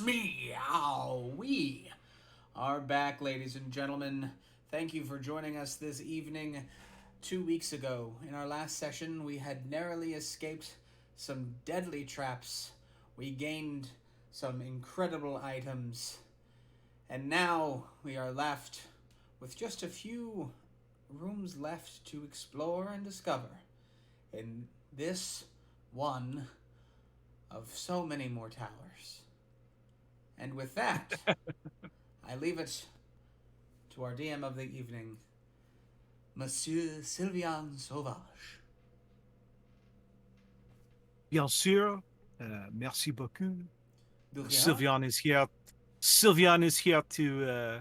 We are back, ladies and gentlemen. Thank you for joining us this evening. 2 weeks ago, in our last session, we had narrowly escaped some deadly traps. We gained some incredible items. And now we are left with just a few rooms left to explore and discover in this one of so many more towers. And with that, I leave it to our DM of the evening, Monsieur Sylvian Sauvage. Bien sûr. Merci beaucoup. De rien. Sylvian is here. Sylvian is here to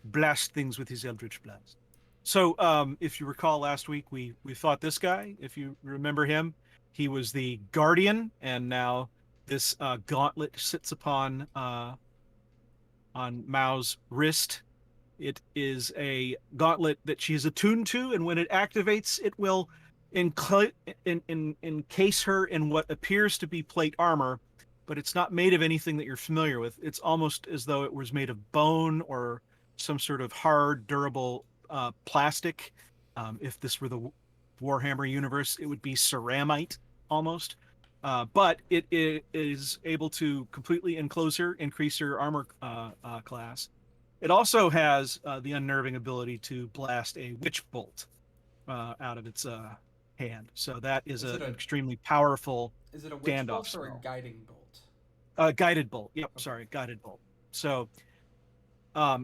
blast things with his Eldritch Blast. So, if you recall last week, we fought this guy. If you remember him, he was the guardian, and now this gauntlet sits upon on Mao's wrist. It is a gauntlet that she is attuned to, and when it activates, it will encase her in what appears to be plate armor, but it's not made of anything that you're familiar with. It's almost as though it was made of bone or some sort of hard, durable plastic. If this were the Warhammer universe, it would be ceramite almost. But it is able to completely enclose her, increase her armor class. It also has the unnerving ability to blast a witch bolt out of its hand. So that is Is it an a extremely powerful is it a witch standoff bolt or a spell. guiding bolt? Guided bolt. Yep, Okay. sorry, guided bolt. So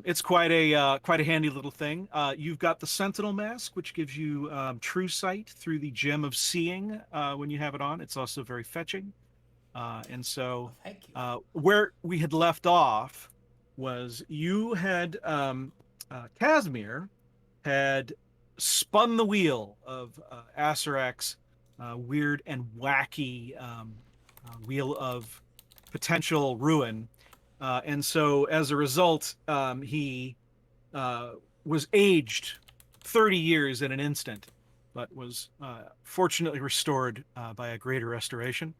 it's quite a handy little thing. You've got the Sentinel mask, which gives you true sight through the gem of seeing when you have it on. It's also very fetching. And Oh, so thank you. where we had left off was you had Casimir had spun the wheel of Asarak's weird and wacky wheel of potential ruin. And so as a result, he was aged 30 years in an instant, but was fortunately restored by a greater restoration.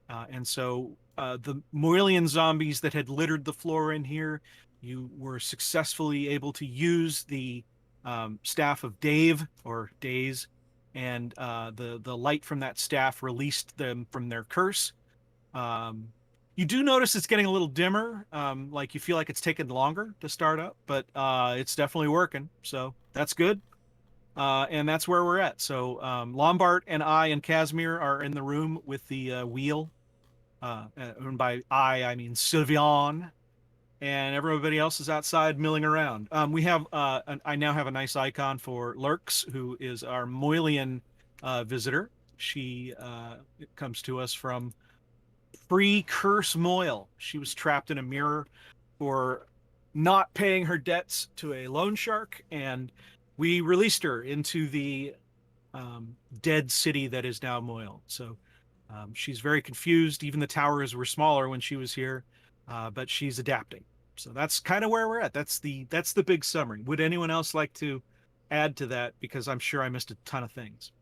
And so the Moilian zombies that had littered the floor in here, you were successfully able to use the staff of Dave or Days, and the light from that staff released them from their curse. Um, you do notice it's getting a little dimmer, like you feel like it's taken longer to start up, but it's definitely working. So that's good. And that's where we're at. So Lombard and I and Casimir are in the room with the wheel. And by I mean Sylvian, and everybody else is outside milling around. I now have a nice icon for Lurks, who is our Moilian visitor. She comes to us from pre-curse Moyle. She was trapped in a mirror for not paying her debts to a loan shark, and we released her into the dead city that is now Moyle. So she's very confused. Even the towers were smaller when she was here, but she's adapting. So that's kind of where we're at. That's the big summary. Would anyone else like to add to that? Because I'm sure I missed a ton of things.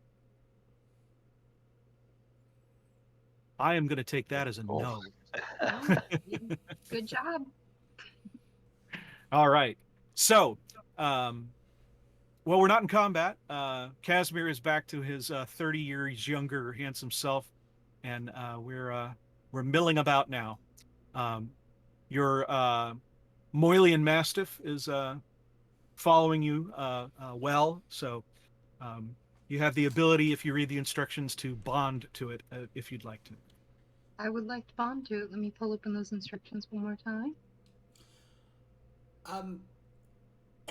I am going to take that as a Cool. no. No, good job. All right. So, well, we're not in combat. Casimir is back to his 30 years younger, handsome self, and we're milling about now. Your Moilian Mastiff is following you well, so you have the ability, if you read the instructions, to bond to it if you'd like to. I would like to bond to it. Let me pull open those instructions one more time. Um,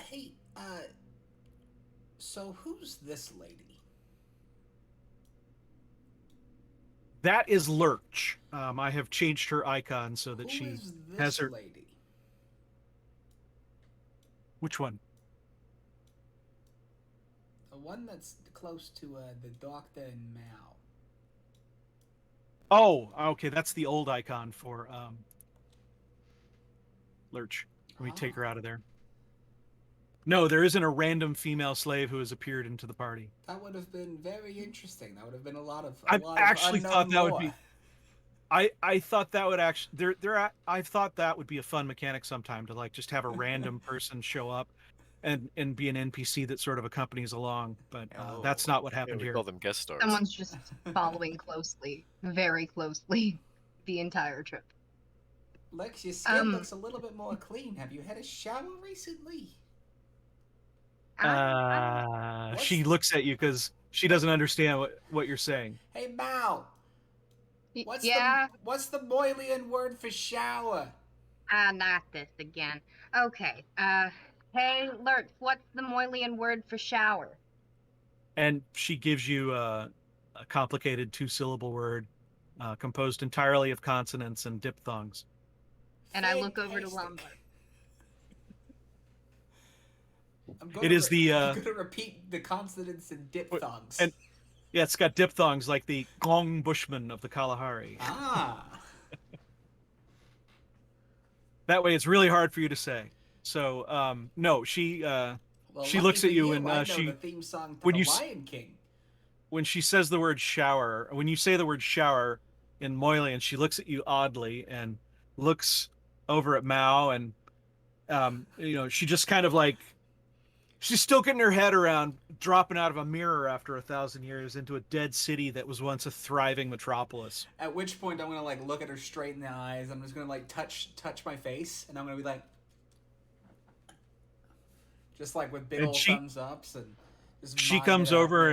hey, so who's this lady? That is Lurch. I have changed her icon so that Who she is this has her. lady? Which one? The one that's close to the doctor and Mao. Oh, okay. That's the old icon for Lurch. Let me take her Ah. out of there. No, there isn't a random female slave who has appeared into the party. That would have been very interesting. That would have been a lot I of actually thought unknown that would lore. be I thought that would actually I thought that would be a fun mechanic sometime to like just have a random person show up and be an NPC that sort of accompanies along, but Oh. that's not what Yeah, happened we here. call them guest stars. Someone's just following closely, very closely, the entire trip. Lex, your skin looks a little bit more clean. Have you had a shower recently? She looks at you because she doesn't understand what you're saying. Hey, Mal. What's Yeah. the Moylian word for shower? Not this again. Okay. Hey, Lurk, what's the Moylian word for shower? And she gives you a complicated 2-syllable word composed entirely of consonants and diphthongs. And I look over to Lombard. I'm It is the I'm going to repeat the consonants and diphthongs. And yeah, it's got diphthongs like the Gong Bushman of the Kalahari. Ah. That way, it's really hard for you to say. So, no, she looks at you and I know she the theme song to when the you Lion King. when she says the word shower, when you say the word shower in Moylian, she looks at you oddly and looks over at Mao, and she just kind of like she's still getting her head around dropping out of a mirror after 1,000 years into a dead city that was once a thriving metropolis. At which point I'm gonna like look at her straight in the eyes. I'm just gonna like touch my face, and I'm gonna be like, just like with big old thumbs ups, and just she comes over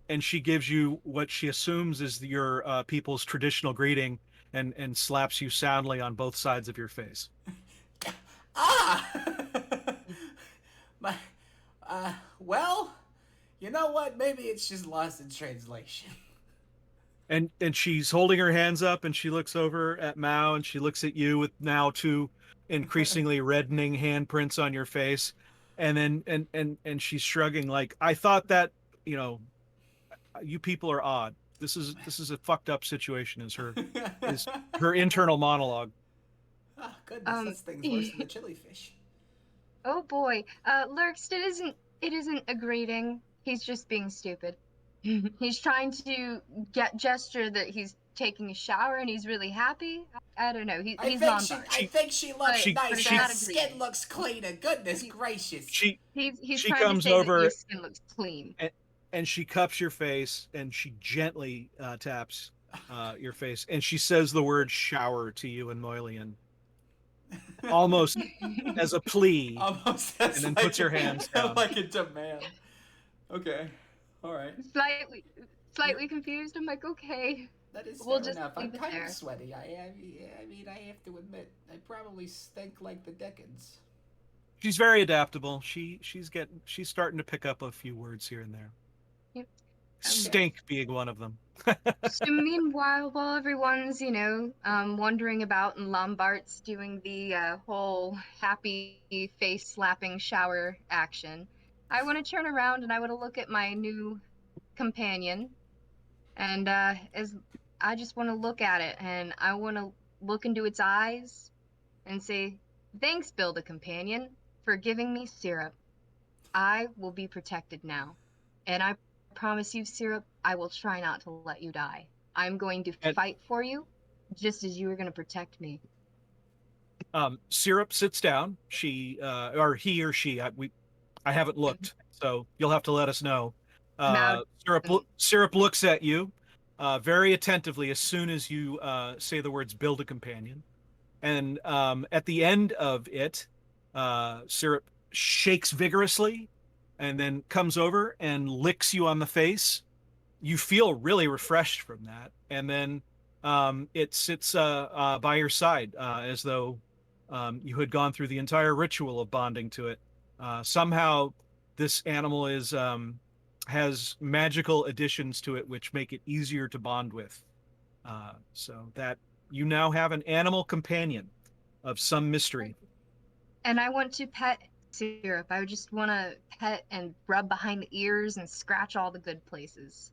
and she gives you what she assumes is your people's traditional greeting, and slaps you soundly on both sides of your face. My, well, you know what? Maybe it's just lost in translation. And she's holding her hands up, and she looks over at Mao, and she looks at you with now 2 increasingly reddening handprints on your face, and then and she's shrugging like, I thought that you people are odd. This is a fucked up situation. Is her internal monologue. Oh goodness, this thing's worse than the chili fish. Oh boy, Lurks, it isn't a greeting. He's just being stupid. He's trying to gesture that he's taking a shower and he's really happy. I don't know. He's Lombard. I think she looks nice. Her skin looks cleaner. Goodness gracious. He's she trying comes to say over, that your skin looks clean. And she cups your face, and she gently taps your face, and she says the word shower to you in Moylian, almost as a plea, and then like puts her hands down like a demand. Okay, all right. Slightly confused. I'm like, okay. That is we'll fair just enough. I'm kind there. of sweaty. I mean, I have to admit, I probably stink like the Dickens. She's very adaptable. She's starting to pick up a few words here and there. Yep. Okay. Stink being one of them. So meanwhile, while everyone's, wandering about and Lombard's doing the whole happy face slapping shower action, I want to turn around and I want to look at my new companion, and as I just want to look at it, and I want to look into its eyes and say, "Thanks, Build a Companion, for giving me Syrup. I will be protected now, and I promise you, Syrup, I will try not to let you die. I'm going to fight for you, just as you are going to protect me." Syrup sits down. She or he or she. I haven't looked, so you'll have to let us know. Syrup looks at you very attentively as soon as you say the words "build a companion," and at the end of it, Syrup shakes vigorously, and then comes over and licks you on the face. You feel really refreshed from that, and then it sits by your side as though you had gone through the entire ritual of bonding to it. Somehow, this animal has magical additions to it which make it easier to bond with. So that you now have an animal companion of some mystery. And I want to pet Syrup. I just want to pet and rub behind the ears and scratch all the good places.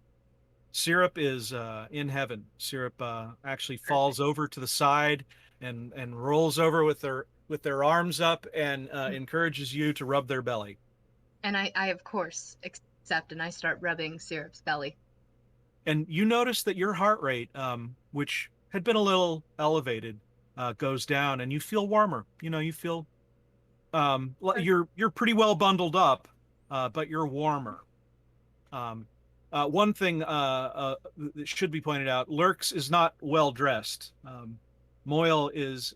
Syrup is in heaven. Syrup actually falls over to the side and rolls over with their arms up and encourages you to rub their belly. And I of course accept, and I start rubbing Syrup's belly. And you notice that your heart rate, which had been a little elevated goes down, and you feel warmer. You feel you're pretty well bundled up, but you're warmer. One thing that should be pointed out: Lurks is not well dressed. Moyle is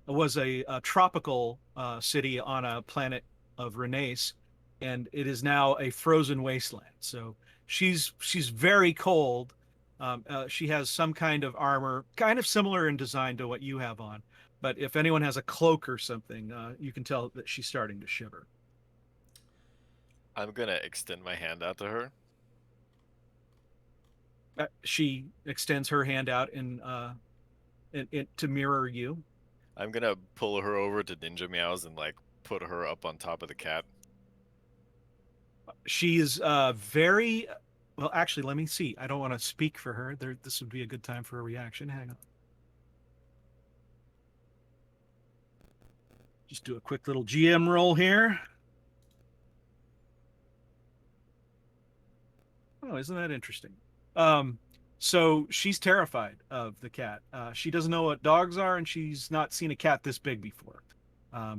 was a tropical city on a planet of Renace, and it is now a frozen wasteland. So she's very cold. She has some kind of armor, kind of similar in design to what you have on. But if anyone has a cloak or something, you can tell that she's starting to shiver. I'm gonna extend my hand out to her. She extends her hand out to mirror you. I'm gonna pull her over to Ninja Meows and like put her up on top of the cat. She's very well. Actually, let me see. I don't want to speak for her. This would be a good time for a reaction. Hang on. Just do a quick little GM roll here. Oh, isn't that interesting? So she's terrified of the cat. She doesn't know what dogs are, and she's not seen a cat this big before.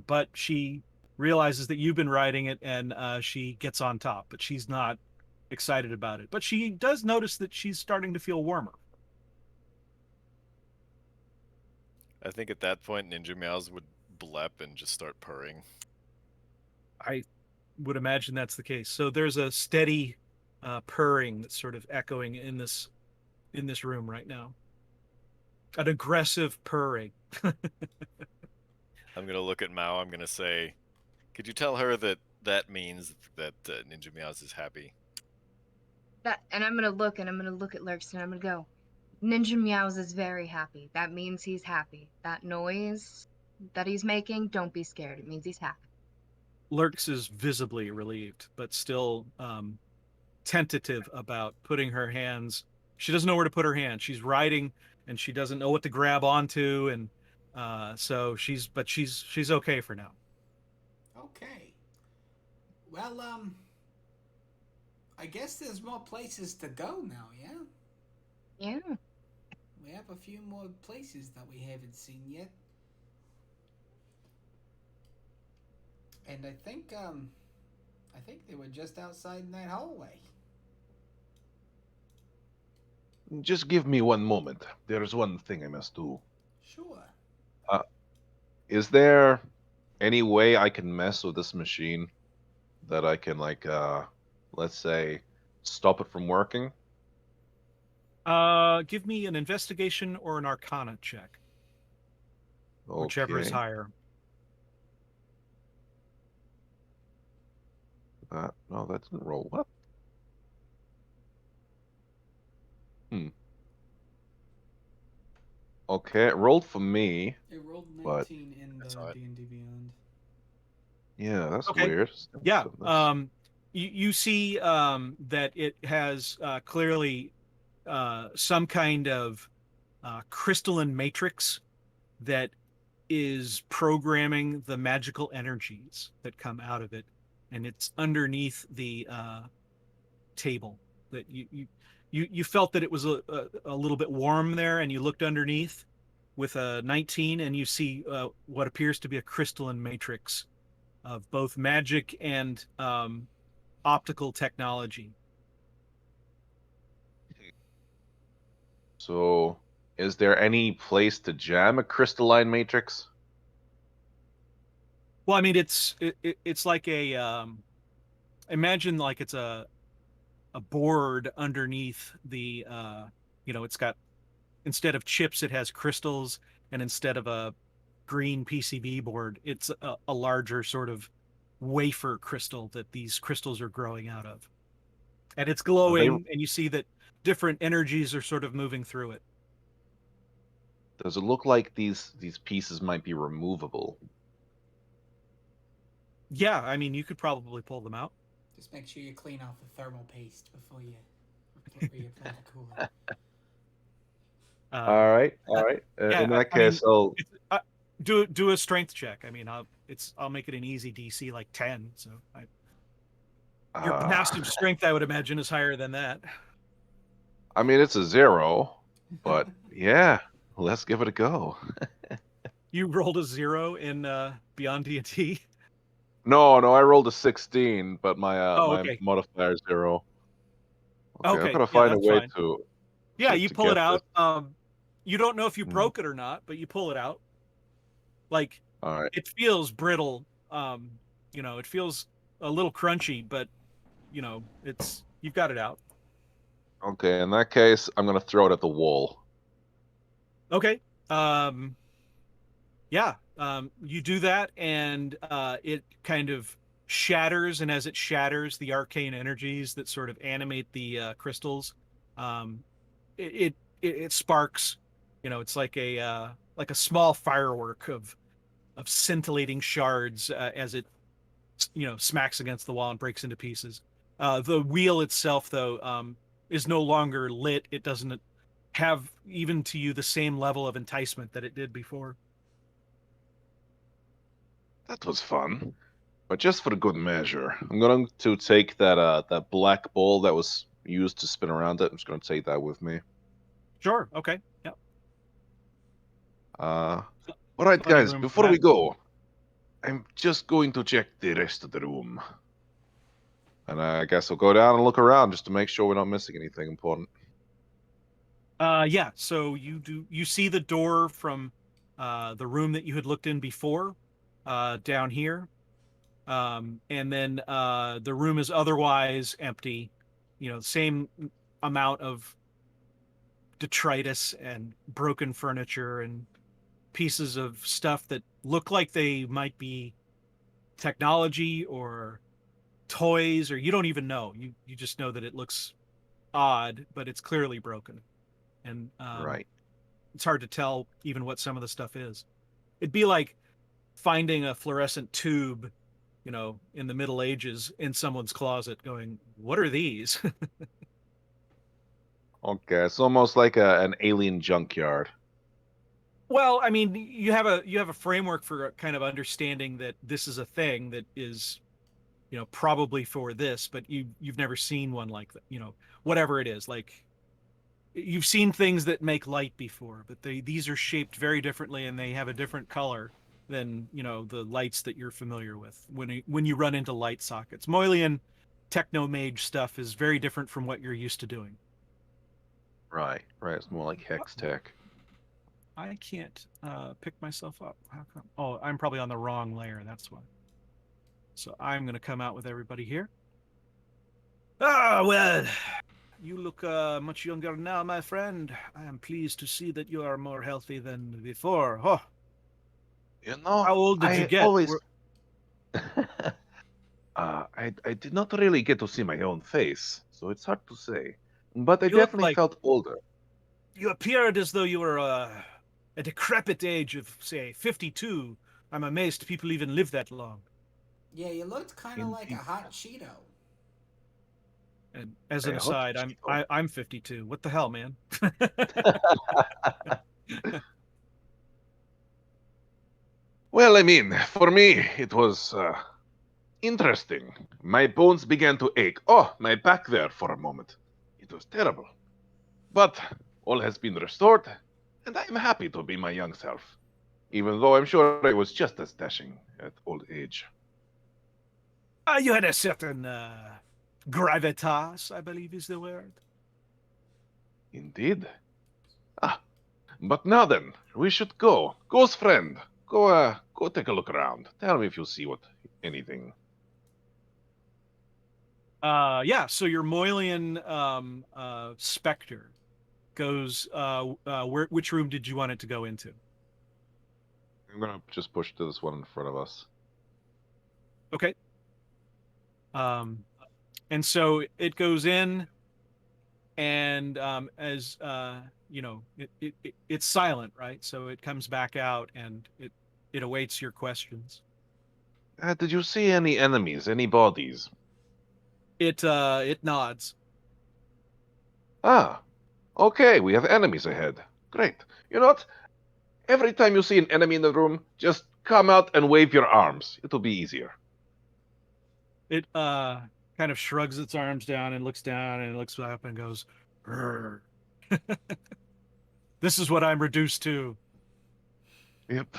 But she realizes that you've been riding it, and she gets on top, but she's not excited about it. But she does notice that she's starting to feel warmer. I think at that point, Ninja Meows would blep and just start purring. I would imagine that's the case. So there's a steady purring that's sort of echoing in this room right now. An aggressive purring. I'm gonna look at Mao. I'm gonna say, "Could you tell her that means that Ninja Meows is happy?" And I'm gonna look at Lurks and I'm gonna go, Ninja Meows is very happy. That means he's happy. That noise that he's making, don't be scared. It means he's happy. Lurks is visibly relieved, but still tentative about putting her hands. She doesn't know where to put her hands. She's riding, and she doesn't know what to grab onto, and so she's okay for now. Okay. Well, I guess there's more places to go now, yeah? Yeah. We have a few more places that we haven't seen yet. And I think they were just outside in that hallway. Just give me one moment. There's one thing I must do. Sure. Is there any way I can mess with this machine that I can, like, let's say, stop it from working? Give me an investigation or an arcana check. Okay. Whichever is higher. No, that didn't roll. What? Okay, it rolled for me. It rolled But 19 in I saw the it. D&D Beyond. Yeah, that's Okay. weird. Yeah. You see that it has clearly some kind of crystalline matrix that is programming the magical energies that come out of it, and it's underneath the table. That you felt that it was a little bit warm there, and you looked underneath with a 19, and you see what appears to be a crystalline matrix of both magic and optical technology. So, is there any place to crystalline matrix? Well, I mean, it's like a imagine like it's a board underneath the it's got, instead of chips it has crystals, and instead of a green PCB board it's a larger sort of wafer crystal that these crystals are growing out of, and it's glowing, and you see that different energies are sort of moving through it. Does it look like these pieces might be removable? Yeah, I mean, you could probably pull them out. Just make sure you clean off the thermal paste before you apply the cooler. All right. Yeah, in that case, I'll do a strength check. I mean, I'll make it an easy DC, like 10. So your passive strength, I would imagine, is higher than that. I mean, it's a 0, but Yeah, let's give it a go. You rolled a 0 in Beyond D&D. No, I rolled a 16, but Oh, my okay. modifier is 0. Okay, I've got Okay, to yeah, find a that's way fine. to Yeah, you to pull it get this. out. You don't know if you Hmm. broke it or not, but you pull it out. Like, All right. it feels brittle. It feels a little crunchy, but you've got it out. Okay, in that case, I'm gonna throw it at the wall. Okay. Um, yeah. You do that, and it kind of shatters, and as it shatters, the arcane energies that sort of animate the crystals, um, it sparks. It's like a small firework of scintillating shards as it smacks against the wall and breaks into pieces. The wheel itself, though, is no longer lit. It doesn't have even to you the same level of enticement that it did before. That was fun. But just for good measure, I'm going to take that black ball that was used to spin around it. I'm just going to take that with me. Sure. Okay. Yeah. Uh, all right, Plenty of guys. room for Before we that. go, I'm just going to check the rest of the room, and I guess I'll go down and look around just to make sure we're not missing anything important. Yeah. So you see the door from the room that you had looked in before down here. And then the room is otherwise empty. Same amount of detritus and broken furniture and pieces of stuff that look like they might be technology or toys, or you don't even know. You just know that it looks odd, but it's clearly broken, and Right. it's hard to tell even what some of the stuff is. It'd be like finding a fluorescent tube, in the Middle Ages in someone's closet, going, "What are these?" Okay, it's almost like an alien junkyard. Well, I mean, you have a framework for kind of understanding that this is a thing that is, probably for this, but you've never seen one like that, whatever it is. Like, you've seen things that make light before, but these are shaped very differently, and they have a different color than the lights that you're familiar with when you run into light sockets. Moylian techno mage stuff is very different from what you're used to doing. Right. It's more like hex tech. I can't pick myself up. How come? Oh, I'm probably on the wrong layer. That's why. So I'm going to come out with everybody here. Ah, well, you look much younger now, my friend. I am pleased to see that you are more healthy than before. Oh, You know, how old did you I get? always. I did not really get to see my own face, so it's hard to say. But I You look definitely like felt older. you appeared as though you were a decrepit age of, say, 52. I'm amazed people even live that long. Yeah, you looked kind of like a Indeed. hot Cheeto. And as an A hot aside, Cheeto. I'm 52. What the hell, man? Well, I mean, for me, it was interesting. My bones began to ache. Oh, my back there for a moment. It was terrible. But all has been restored, and I am happy to be my young self, even though I'm sure I was just as dashing at old age. You had a certain gravitas, I believe is the word. Indeed. Ah, but now then, we should go. Ghost friend, go take a look around. Tell me if you see anything. Yeah, so your Moylian specter goes which room did you want it to go into? I'm gonna just push to this one in front of us. Okay. And so it goes in, and as it's silent, right? So it comes back out, and it awaits your questions. Did you see any enemies, any bodies? It nods. Ah, okay, we have enemies ahead. Great. You know what? Every time you see an enemy in the room, just come out and wave your arms. It'll be easier. It kind of shrugs its arms down and looks down and looks up and goes, "Rrr." This is what I'm reduced to. Yep.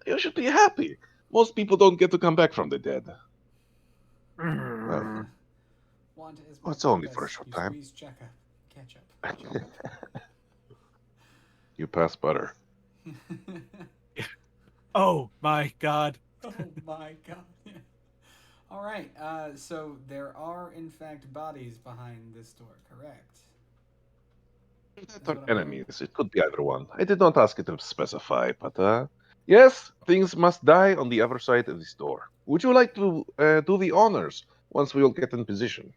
You should be happy. Most people don't get to come back from the dead. Well, Want is my it's only purpose. for a short You time. squeeze ketchup. You pass butter. Oh my God. Oh my god. All right. So there are in fact bodies behind this door, correct? That That's are what I'm hearing. enemies. It could be either one. I did not ask it to specify, but yes, things must die on the other side of this door. Would you like to do the honors once we all get in position?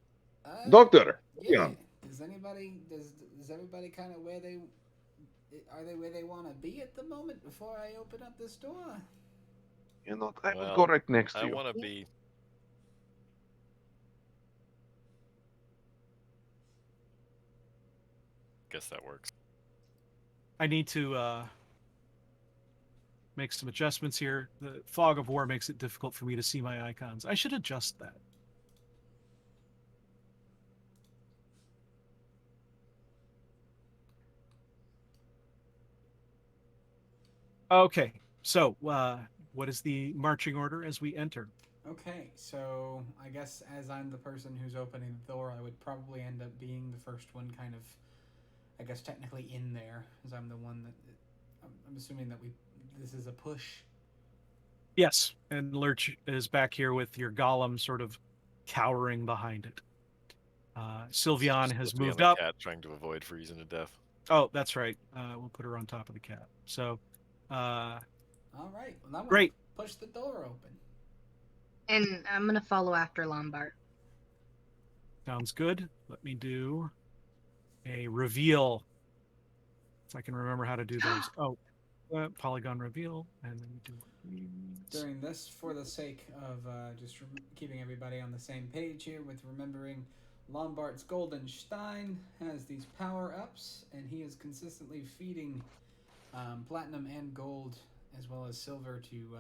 Doctor, Yeah. Does everybody kind of are they where they want to be at the moment before I open up this door? you know, I will go Well, right next I to you. want to be. Guess that works. I need to make some adjustments here. The fog of war makes it difficult for me to see my icons. I should adjust that. Okay, so what is the marching order as we enter? Okay, so I guess as I'm the person who's opening the door, I would probably end up being the first one, kind of, I guess technically in there, as I'm the one that. I'm assuming that this is a push. Yes, and Lurch is back here with your golem sort of cowering behind it. Sylvian has Supposed to be on moved the up. cat trying to avoid freezing to death. Oh, that's right. We'll put her on top of the cat. So, All right, well, I'm great. gonna push the door open. And I'm gonna follow after Lombard. Sounds good. Let me do a reveal. If I can remember how to do those. Oh, polygon reveal, and then we do During this, for the sake of just keeping everybody on the same page here with remembering, Lombard's Golden Stein has these power ups, and he is consistently feeding platinum and gold as well as silver to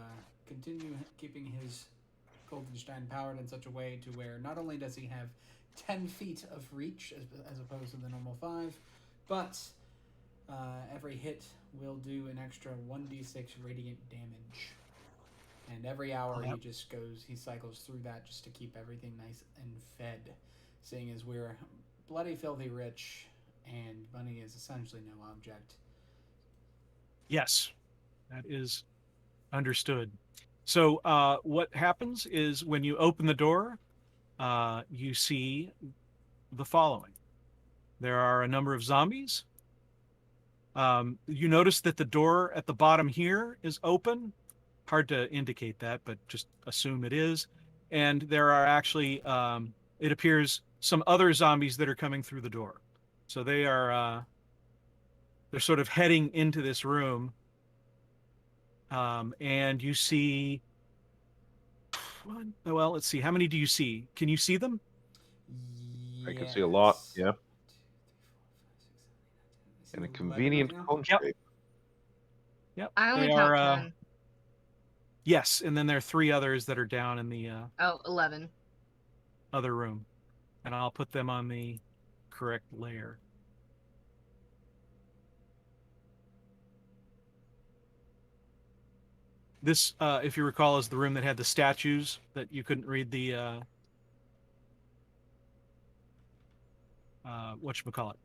continue keeping his Golden Stein powered in such a way to where not only does he have 10 feet of reach as opposed to the normal 5, but every hit will do an extra 1d6 radiant damage. And every hour he cycles through that just to keep everything nice and fed. Seeing as we're bloody filthy rich and money is essentially no object. Yes, that is understood. So what happens is when you open the door, you see the following. There are a number of zombies. You notice that the door at the bottom here is open. Hard to indicate that, but just assume it is. And there are actually, it appears, some other zombies that are coming through the door. So they're sort of heading into this room. And you see, well, let's see. How many do you see? Can you see them? I can see a lot. Yes. Yeah. 2, 3, 4, 5, 6, 7, 8, 9, 10. I see In a 11 convenient right now. cone Yep. shape. Yep. I only They count are, 10. yes, and then there are 3 others that are down in the 11. other room. And I'll put them on the correct layer. This, if you recall, is the room that had the statues that you couldn't read the whatchamacallit.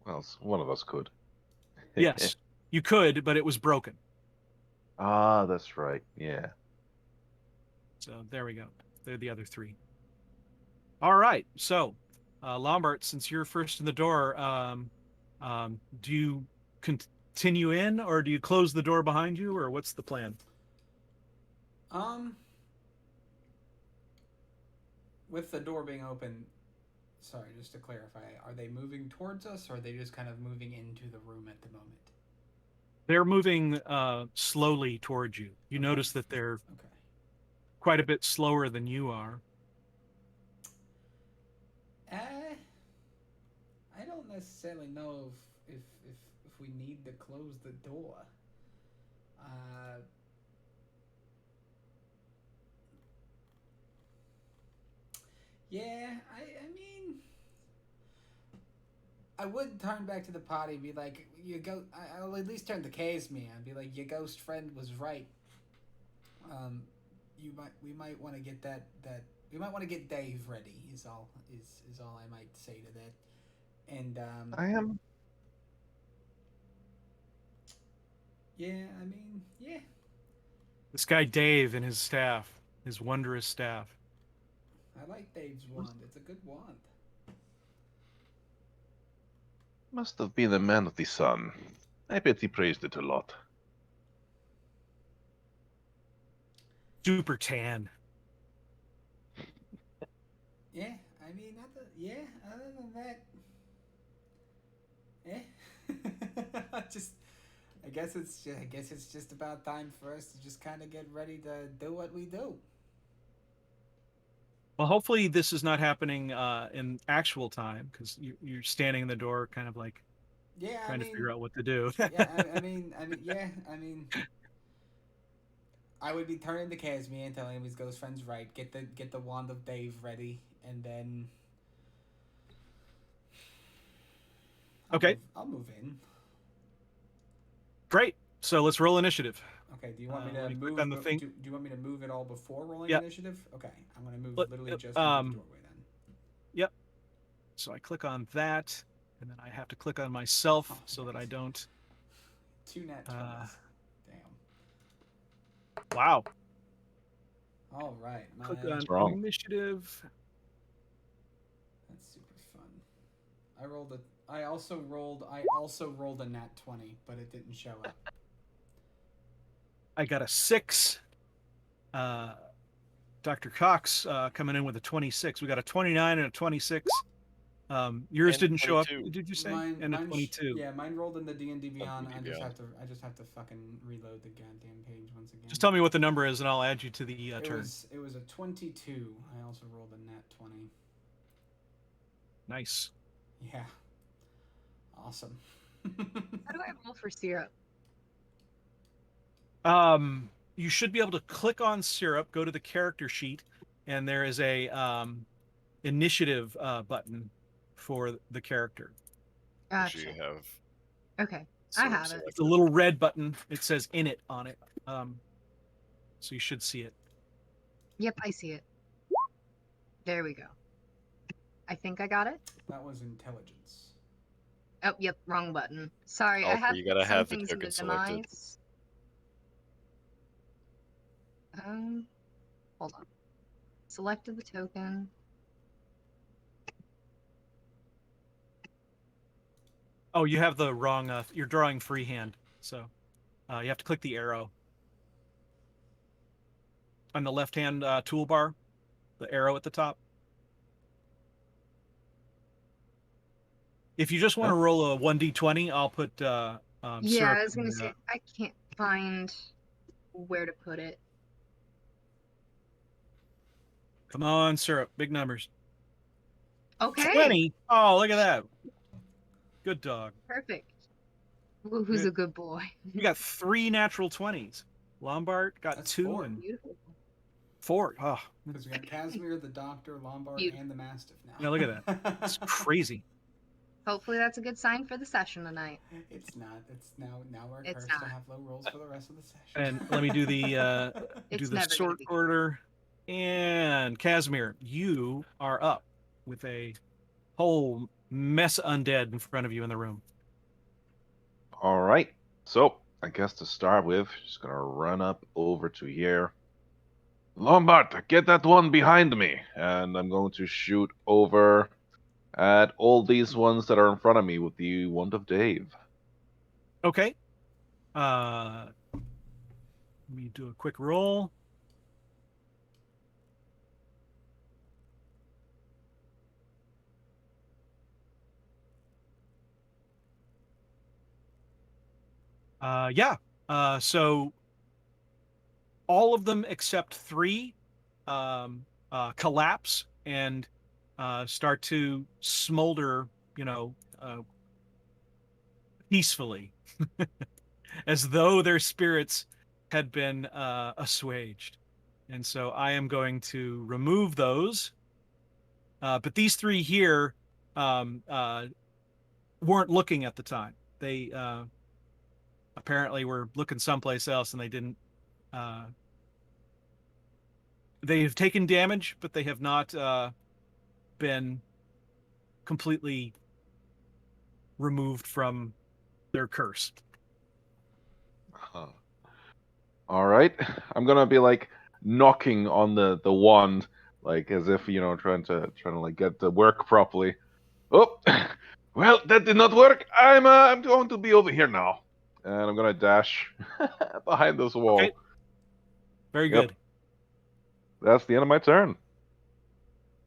Well, one of us could. Yes, you could, but it was broken. Ah, that's right. Yeah. So there we go. They're the other 3. All right. So, Lombard, since you're first in the door, do you continue in, or do you close the door behind you, or what's the plan? With the door being open, sorry, just to clarify, are they moving towards us, or are they just kind of moving into the room at the moment? They're moving slowly towards you. You notice that they're quite a bit slower than you are. I don't necessarily know if we need to close the door. Yeah, I mean, I would turn back to the party, be like, I'll at least turn to Casimir and be like, your ghost friend was right. We might want to get we might want to get Dave ready. Is all I might say to that. And I am. yeah, I mean, yeah. This guy Dave and his staff, his wondrous staff. I like Dave's wand. It's a good wand. Must have been a man of the sun. I bet he praised it a lot. Super tan. Yeah, I mean, other than that, I guess it's just about time for us to just kind of get ready to do what we do. Well, hopefully this is not happening in actual time, because you're standing in the door, kind of like Yeah, trying to figure out what to do. yeah, I would be turning to Casimir and telling him his ghost friend's right. Get the wand of Dave ready, and then Okay. I'll move in. Great. So let's roll initiative. Okay. Do you want me let to me move? click on the thing. Do you want me to move it all before rolling Yep. initiative? Okay, I'm gonna move Let- literally just into um, the doorway then. Yep. So I click on that, and then I have to click on myself Oh, so that I nice. don't. 2 nat 20s. Damn. Wow. All right. Click What's on wrong? initiative. That's super fun. I also rolled a nat 20, but it didn't show up. I got a 6. Dr. Cox coming in with a 26. We got a 29 and a 26. Yours And didn't show up, 22. did you say? Mine, And a mine 22. yeah, mine rolled in the D&D Beyond. D&D I just Beyond. have to fucking reload the goddamn page once again. Just tell me what the number is, and I'll add you to the turn. It was a 22. I also rolled a nat 20. Nice. Yeah. Awesome. How do I roll for syrup? You should be able to click on syrup, go to the character sheet, and there is a initiative button for the character. Which Gotcha. you have. Okay, sort I of have it. selected. It's a little red button. It says "in it" on it. So you should see it. Yep, I see it. There we go. I think I got it. That was intelligence. Oh, yep, wrong button. Sorry, I Also, have you gotta some have the things token selected. minimize. Hold on. Selected the token. Oh, you have the wrong. You're drawing freehand, so you have to click the arrow on the left-hand toolbar. The arrow at the top. If you just want to roll a 1d20, I'll put Yeah, syrup I was in gonna the, say I can't find where to put it. Come on, syrup. Big numbers. Okay, 20. Oh, look at that. Good dog. perfect. Who's a good boy? You got 3 natural 20s. Lombard got That's 2 4. and Beautiful. 4. Oh, Because we got Casimir, the Doctor, Lombard, Beautiful. and the Mastiff now. yeah, look at that. It's crazy. Hopefully that's a good sign for the session tonight. It's not. It's now we're It's cursed to not. have low rolls for the rest of the session. And let me do the It's do the never gonna sort be. order. And Casimir, you are up with a whole mess of undead in front of you in the room. All right. So I guess to start with, just gonna run up over to here. Lombard, get that one behind me, and I'm going to shoot over at all these ones that are in front of me with the wand of Dave. Okay. Let me do a quick roll. Yeah. So all of them except 3 collapse and start to smolder, peacefully, as though their spirits had been assuaged. And so I am going to remove those. But these 3 here weren't looking at the time. They apparently were looking someplace else, and they didn't. They have taken damage, but they have not been completely removed from their curse. Huh. All right. I'm gonna be like knocking on the wand, like as if trying to like get to work properly. Oh, well, that did not work. I'm going to be over here now, and I'm gonna dash behind this wall. Okay. Very Yep. good. That's the end of my turn.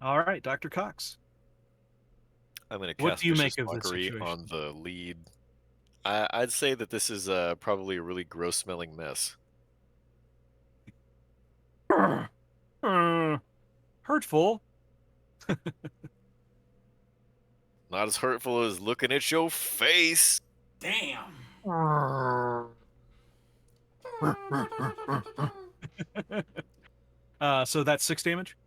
All right, Dr. Cox. I'm going to What cast do you Vicious make of this Mockery situation? on the lead. I'd say that this is probably a really gross-smelling mess. Hurtful. Not as hurtful as looking at your face. Damn. So that's 6 damage.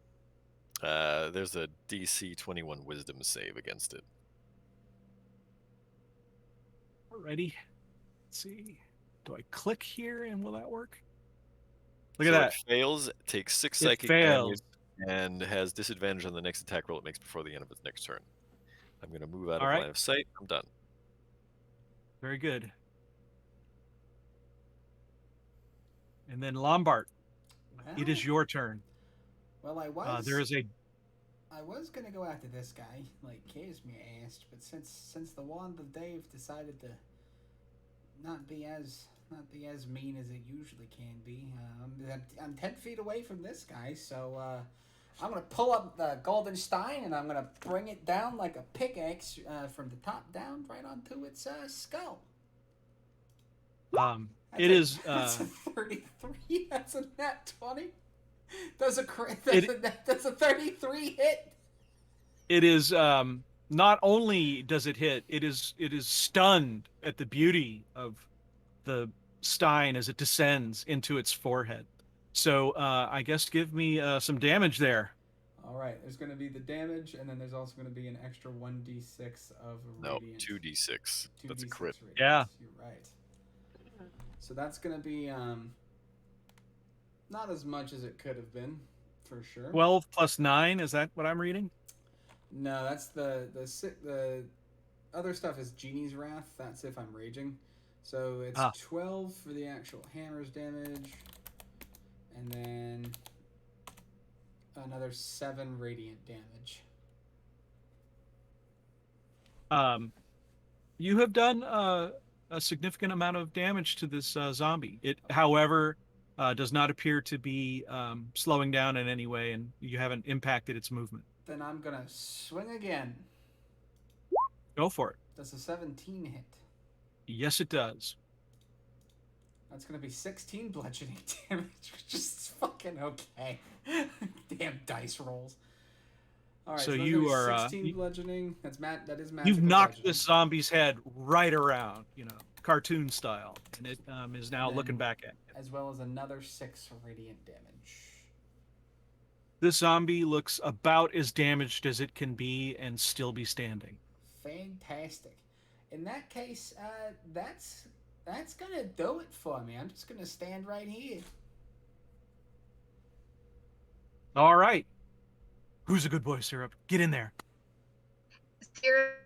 There's a DC 21 Wisdom save against it. Alrighty. Let's see. Do I click here and will that work? Look So at that. it fails, takes 6 It psychic fails. damage, and has disadvantage on the next attack roll it makes before the end of its next turn. I'm going to move out All of right. line of sight. I'm done. Very good. And then Lombard, it is your turn. Well, I was. There is a. I was gonna go after this guy, like Casimir asked, but since the Wand of Dave decided to not be as mean as it usually can be, I'm 10 feet away from this guy, so I'm gonna pull up the Golden Stein and I'm gonna bring it down like a pickaxe from the top down right onto its skull. It is. That's a 33. That's a nat 20. That's a 33 hit. It is. Not only does it hit, it is stunned at the beauty of the Stein as it descends into its forehead. So I guess give me some damage there. All right, there's going to be the damage, and then there's also going to be an extra 1d6 of radiant. No, 2d6. That's a crit. Radiant. Yeah. You're right. So that's going to be not as much as it could have been, for sure. 12 plus 9, is that what I'm reading? No, that's the other stuff is Genie's Wrath. That's if I'm raging. So it's 12 for the actual hammer's damage, and then another 7 radiant damage. You have done a significant amount of damage to this zombie. It, however, does not appear to be slowing down in any way, and you haven't impacted its movement. Then I'm gonna swing again. Go for it. Does a 17 hit? Yes, it does. That's gonna be 16 bludgeoning damage, which is fucking okay. Damn dice rolls. All right, So that's you gonna be are 16 bludgeoning. That is magical. You've knocked bludgeoning. this zombie's head right around, cartoon style, and it is now looking back at it. As well as another 6 radiant damage. This zombie looks about as damaged as it can be and still be standing. Fantastic. In that case, that's gonna do it for me. I'm just gonna stand right here. All right. Who's a good boy, Syrup? Get in there. Syrup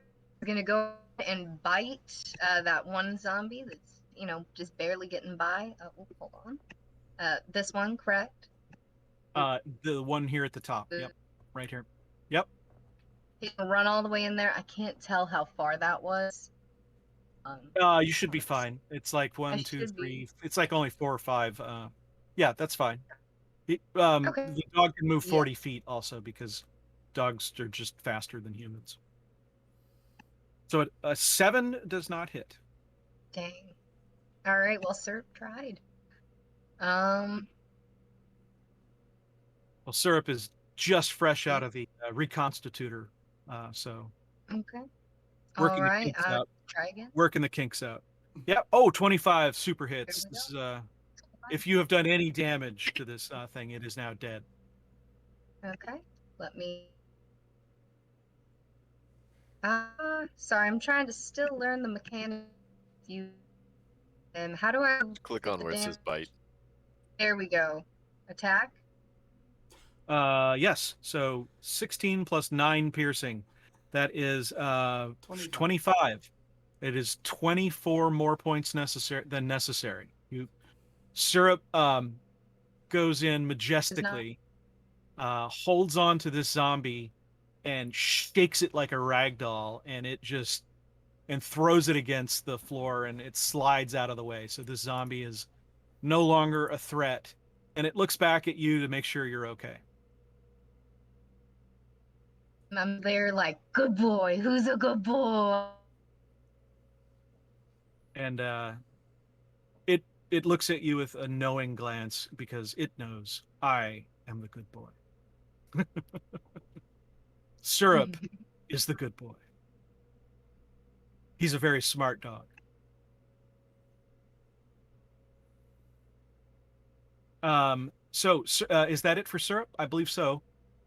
is gonna go and bite that one zombie that's just barely getting by. Oh, hold on. This one, correct? The one here at the top. Yep. Right here. Yep. He's gonna run all the way in there. I can't tell how far that was. You should be fine. It's like 1, 2, 3. It's like only 4 or 5. Yeah, that's fine. Okay. The dog can move 40 feet also because dogs are just faster than humans. So a 7 does not hit. Dang. All right. Well, Syrup tried. Well, Syrup is just fresh out of the reconstitutor, so okay. working all right. the kinks out. Try again. Working the kinks out. Yeah. Oh, 25 super hits. This is if you have done any damage to this thing, it is now dead. Okay. Let me. Sorry, I'm trying to still learn the mechanics. How do I Click get on the where it says damage? bite. There we go. Attack. Yes. So 16 plus 9 piercing. That is 25. It is 24 more points necessary. Syrup goes in majestically, holds on to this zombie and shakes it like a rag doll, and it just throws it against the floor, and it slides out of the way. So this zombie is no longer a threat, and it looks back at you to make sure you're okay. I'm there like, good boy. Who's a good boy? And it looks at you with a knowing glance because it knows I am the good boy. Syrup is the good boy. He's a very smart dog. So is that it for Syrup? I believe so.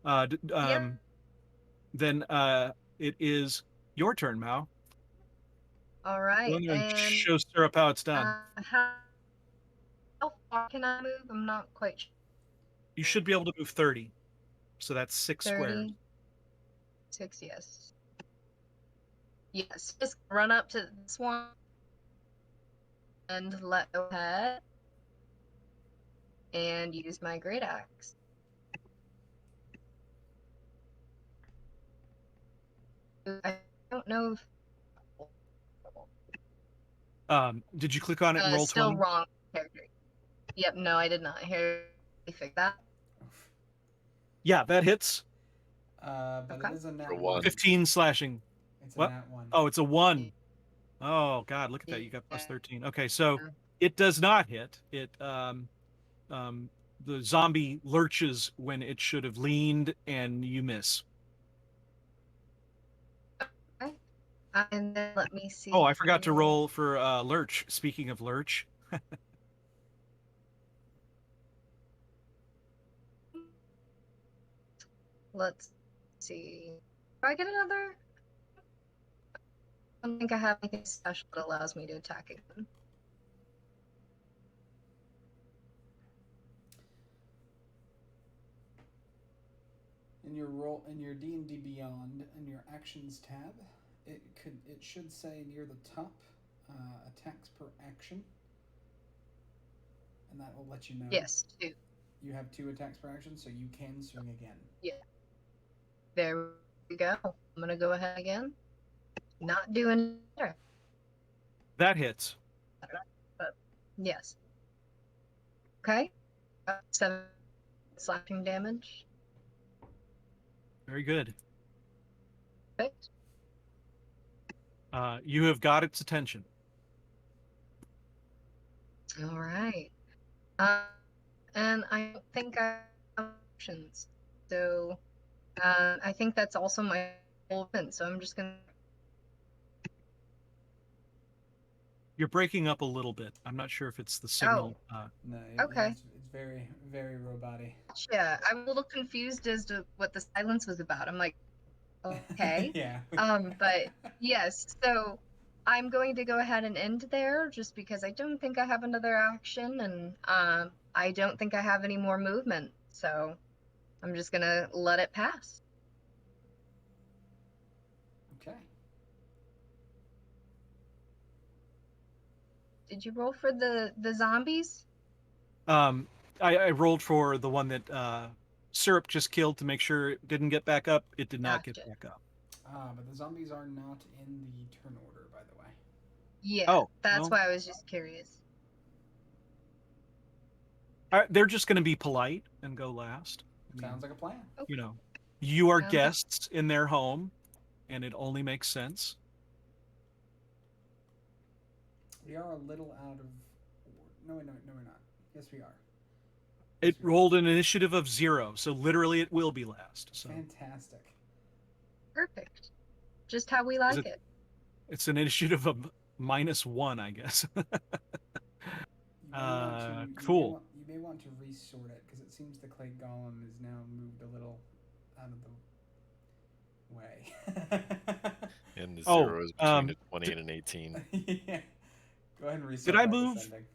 Yeah. Then it is your turn, Mao. All I'm right. going to And show Syrup how it's done. how far can I move? I'm not quite sure. You should be able to move 30. So that's 6 squares. 36, yes. Yes, just run up to this one and let go ahead and use my great axe. I don't know if Did you click on it and roll still 20? wrong character. Yep, no, I did not hear fix that. Yeah, that hits. But Okay. it is a nat For 1. one. 15 slashing. It's a What? nat 1. Oh, it's a 1. Oh God, look at that. You got plus 13. Okay, so it does not hit. The zombie lurches when it should have leaned, and you miss. Okay. And then let me see. Oh, I forgot to roll for lurch. Speaking of lurch, Let's see. Do I get another? I don't think I have anything special that allows me to attack again. In your D&D Beyond in your actions tab, it should say near the top, attacks per action, and that will let you know. Yes, 2. You have 2 attacks per action, so you can swing again. Yeah. There we go. I'm gonna go ahead again. Not doing better. that hits. But yes. Okay. 7 slashing damage. Very good. Perfect. You have got its attention. All right. And I don't think I have options. So I think that's also my whole event. So I'm just gonna. You're breaking up a little bit. I'm not sure if it's the signal. No, Okay. it's very, very robot-y. Yeah, I'm a little confused as to what the silence was about. I'm like, okay. Yeah. But yes, so I'm going to go ahead and end there just because I don't think I have another action and I don't think I have any more movement. So I'm just gonna let it pass. Okay. Did you roll for the zombies? I rolled for the one that Syrup just killed to make sure it didn't get back up. It did not get Gotcha. back up. But the zombies are not in the turn order, by the way. Yeah, Oh, that's well. why I was just curious. They're just going to be polite and go last. I mean, Sounds like a plan. you know, you are Sounds- guests in their home, and it only makes sense. We are a little out of order. No, we're not. Yes, we are. It rolled an initiative of 0, so literally it will be last. So Fantastic. Perfect. Just how we like it- it. it's an initiative of -1, I guess. Cool. You may want to resort it because it seems the clay golem is now moved a little out of the way. And the Oh, zero is between a 20 and an 18. Yeah. Go ahead and reset Did I that move? descending.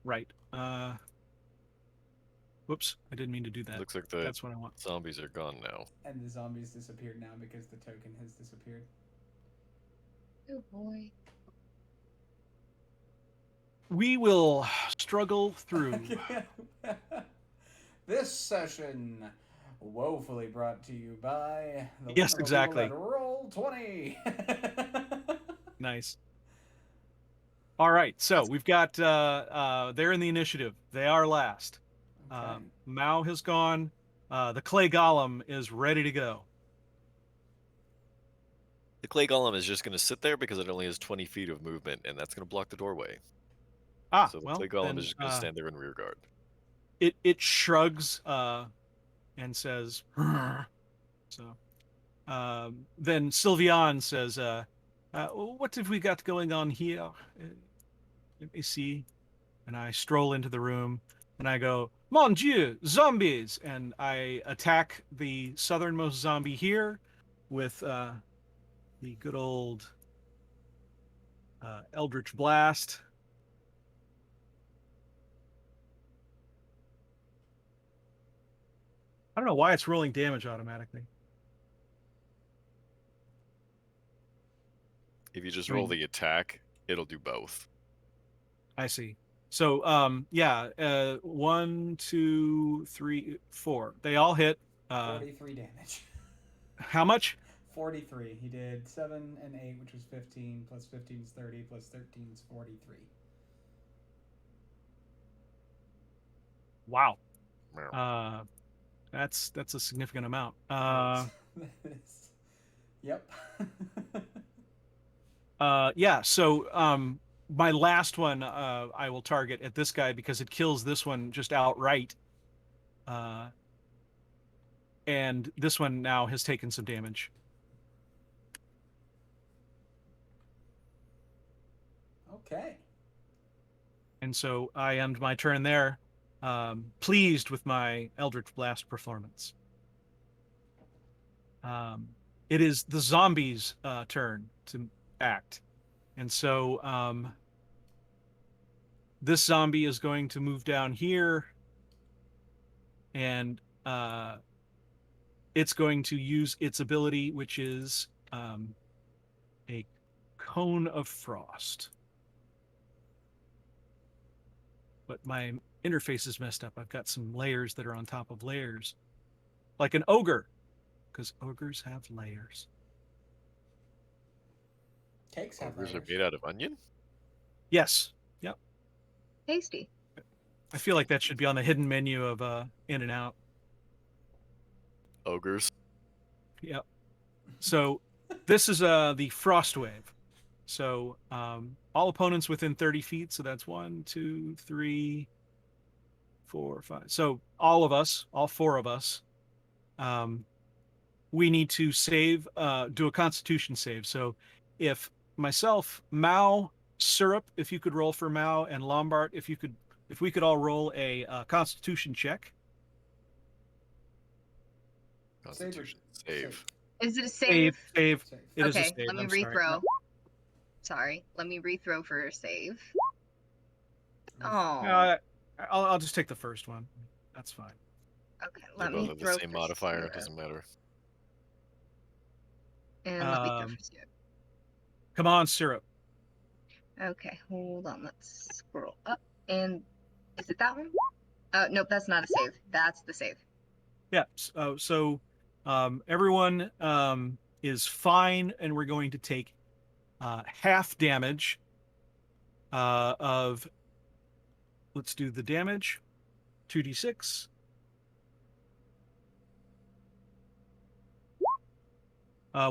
Right. Whoops, I didn't mean to do that. Looks like the That's what I want. zombies are gone now. And the zombies disappeared now because the token has disappeared. Oh boy. We will struggle through. This session woefully brought to you by the Yes, wonderful exactly. people at Roll20. Nice. All right, so we've got they're in the initiative. They are last. Okay. Mao has gone. The clay golem is ready to go. The clay golem is just going to sit there because it only has 20 feet of movement, and that's going to block the doorway. Ah, So the well, clay golem then, is just going to stand there in rear guard. It shrugs and says, so. Then Sylvian says, "What have we got going on here? Let me see." And I stroll into the room and I go, "Mon Dieu, zombies!" And I attack the southernmost zombie here with the good old Eldritch Blast. I don't know why it's rolling damage automatically. If you just roll the attack, it'll do both. I see. So, 1, 2, 3, 4. They all hit. 43 damage. How much? 43. He did 7 and 8, which was 15, plus 15 is 30, plus 13 is 43. Wow. That's a significant amount. Yep. Yeah. So, my last one, I will target at this guy because it kills this one just outright. And this one now has taken some damage. Okay. And so I end my turn there, pleased with my Eldritch Blast performance. It is the zombies' turn to act. And so this zombie is going to move down here, and it's going to use its ability, which is a cone of frost. But my interface is messed up. I've got some layers that are on top of layers, like an ogre, because ogres have layers. Cakes have Ogres are layers. made out of onion? Yes. Yep. Tasty. I feel like that should be on the hidden menu of In-N-Out. Ogres. Yep. So this is the frost wave. So all opponents within 30 feet. So that's 1, 2, 3, 4, 5. So all of us, all 4 of us, we need to save, do a Constitution save. So if myself, Mao, Syrup, if you could roll for Mao, and Lombard, if we could all roll a Constitution check. Constitution save. Is it a save? Save. Save. It is a Okay, save. let me I'm sorry. rethrow. Sorry, let me rethrow for a save. Oh. I'll just take the first one. That's fine. Okay, They let both me have throw the same for modifier. It syrup. doesn't matter. And let me throw for syrup. Come on, Syrup. Okay, hold on. Let's scroll up. And is it that one? Nope, that's not a save. That's the save. Yeah. So everyone is fine, and we're going to take half damage of. Let's do the damage. 2d6.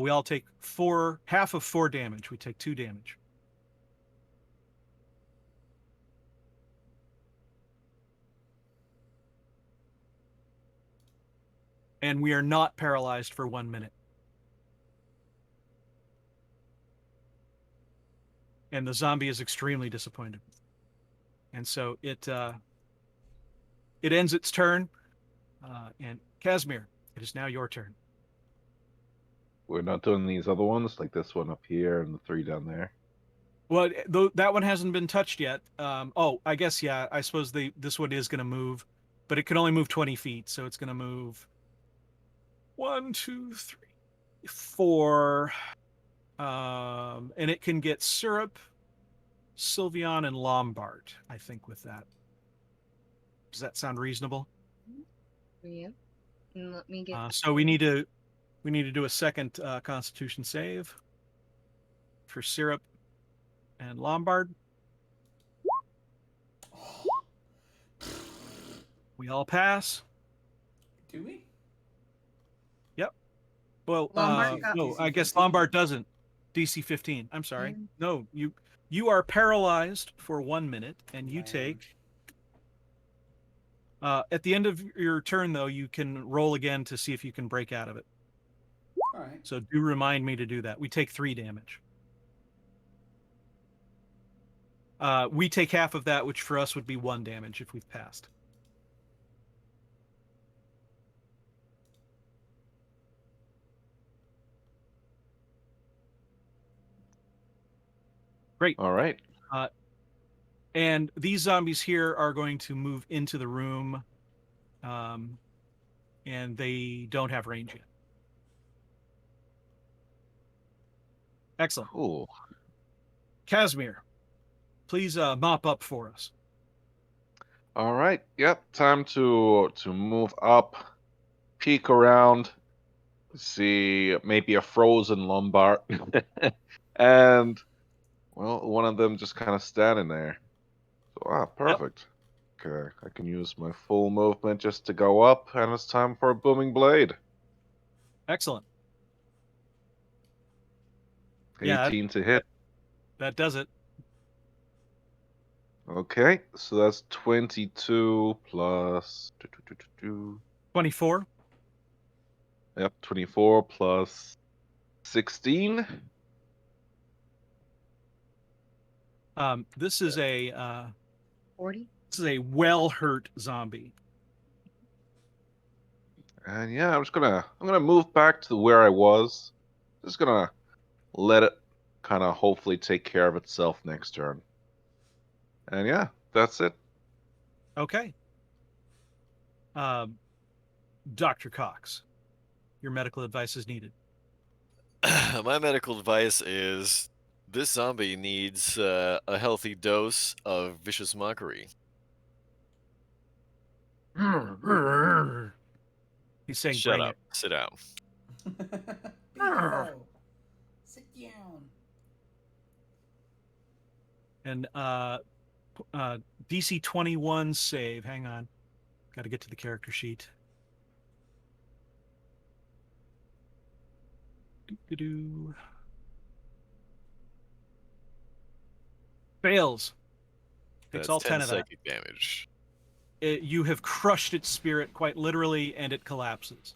We all take half of 4 damage. We take 2 damage. And we are not paralyzed for 1 minute. And the zombie is extremely disappointed. And so it ends its turn. And Casimir, it is now your turn. We're not doing these other ones, like this one up here and the 3 down there. Well, that one hasn't been touched yet. Oh, I guess, yeah, I suppose this one is going to move, but it can only move 20 feet, so it's going to move 1, 2, 3, 4. And it can get Syrup, Sylveon, and Lombard, I think, with that. Does that sound reasonable? Yeah. And let me get. So we need to do a second Constitution save for Syrup and Lombard. We all pass. Do we? Well, Lombard got- no, I guess 15. Lombard doesn't. DC 15. I'm sorry. Yeah. No, you are paralyzed for 1 minute, and you I am. take. At the end of your turn, though, you can roll again to see if you can break out of it. All right. So do remind me to do that. We take 3 damage. We take half of that, which for us would be 1 damage if we've passed. Great. All right. And these zombies here are going to move into the room, and they don't have range yet. Excellent. Cool. Casimir, please mop up for us. All right. Yep. Time to move up, peek around, see maybe a frozen Lombard, and well, one of them just kind of standing there. So, perfect. Okay, I can use my full movement just to go up, and it's time for a booming blade. Excellent. 18 to hit. That does it. Okay, so that's 22 plus 24. Yep, 24 plus 16. This is a 40. this is a well hurt zombie. And yeah, I'm gonna move back to where I was. Just gonna let it kind of hopefully take care of itself next turn. And yeah, that's it. Okay. Dr. Cox, your medical advice is needed. My medical advice is this zombie needs a healthy dose of vicious mockery. He's saying, Shut bring up. Sit down. Bingo. Sit down. it. And DC 21 save. Hang on. Got to get to the character sheet. Doo-doo-doo. Fails. Takes That's all 10 10 of that. psychic damage. You have crushed its spirit quite literally, and it collapses.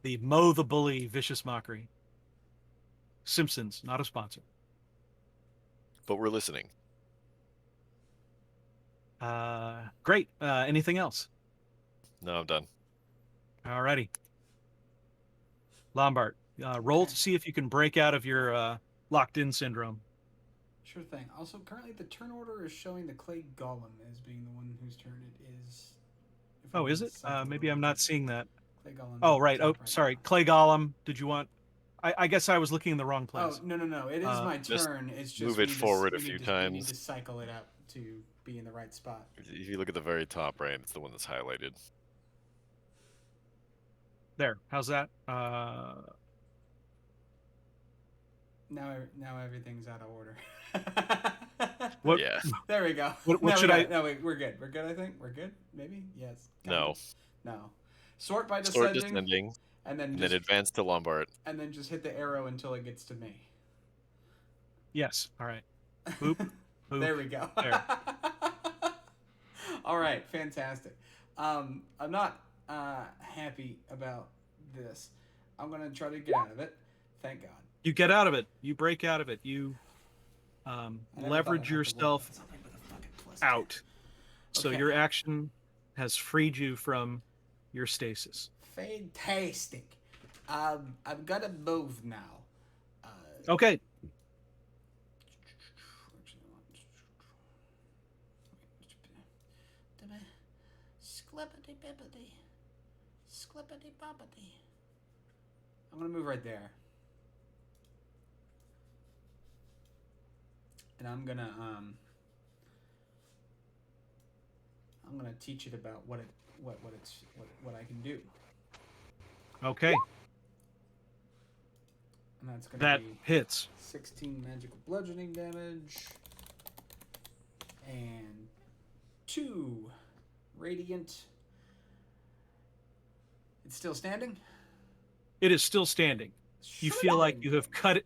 The Mow the Bully vicious mockery. Simpsons, not a sponsor. But we're listening. Great. Anything else? No, I'm done. Alrighty. Lombard, roll Okay. to see if you can break out of your locked-in syndrome. Sure thing. Also, currently the turn order is showing the Clay Golem as being the one whose turn it is. If Oh, I'm is it? psyched Maybe over I'm it. not seeing that. Clay Golem's Oh, at the right. Oh, top sorry. now. Clay Golem. Did you want? I guess I was looking in the wrong Oh, place. no. It is my Just turn. It's just move we it need to- forward a we few need to- times. We need to cycle it up to be in the right spot. If you look at the very top right, it's the one that's highlighted. There. How's that? Now everything's out of order. What? Yeah. There we go. What No, should we got I- it. No, wait, we're good. We're good. I think we're good. Maybe. Yes. Kind No. of. No. Sort by Sort descending, descending, and then and just then advance to Lombard. and then just hit the arrow until it gets to me. Yes. All right. Boop. Boop. There we go. There. All right, fantastic. I'm not happy about this. I'm gonna try to get out of it. Thank God. You get out of it. You break out of it. You I never thought I'd have leverage to work yourself with something with a fucking plus 10. out. So Okay. your action has freed you from your stasis. Fantastic. I'm gonna move now. Okay. Sklippity bippity. Sklippity boppity. I'm gonna move right there. And I'm gonna teach it about what I can do. Okay. And that's gonna That be hits. 16 magical bludgeoning damage and 2 radiant. It's still standing? It is still standing. You feel like you have cut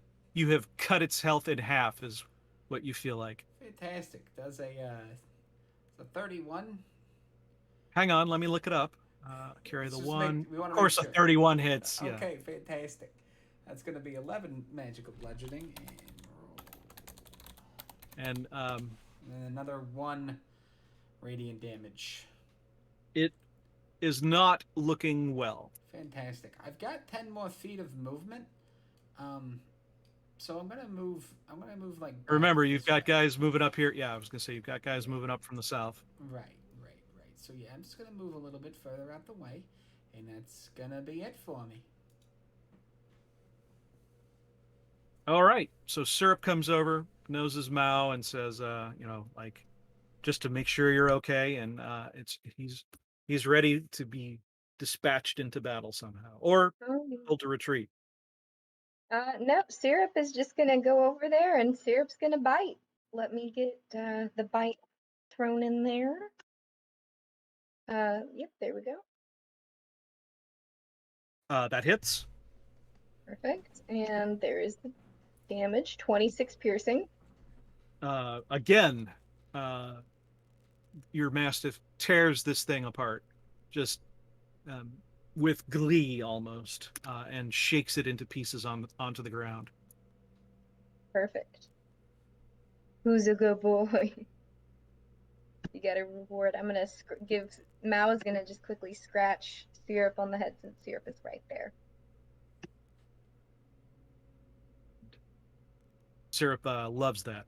its health in half is what you feel like. Fantastic. Does a 31? Hang on, let me look it up. Carry Let's the just one. we want Of to make course, sure. a 31 hits. Yeah. Okay, fantastic. That's going to be 11 magical bludgeoning And and another 1 radiant damage. it is not looking well. Fantastic. I've got 10 more feet of movement. So I'm gonna move like back Remember, this you've got way. guys moving up here. Yeah, I was gonna say you've got guys moving up from the south. Right. So yeah, I'm just gonna move a little bit further out the way, and that's gonna be it for me. All right. So Syrup comes over, noses Mao, and says, like, just to make sure you're okay, and he's ready to be dispatched into battle somehow, or told to retreat. Nope, Syrup is just gonna go over there and Syrup's gonna bite. Let me get the bite thrown in there. Yep, there we go. That hits. Perfect. And there is the damage, 26 piercing. Again, your Mastiff tears this thing apart, just with glee almost, and shakes it into pieces onto the ground. Perfect. Who's a good boy? You get a reward. I'm gonna give Mao is gonna just quickly scratch Syrup on the head since Syrup is right there. Syrup loves that.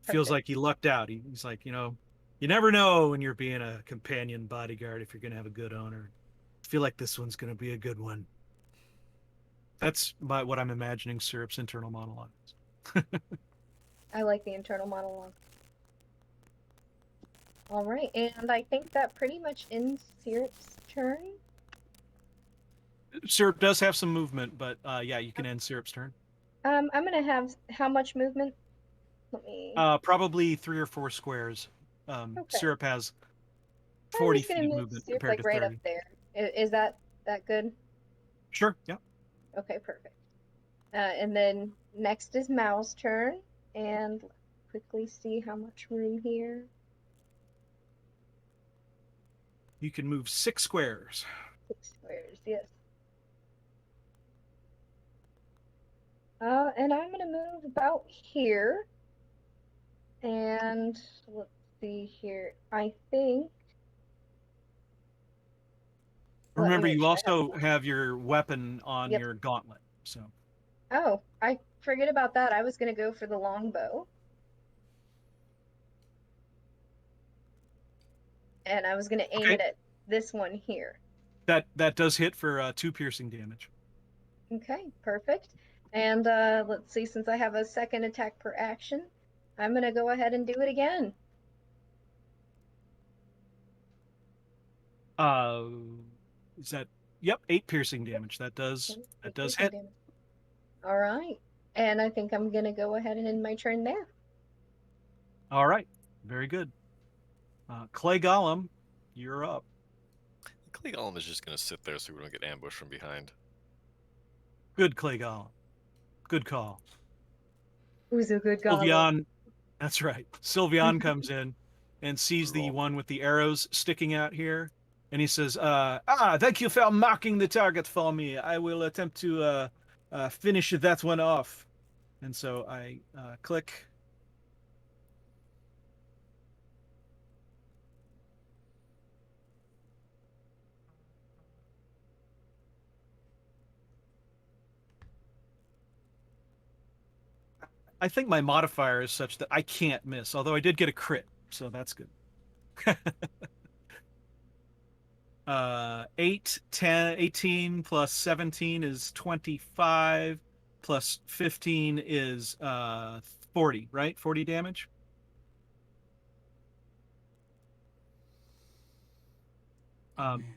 Feels like he lucked out. He's like, you never know when you're being a companion bodyguard if you're gonna have a good owner. I feel like this one's gonna be a good one. That's what I'm imagining Syrup's internal monologue is. I like the internal monologue. All right, and I think that pretty much ends Syrup's turn. Syrup does have some movement, but yeah, you can end Syrup's turn. I'm gonna have how much movement? Let me. Probably 3 or 4 squares. Okay. Syrup has I'm 40 just gonna feet move movement Syrup compared like to right 30. up there. Is that good? Sure. Yeah. Okay, perfect. And then next is Mao's turn, and let's quickly see how much room here. You can move 6 squares. 6 squares, yes. And I'm gonna move about here. And let's see here. I think. Remember, you also have your weapon on your gauntlet. So. Oh, I forget about that. I was gonna go for the longbow. And I was gonna aim it at this one here. That does hit for 2 piercing damage. Okay, perfect. And let's see, since I have a second attack per action, I'm gonna go ahead and do it again. Is that? Yep, 8 piercing damage. That does hit. Damage. All right, and I think I'm gonna go ahead and end my turn there. All right, very good. Clay Golem, you're up. Clay Golem is just going to sit there so we don't get ambushed from behind. Good, Clay Golem. Good call. Who's a good golem? Sylveon, that's right. Sylveon comes in and sees the one with the arrows sticking out here, and he says, thank you for marking the target for me. I will attempt to finish that one off. And so I click. I think my modifier is such that I can't miss, although I did get a crit, so that's good. 8, 10, 18 plus 17 is 25, plus 15 is 40, right? 40 damage.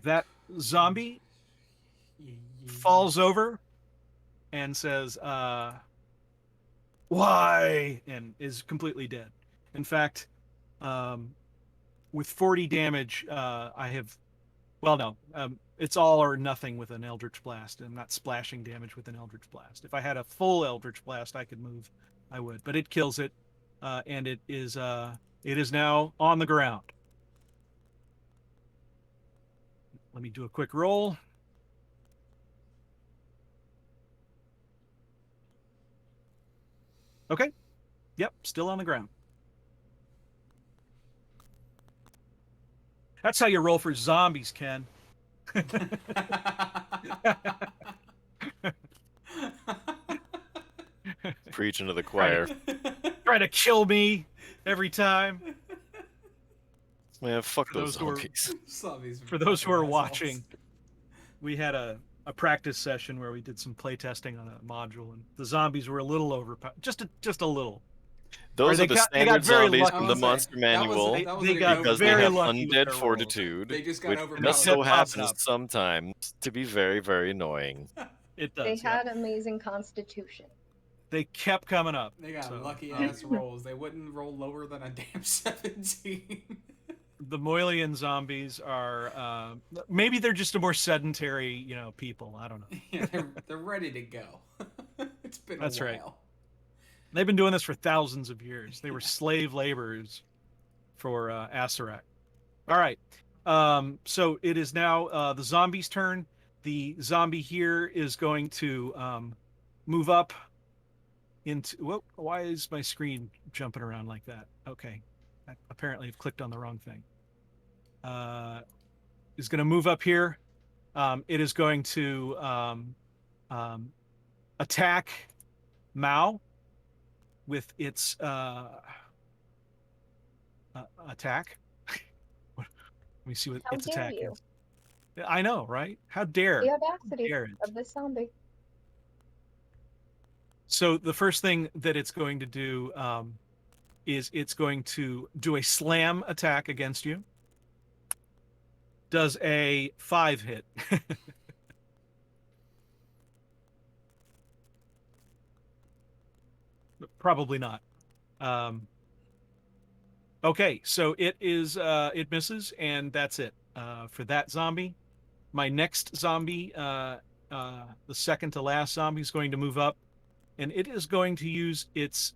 That zombie falls over and says, why? And is completely dead. In fact, with 40 damage, I have, well, no, it's all or nothing with an Eldritch Blast. I'm not splashing damage with an Eldritch Blast. If I had a full Eldritch Blast, I could move, I would, but it kills it, and it is now on the ground. Let me do a quick roll. Okay. Yep, still on the ground. That's how you roll for zombies, Ken. Preaching to the choir. Try to kill me every time. Man, fuck For those those zombies. For those who are watching, we had a practice session where we did some play testing on a module, and the zombies were a little overpowered, just a little. Those are the standard zombies from the lucky. Monster Manual. They got because very they have lucky with their undead rolls. fortitude, They just got which overpowered. just so They kept popping happens up. sometimes to be very, very annoying. It does. They yeah. had amazing constitution. They kept coming up. They got so, lucky ass rolls. They wouldn't roll lower than a damn 17. The Moylian zombies are maybe they're just a more sedentary, people. I don't know. Yeah, they're ready to go. It's been That's a while. right. They've been doing this for thousands of years. They were slave laborers for Asarak. All right. So it is now the zombie's turn. The zombie here is going to move up into. Whoa, why is my screen jumping around like that? Okay. I apparently have clicked on the wrong thing. Is going to move up here. It is going to attack Mao with its attack. Let me see what How its dare attack you? is. I know, right? How dare? The audacity dare it. of this zombie. So the first thing that it's going to do is it's going to do a slam attack against you. Does a 5 hit. Probably not. Okay, so it it misses, and that's it for that zombie. My next zombie, the second to last zombie, is going to move up, and it is going to use its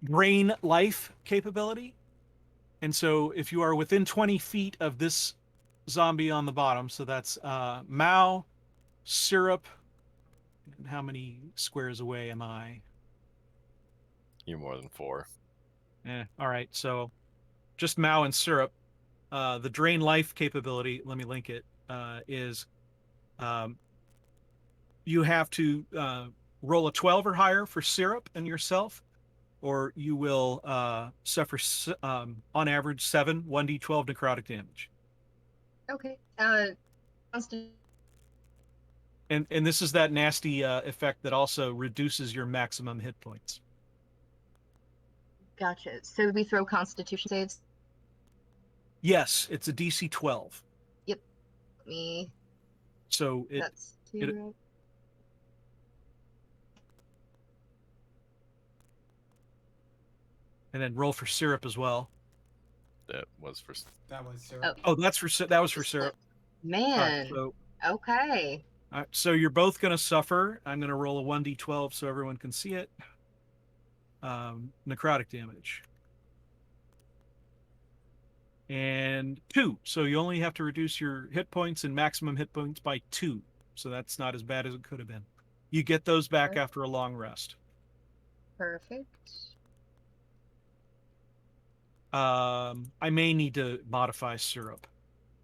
brain life capability. And so if you are within 20 feet of this zombie on the bottom, so that's Mao, Syrup, and how many squares away am I? You're more than 4. All right, so just Mao and Syrup. The drain life capability, let me link it, is you have to roll a 12 or higher for Syrup and yourself, or you will suffer, on average, 7 1d12 necrotic damage. Okay. And this is that nasty effect that also reduces your maximum hit points. Gotcha. So we throw Constitution saves. Yes, it's a DC 12. Yep. Me. So That's 2. And then roll for Syrup as well. That was for. That was Syrup. Oh, that was for Syrup. Man. All right, Okay. all right, so you're both going to suffer. I'm going to roll a 1d12 so everyone can see it. Necrotic damage. And 2. So you only have to reduce your hit points and maximum hit points by 2. So that's not as bad as it could have been. You get those back Okay. after a long rest. Perfect. I may need to modify Syrup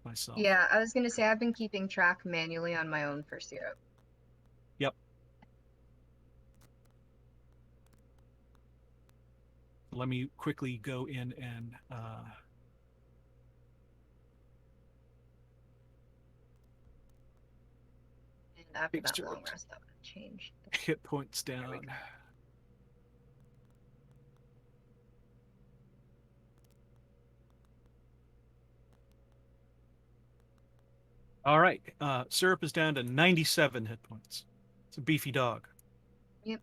myself. Yeah, I was gonna say I've been keeping track manually on my own for Syrup. Yep. let me quickly go in and And after Big that syrup. long rest, I'm gonna change. hit points we down. go. All right. Syrup is down to 97 hit points. It's a beefy dog. Yep.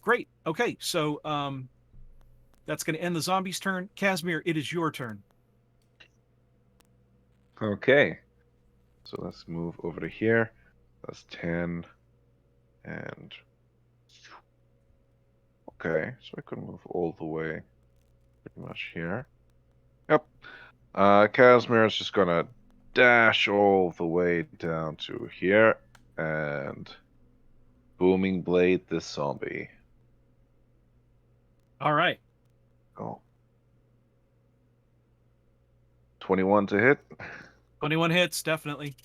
Great. Okay, so that's going to end the zombie's turn. Casimir, it is your turn. Okay. So let's move over to here. That's 10. And. Okay, so I could move all the way pretty much here. Yep. Casimir is just gonna dash all the way down to here and booming blade this zombie. All right. Oh. 21 to hit. 21 hits, definitely.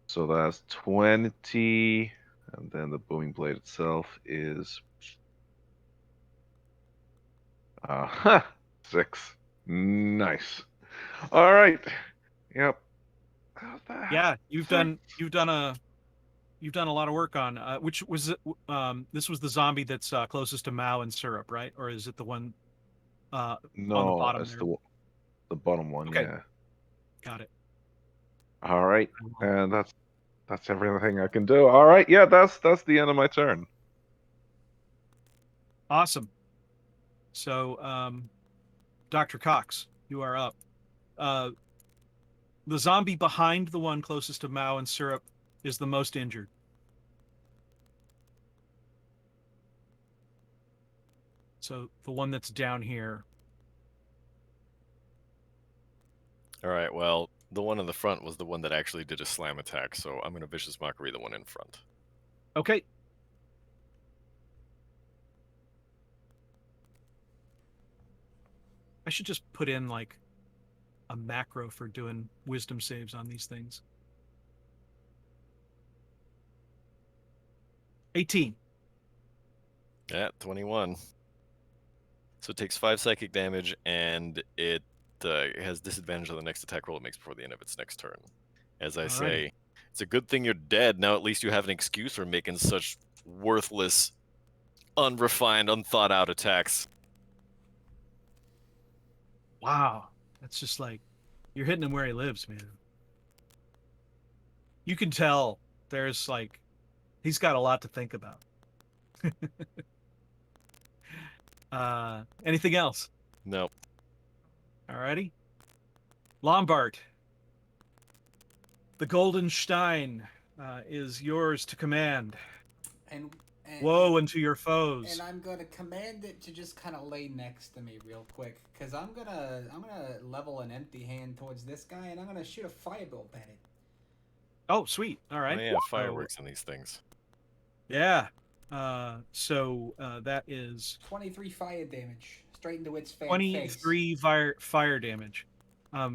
So that's 20. And then the booming blade itself is 6. Nice. All right. Yep. Yeah, you've done a lot of work on which was it, this was the zombie that's closest to Mao and Syrup, right? Or is it the one on the No, bottom it's there? the bottom one. Okay. Yeah. Got it. All right. And that's everything I can do. All right. Yeah, that's the end of my turn. Awesome. So, Dr. Cox, you are up. The zombie behind the one closest to Mao and Syrup is the most injured. So the one that's down here. All right, well, the one in the front was the one that actually did a slam attack, so I'm going to Vicious Mockery the one in front. Okay. I should just put in like a macro for doing wisdom saves on these things. 18. Yeah, 21. So it takes 5 psychic damage, and it has disadvantage on the next attack roll it makes before the end of its next turn. As I say, it's a good thing you're dead. Now at least you have an excuse for making such worthless, unrefined, unthought out attacks. Wow. That's just like, you're hitting him where he lives, man. You can tell there's like, he's got a lot to think about. Anything else? No. Alrighty. Lombard. The Golden Stein is yours to command. And Woe unto your foes. And I'm gonna command it to just kind of lay next to me real quick, cause I'm gonna level an empty hand towards this guy, and I'm gonna shoot a firebolt at it. Oh, sweet. All right. Oh, yeah, fireworks in these things. Yeah. So that is 23 fire damage straight into its face. 23 fire damage. I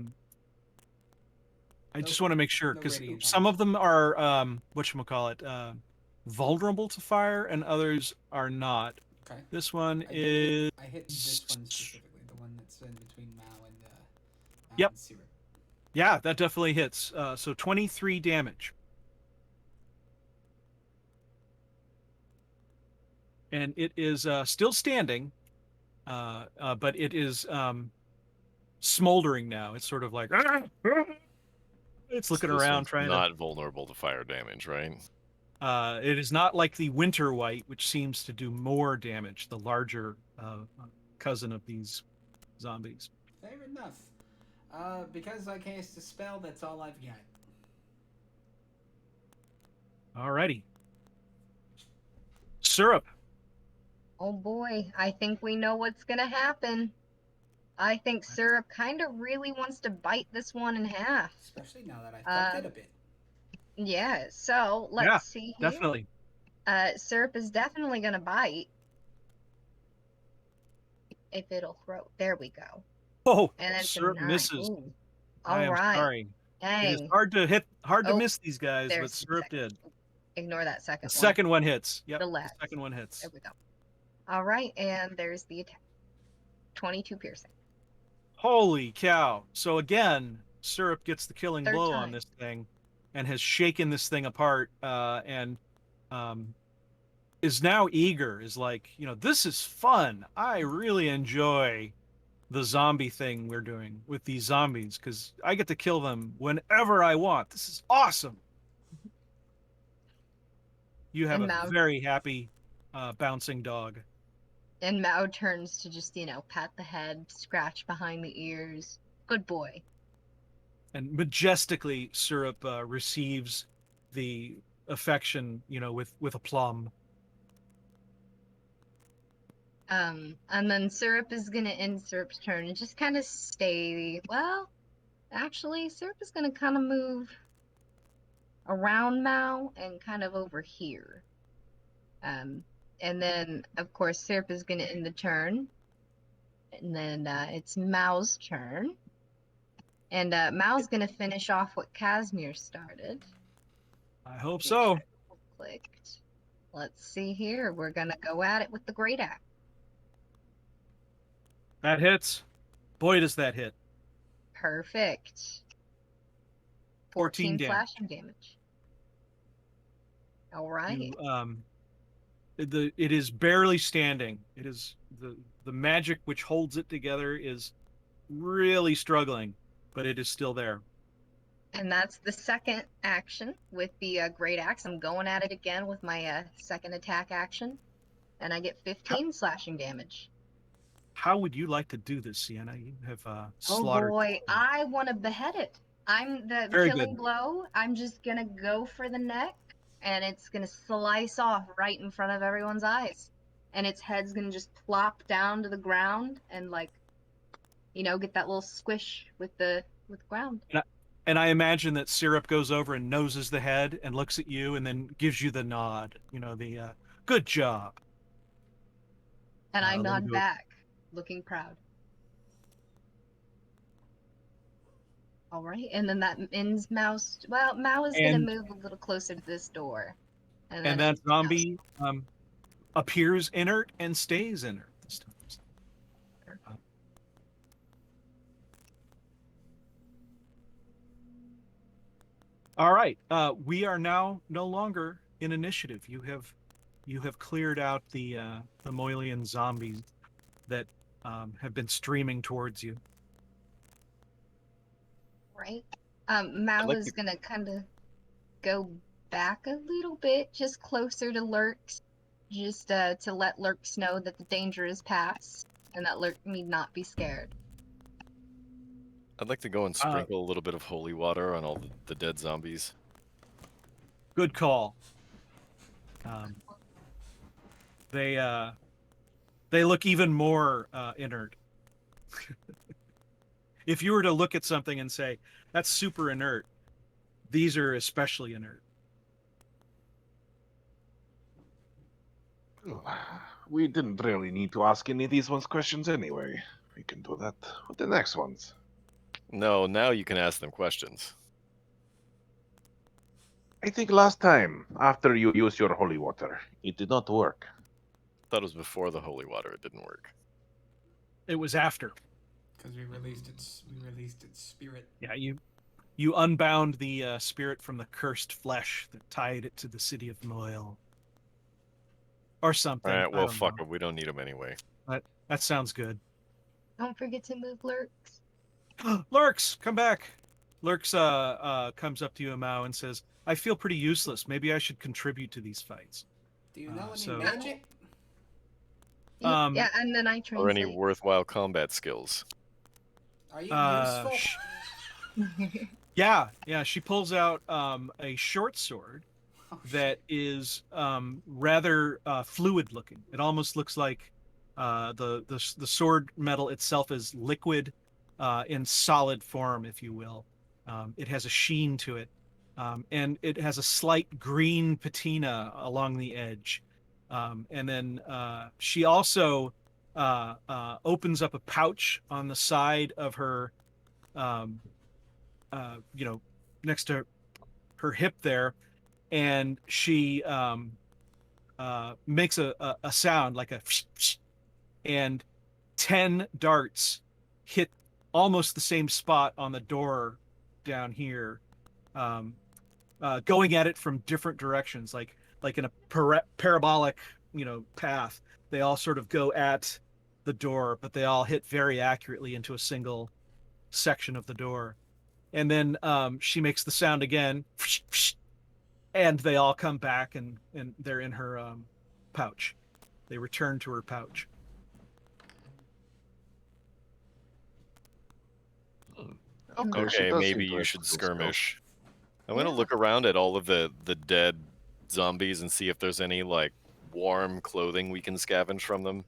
just want to make sure, because some of them are whatchamacallit, vulnerable to fire, and others are not. Okay. This one I hit this one specifically, the one that's in between Mao and Yep. and Syrup. Yeah, that definitely hits. So 23 damage. And it is still standing, but it is smoldering now. It's sort of like it's looking So this around one's trying not vulnerable to fire damage, right? It is not like the winter white, which seems to do more damage, the larger cousin of these zombies. Fair enough. Because I cast a spell, that's all I've got. Alrighty. Syrup. Oh boy, I think we know what's gonna happen. I think Syrup kind of really wants to bite this one in half. Especially now that I fucked it a bit. Yeah, so let's see here. Definitely. Syrup is definitely gonna bite. If it'll throw. There we go. Oh, And then Syrup misses. Ooh. I All am right. sorry. It is Dang. hard to Oh, miss these guys, but there's Syrup did. Ignore that The second one. second one hits. Yep. The The left. second one hits. There we go. All right, and there's the attack. 22 piercing. Holy cow. So again, Syrup gets the killing Third blow on time. this thing and has shaken this thing apart and is now eager, is like, this is fun. I really enjoy the zombie thing we're doing with these zombies because I get to kill them whenever I want. This is awesome. You have And a Mao very happy bouncing dog. And Mao turns to just, pat the head, scratch behind the ears. Good boy. And majestically, Syrup receives the affection, with aplomb. And then Syrup is gonna end Syrup's turn and just kind of stay. Well, actually, Syrup is gonna kind of move around Mao and kind of over here. And then, of course, Syrup is gonna end the turn. And then it's Mao's turn. And Mao's gonna finish off what Casimir started. I hope so. Clicked. Let's see here. We're gonna go at it with the great axe. That hits. Boy, does that hit. Perfect. 14 damage. slashing damage. All right. It is barely standing. It is the magic which holds it together is really struggling, but it is still there. And that's the second action with the great axe. I'm going at it again with my second attack action, and I get 15 slashing damage. How would you like to do this, Sienna? You have Oh slaughtered. boy, I want to behead it. I'm the Very killing good. blow. I'm just gonna go for the neck, and it's gonna slice off right in front of everyone's eyes, and its head's gonna just plop down to the ground and get that little squish with the ground. And I imagine that Syrup goes over and noses the head and looks at you and then gives you the nod. The good job. And I let me nod do it. back, looking proud. All right, and then that ends Mouse. Well, Mao is going to move a little closer to this door. And that zombie appears inert and stays inert this time. All right, we are now no longer in initiative. You have cleared out the Moylian zombies that have been streaming towards you. Right. Mao is going to kind of go back a little bit, just closer to Lurks, just to let Lurks know that the danger is past and that Lurk need not be scared. I'd like to go and sprinkle a little bit of holy water on all the dead zombies. Good call. They look even more inert. If you were to look at something and say, that's super inert, these are especially inert. We didn't really need to ask any of these ones questions anyway. We can do that with the next ones. No, now you can ask them questions. I think last time, after you used your holy water, it did not work. I thought it was before the holy water. It didn't work. It was after. Because we released its spirit. Yeah, you unbound the spirit from the cursed flesh that tied it to the city of Moyle. Or something. All right, well, fuck it. We don't need them anyway. That sounds good. Don't forget to move Lurks. Lurks, come back. Lurks comes up to you, Mao, and says, I feel pretty useless. Maybe I should contribute to these fights. Do you know any magic? Yeah, and then I translate. Or any worthwhile combat skills. Are you useful? Yeah. She pulls out a short sword that is rather fluid looking. It almost looks like the sword metal itself is liquid in solid form, if you will. It has a sheen to it, and it has a slight green patina along the edge. And then she also opens up a pouch on the side of her next to her hip there, and she makes a sound like a and 10 darts hit almost the same spot on the door down here, um, going at it from different directions, like in a parabolic, path. They all sort of go at the door, but they all hit very accurately into a single section of the door. And then she makes the sound again, and they all come back, and they're in her pouch. They return to her pouch. Okay, does maybe seem to you have should good skills. skirmish. I'm gonna Yeah. look around at all of the dead zombies and see if there's any like warm clothing we can scavenge from them.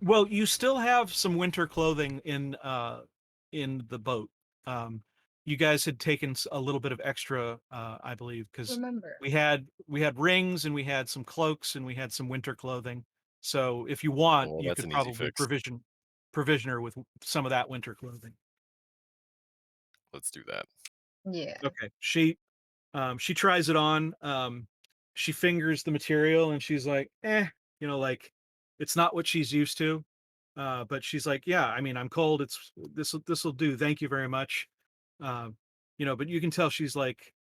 Well, you still have some winter clothing in the boat. Um, you guys had taken a little bit of extra, I believe, because Remember. we had rings and we had some cloaks and we had some winter clothing. So if you want, Well, you that's could an easy probably fix. provision her with some of that winter clothing. Let's do that. Yeah. Okay. She tries it on. She fingers the material and she's like, like it's not what she's used to. But she's like, yeah, I mean, I'm cold. This will do. Thank you very much. But you can tell she's like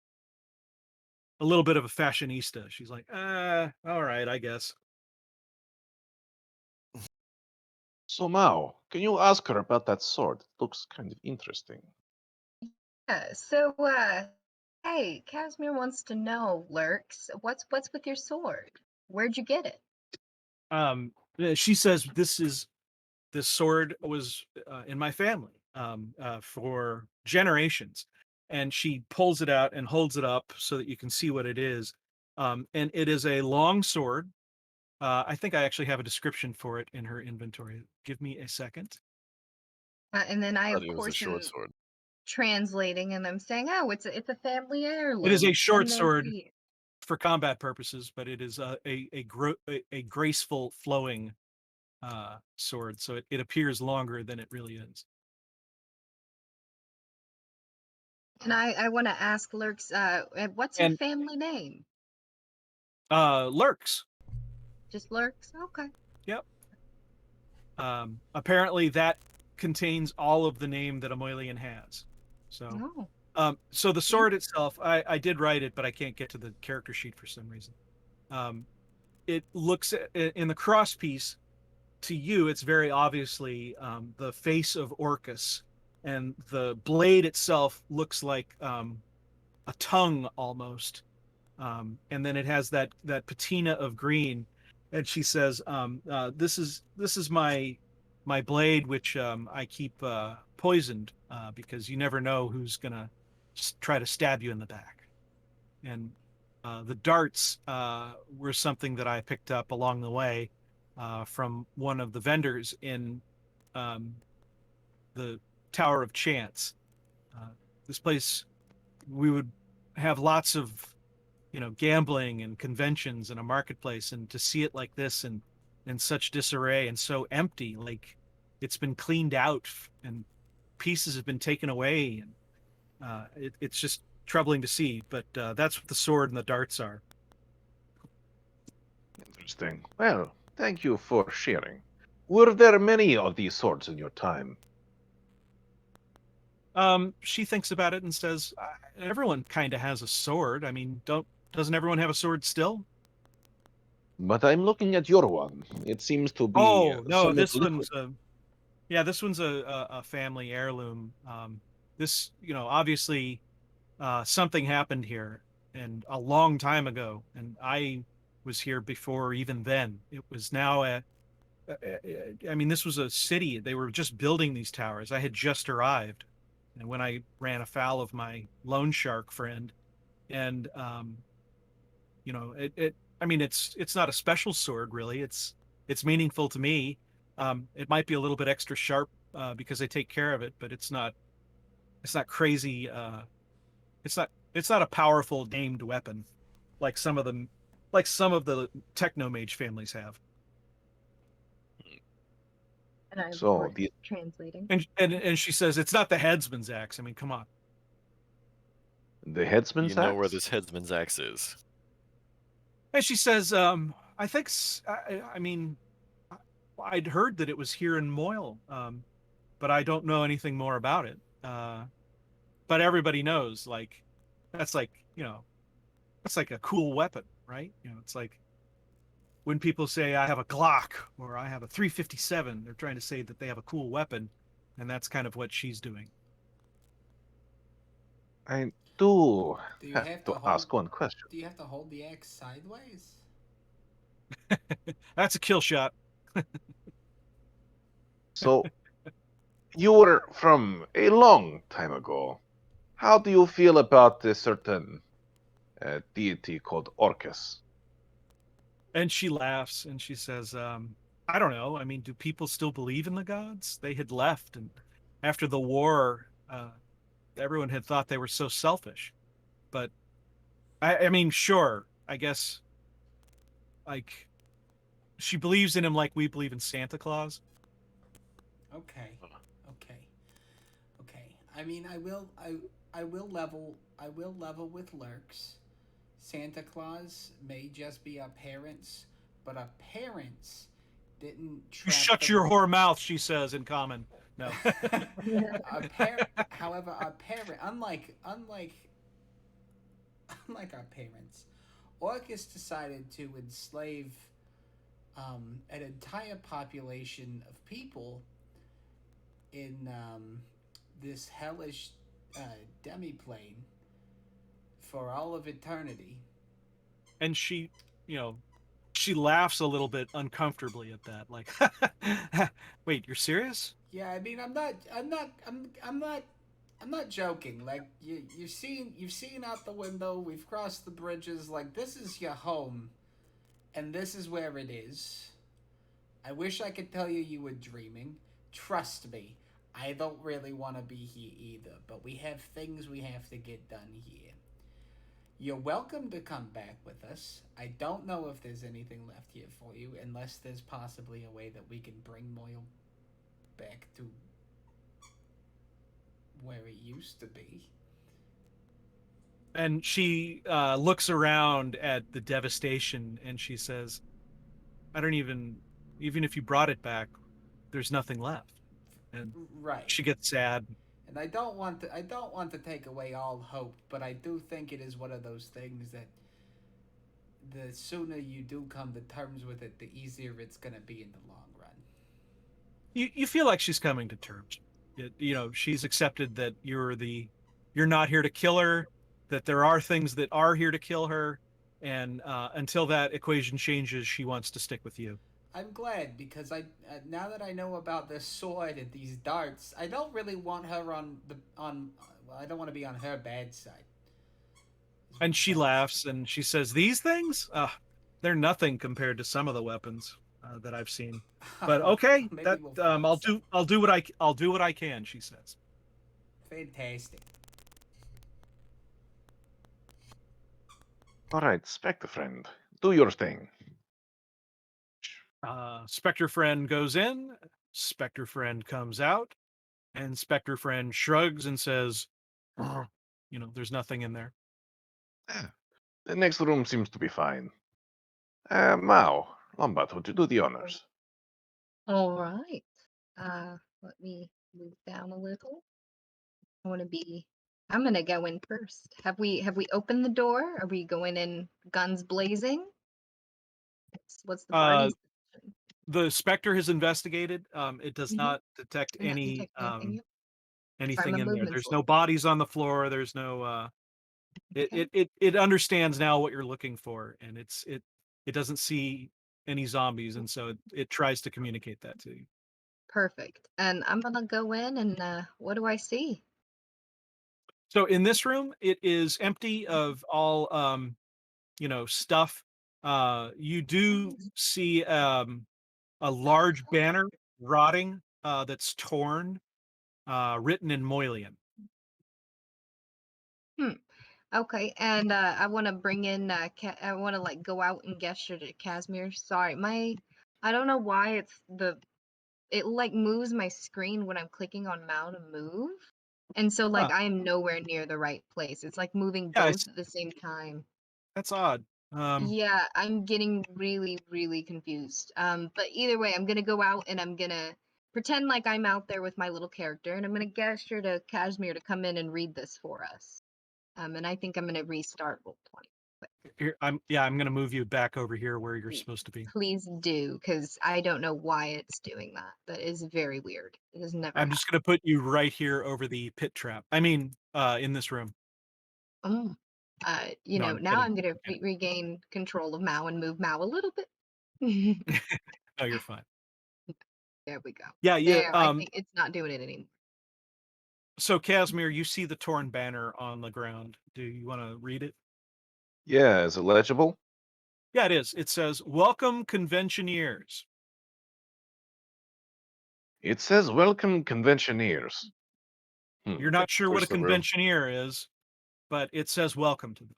a little bit of a fashionista. She's like, all right, I guess. So Mao, can you ask her about that sword? It looks kind of interesting. Yeah. So, hey, Casimir wants to know, Lurks, what's with your sword? Where'd you get it? She says this sword was in my family for generations, and she pulls it out and holds it up so that you can see what it is. And it is a long sword. I think I actually have a description for it in her inventory. Give me a second. And then I, I of thought it was a course, short am sword. translating, and I'm saying, oh, it's a family heirloom. It is a short Been there sword for years. for combat purposes, but it is a graceful, flowing sword, so it appears longer than it really is. And I want to ask Lurks, what's your And family name? Lurks. Just Lurks? Okay. Yep. Apparently that contains all of the name that Amoilian has. So, so the sword itself, I did write it, but I can't get to the character sheet for some reason. It looks in the cross piece to you, it's very obviously the face of Orcus, and the blade itself looks like a tongue almost, and then it has that patina of green. And she says, "This is my blade, which I keep poisoned because you never know who's gonna try to stab you in the back." And the darts were something that I picked up along the way from one of the vendors in um, the Tower of Chance. This place, we would have lots of, gambling and conventions and a marketplace, and to see it like this and in such disarray and so empty, like it's been cleaned out and pieces have been taken away, and it's just troubling to see. But that's what the sword and the darts are. Interesting. Well, thank you for sharing. Were there many of these swords in your time? She thinks about it and says, "Everyone kind of has a sword. I mean, doesn't everyone have a sword still?" But I'm looking at your one. It seems to be Oh no, somewhat this liquid. one's this one's a family heirloom. This, obviously, something happened here, and a long time ago, and I was here before even then. It was now I mean, this was a city. They were just building these towers. I had just arrived, and when I ran afoul of my loan shark friend, and I mean, it's not a special sword really. It's meaningful to me. It might be a little bit extra sharp because I take care of it, but it's not crazy. It's not a powerful named weapon like some of them, like some of the techno mage families have. And I'm So translating. And she says it's not the headsman's axe. I mean, come on. the headsman's You know axe? where this headsman's axe is. And she says, I think, I mean, I'd heard that it was here in Moyle, but I don't know anything more about it. But everybody knows, like, that's like, that's like a cool weapon, right? It's like when people say I have a Glock or I have a 357, they're trying to say that they have a cool weapon, and that's kind of what she's doing. I do Do you have have to to hold? ask one question. Do you have to hold the axe sideways? That's a kill shot. So, you were from a long time ago. How do you feel about a certain deity called Orcus? And she laughs and she says, I don't know. I mean, do people still believe in the gods? They had left, and after the war, everyone had thought they were so selfish. But I mean, sure, I guess, like, she believes in him like we believe in Santa Claus. Okay. Okay. I mean, I will level with Lurks. Santa Claus may just be our parents, but our parents didn't You trap shut them. your whore mouth, she says in common. No. However, our parent, unlike our parents, Orcus decided to enslave an entire population of people in this hellish demiplane for all of eternity. And she laughs a little bit uncomfortably at that. Like, wait, you're serious? Yeah, I mean, I'm not joking. Like you've seen out the window. We've crossed the bridges. Like this is your home, and this is where it is. I wish I could tell you were dreaming. Trust me, I don't really want to be here either. But we have things we have to get done here. You're welcome to come back with us. I don't know if there's anything left here for you, unless there's possibly a way that we can bring Moyle back to where it used to be. And she looks around at the devastation and she says, I don't even if you brought it back, there's nothing left. And Right. she gets sad. And I don't want to take away all hope, but I do think it is one of those things that the sooner you do come to terms with it, the easier it's going to be in the long run. You feel like she's coming to terms. She's accepted that you're not here to kill her, that there are things that are here to kill her, and until that equation changes, she wants to stick with you. I'm glad because now that I know about this sword and these darts, I don't really want her well, I don't want to be on her bad side. And she laughs and she says, "These things, they're nothing compared to some of the weapons that I've seen. But okay, that I'll do what I can," she says. Fantastic. All right, Spectre friend, do your thing. Spectre friend goes in, Spectre friend comes out, and Spectre friend shrugs and says, there's nothing in there. The next room seems to be fine. Mao, Lombard, would you do the honors? All right. Let me move down a little. I'm gonna go in first. Have we opened the door? Are we going in guns blazing? What's the party's decision? The Spectre has investigated. It does not detect Not detecting anything yet? anything in there. movement There's slow. no bodies on the floor. There's no Okay. it understands now what you're looking for, and it doesn't see any zombies, and so it tries to communicate that to you. Perfect. And I'm gonna go in and what do I see? So in this room, it is empty of all stuff. You do see a large banner rotting that's torn, written in Moylian. Okay, and I want to bring in I want to like go out and gesture to Casimir. Sorry, I don't know why it like moves my screen when I'm clicking on Mao to move. And so like Huh. I am nowhere near the right place. It's like moving Yeah, both at the same time. that's odd. Yeah, I'm getting really, really confused. But either way, I'm gonna go out and I'm gonna pretend like I'm out there with my little character, and I'm gonna gesture to Kashmir to come in and read this for us. And I think I'm gonna restart Roll20. Here, I'm gonna move you back over here where you're supposed to be. Please do, because I don't know why it's doing that. That is very weird. It has never I'm happened. just gonna put you right here over the pit trap. I mean, in this room. Oh. You No, know, I'm now kidding. I'm gonna I'm kidding. regain control of Mao and move Mao a little bit. No, you're fine. There we go. Yeah, yeah. There, I think it's not doing it anymore. So Casimir, you see the torn banner on the ground. Do you want to read it? Yeah, is it legible? Yeah, it is. It says, "Welcome, conventioneers." It says welcome conventioneers. You're not sure what a Search the room. conventioneer is, but it says welcome to them.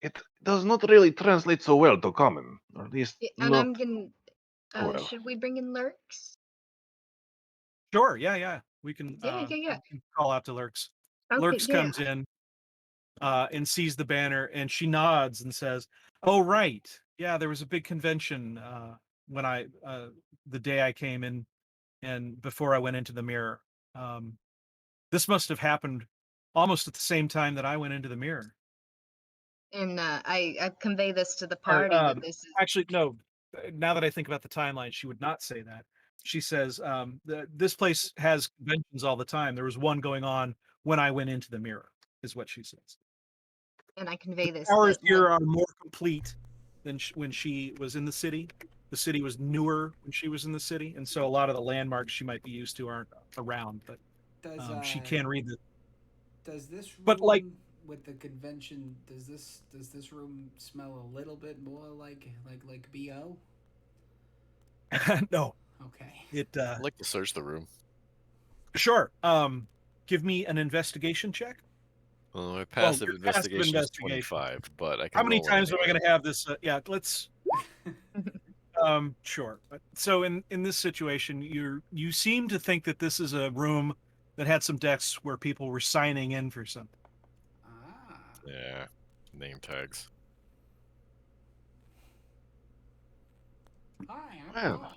It does not really translate so well to common, or at least And not I'm gonna. so well. Should we bring in lurks? Sure, yeah. We can, Yeah. we can call out to Lurks. Okay, Lurks yeah. comes in and sees the banner, and she nods and says, "Oh, right. Yeah, there was a big convention when the day I came in and before I went into the mirror. This must have happened almost at the same time that I went into the mirror." And I convey this to the Or, party that this is. actually, no. Now that I think about the timeline, she would not say that. She says, "This place has conventions all the time. There was one going on when I went into the mirror," is what she says. And I convey this Towers that here are more complete than when she was in the city. The city was newer when she was in the city, and so a lot of the landmarks she might be used to aren't around. But Does she can read the. does this But like, room with the convention, does this room smell a little bit more like BO? no, Okay. it. I'd like to search the room. Sure. Give me an investigation check. Well, my Well, passive your passive investigation is investigation. 25, but I can How many roll times am I anyway. going to have this? Yeah, let's. Sure. So in this situation, you seem to think that this is a room that had some desks where people were signing in for something. Ah. Yeah, name tags. Hi, I'm Well, Paul.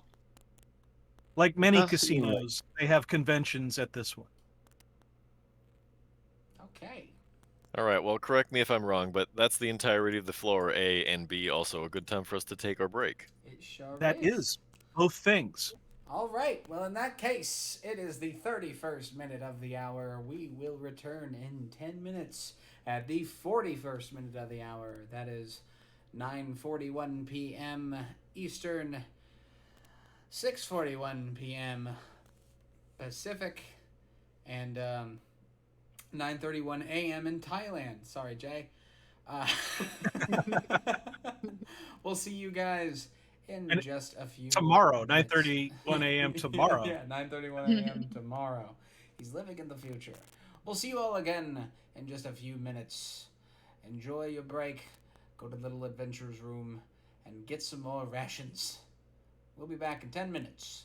Like it many does seem like casinos, they have conventions at this one. Okay. All right, well, correct me if I'm wrong, but that's the entirety of the floor, A and B. Also, a good time for us to take our break. It sure That is both things. All right. Well, in that case, it is the 31st minute of the hour. We will return in 10 minutes at the 41st minute of the hour. That is 9:41 p.m. Eastern, 6:41 p.m. Pacific, and 9:31 a.m. in Thailand. Sorry, Jay. Uh, we'll see you guys in And just a few tomorrow, minutes. 9:31 a.m. tomorrow. Yeah, 9:31 a.m. tomorrow. He's living in the future. We'll see you all again in just a few minutes. Enjoy your break. Go to Little Adventures room and get some more rations. We'll be back in 10 minutes.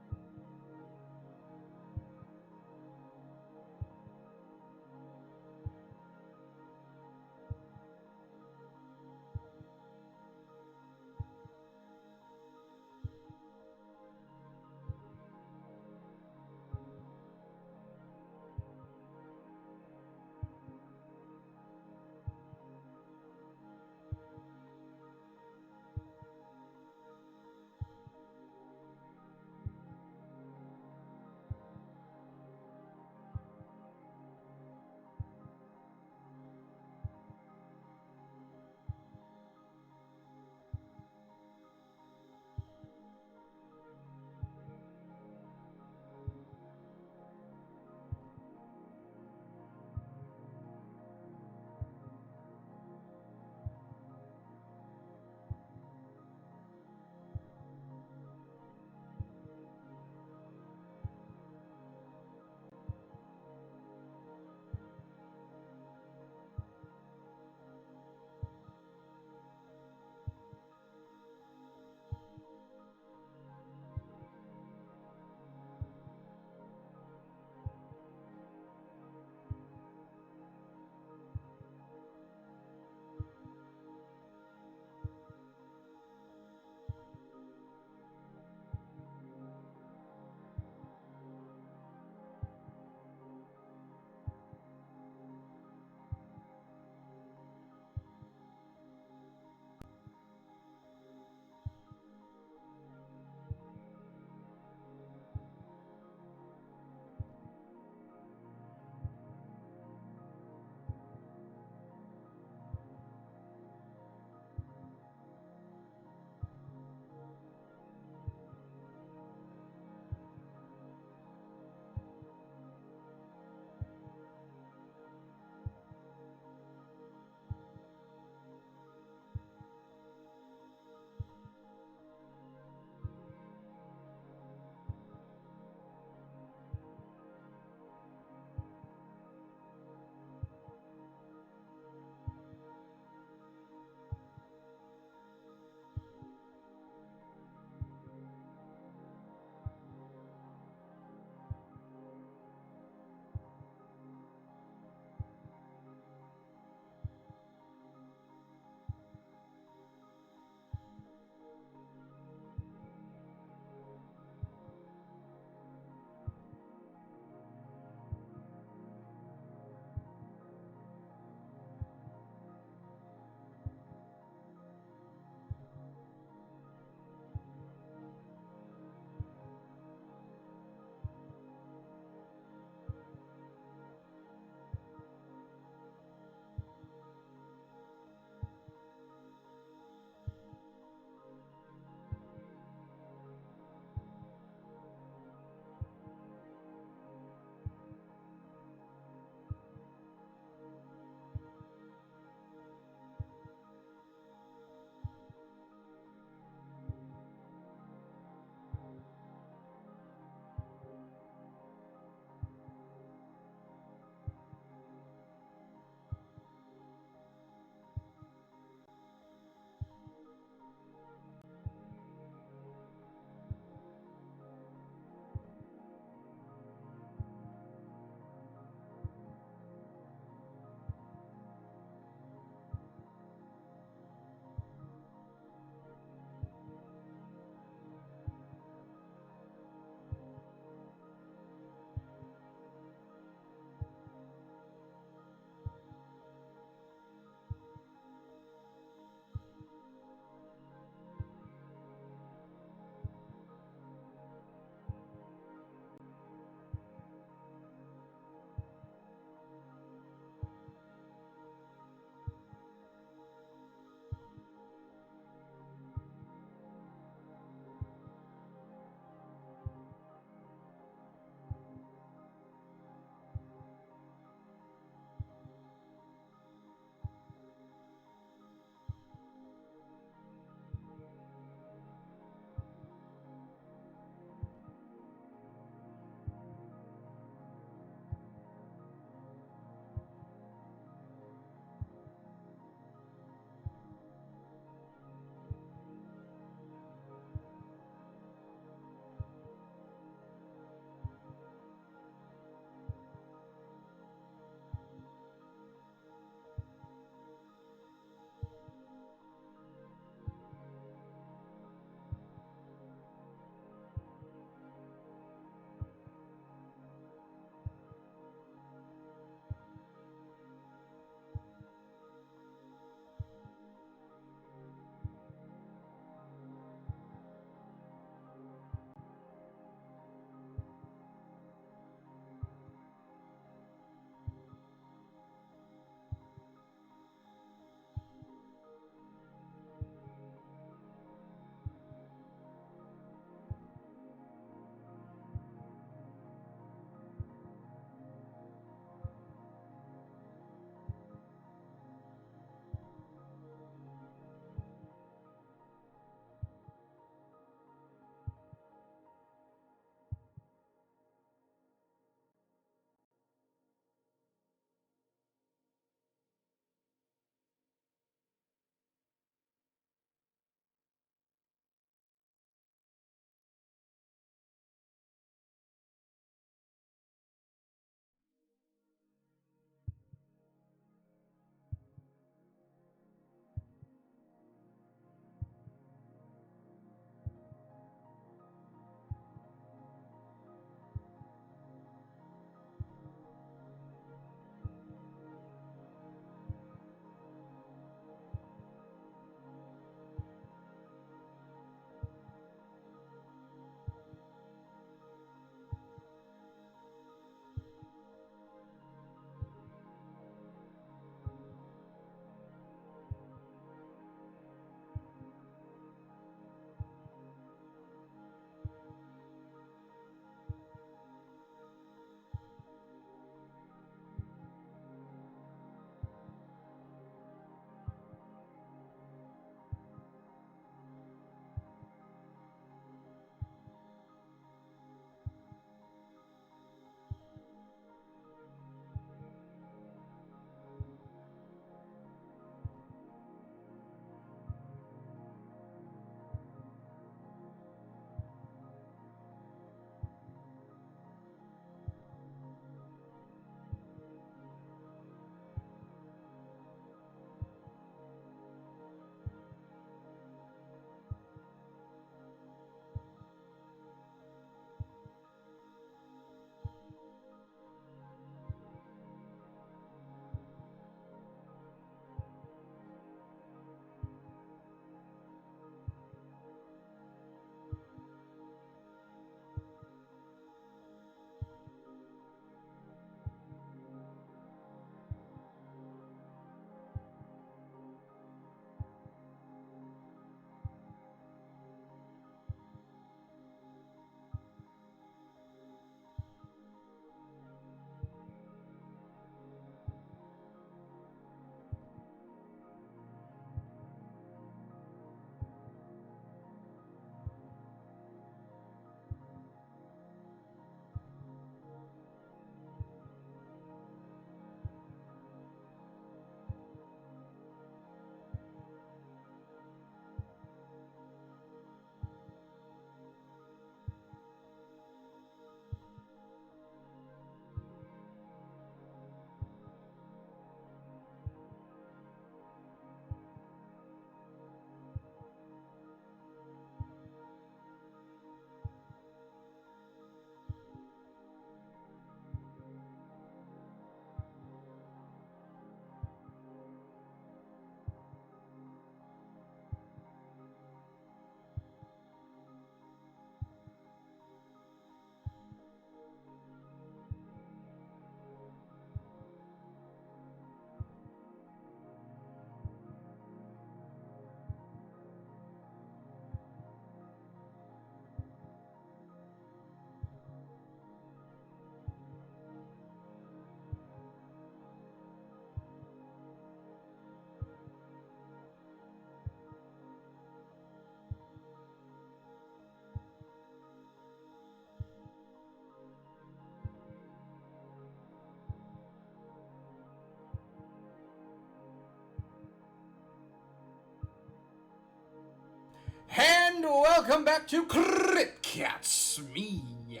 welcome back to Crit Cats Meow.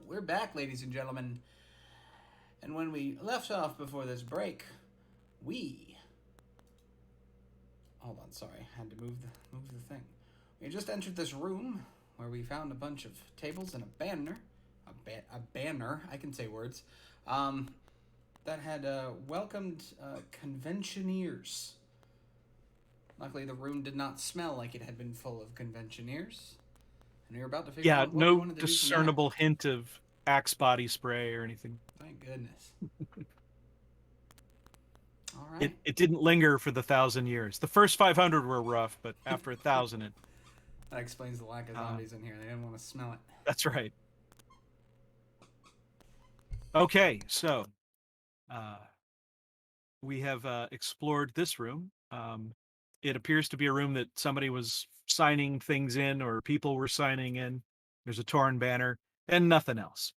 We're back, ladies and gentlemen. And when we left off before this break, we... Hold on, sorry. I had to move the thing. We just entered this room where we found a bunch of tables and a banner. A banner, I can say words, that had welcomed conventioneers. Luckily, the room did not smell like it had been full of conventioneers. And we were about to figure out what we no wanted to discernible hint of Axe body spray or anything. do from that. Thank goodness. All right. It didn't linger for the 1,000 years. The first 500 were rough, but after 1,000, it. That explains the lack of zombies in here. They didn't want to smell it. That's right. Okay, so we have explored this room. It appears to be a room that somebody was signing things in, or people were signing in. There's a torn banner and nothing else.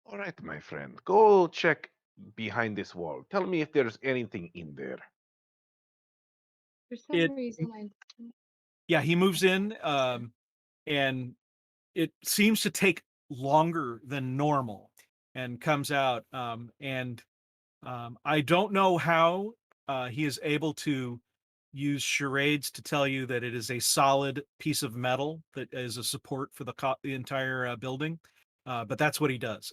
All right, my friend. Go check behind this wall. Tell me if there's anything in there. For some It- reason, Yeah, he moves in, and it seems to take longer than normal, and comes out. I don't know how he is able to use charades to tell you that it is a solid piece of metal that is a support for the entire building, but that's what he does.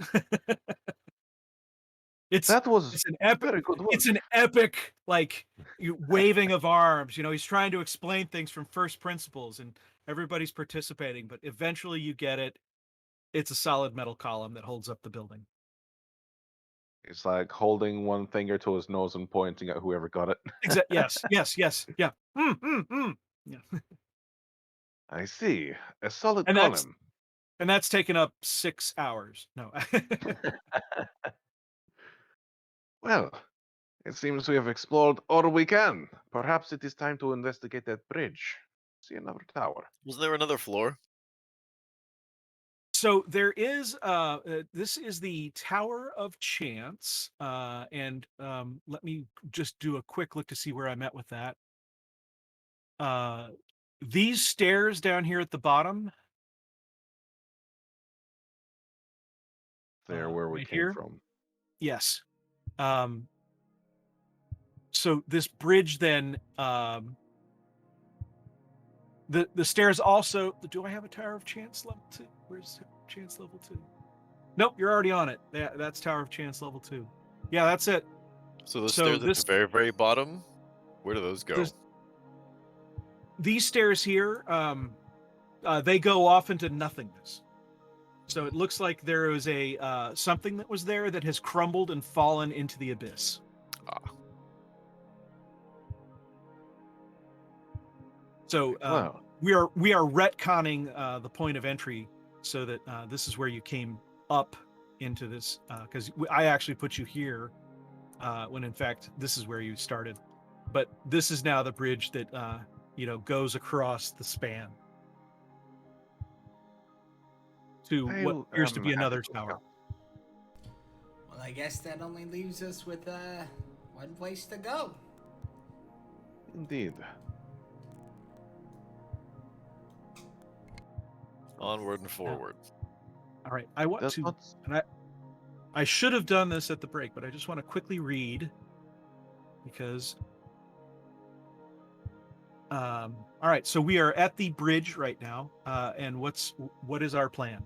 That was It's an epic. very good work. It's an epic, like, waving of arms. You know, he's trying to explain things from first principles, and everybody's participating. But eventually, you get it. It's a solid metal column that holds up the building. It's like holding one finger to his nose and pointing at whoever got it. Yes, yeah. Yeah. I see. A solid And that's- column. And that's taken up 6 hours. No. Well, it seems we have explored all we can. Perhaps it is time to investigate that bridge. See another tower. Was there another floor? So there is this is the Tower of Chance, and let me just do a quick look to see where I'm at with that. These stairs down here at the bottom, There where we right came here? from. Yes. So this bridge then, the stairs also. Do I have a Tower of Chance level 2? Where's Chance level 2? Nope, you're already on it. That's Tower of Chance level 2. Yeah, that's it. So those So stairs this- at the very, very bottom, where do those go? These stairs here, they go off into nothingness. So it looks like there was a something that was there that has crumbled and fallen into the abyss. Ah. So Wow. we are retconning the point of entry, so that this is where you came up into this, because I actually put you here when in fact this is where you started. But this is now the bridge that goes across the span to what I'll, appears to be have another to tower. look Well, I guess that only leaves us with one place to go. Indeed. Onward and forward. All right, I want That's to, not... and I should have done this at the break, but I just want to quickly read because. All right, so we are at the bridge right now, and what is our plan?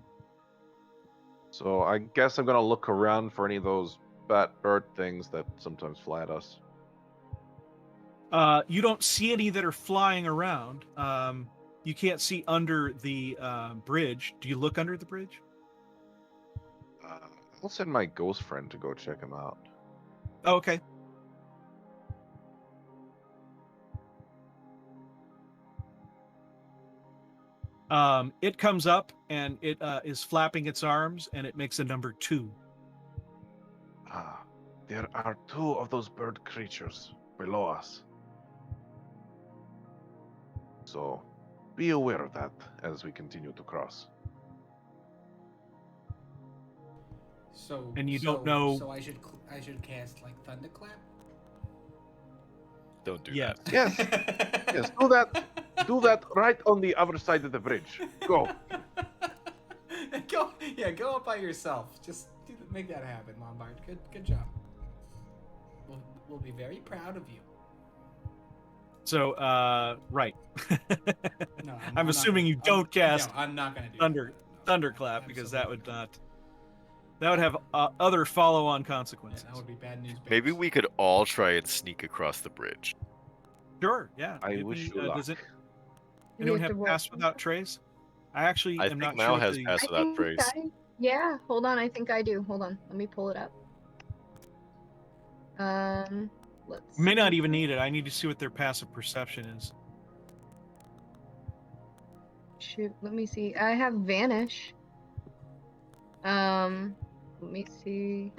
So I guess I'm gonna look around for any of those bat bird things that sometimes fly at us. You don't see any that are flying around. You can't see under the bridge. Do you look under the bridge? I'll send my ghost friend to go check him out. Oh, okay. It comes up and it is flapping its arms, and it makes a number 2. There are 2 of those bird creatures below us. So be aware of that as we continue to cross. So And you don't know- So I should cast like thunderclap. Don't do Yes. that. Yes, yes, do that. Do that right on the other side of the bridge. Go. Go up by yourself. Just make that happen, Lombard. Good job. We'll be very proud of you. So, right. No, I'm assuming you don't cast No, I'm not going to do Thunderclap because that absolutely would not. that would have other follow-on Yeah, consequences. that would be bad news. Maybe bears. we could all try and sneak across the bridge. Sure, yeah. I Give wish me, you luck. does it? Do we Anyone have have to roll pass without trace? I actually I am think not Mal sure what has the. pass I without think trace. yeah, hold on. I think I do. Hold on. Let me pull it up. Let's May not see. even need it. I need to see what their passive perception is. Shoot, let me see. I have Vanish. Let me see.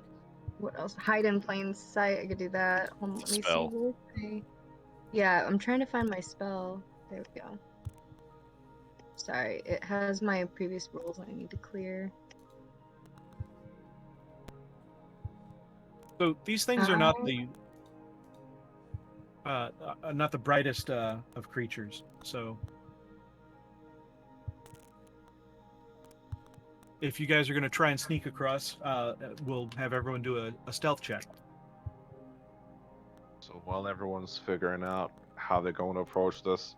What else? Hide in plain sight. I could do that. Hold on, let me see. Spell. Where's my... Yeah, I'm trying to find my spell. There we go. Sorry, it has my previous rolls I need to clear. So these things are not the brightest of creatures. So if you guys are going to try and sneak across, we'll have everyone do a stealth check. So while everyone's figuring out how they're going to approach this,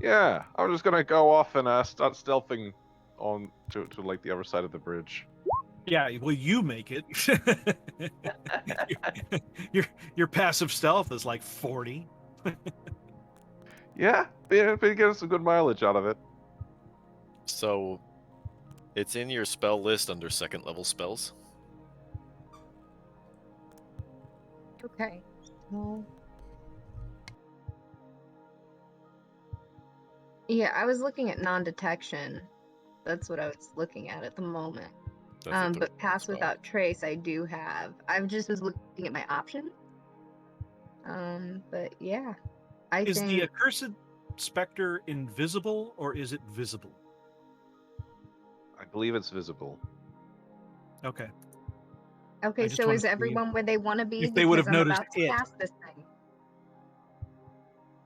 yeah, I'm just gonna go off and start stealthing on to like the other side of the bridge. Yeah, well, you make it. your passive stealth is like 40. Yeah, been getting some good mileage out of it. So, it's in your spell list under second level spells. Okay. So... Yeah, I was looking at non-detection. That's what I was looking at the moment. That's a third But pass spell. without trace I do have. I just was looking at my options. But yeah. I Is the think accursed specter invisible or is it visible? I believe it's visible. Okay. okay, just so wanna is see everyone where they want to be? if they would Because have I'm noticed about to it. cast this thing.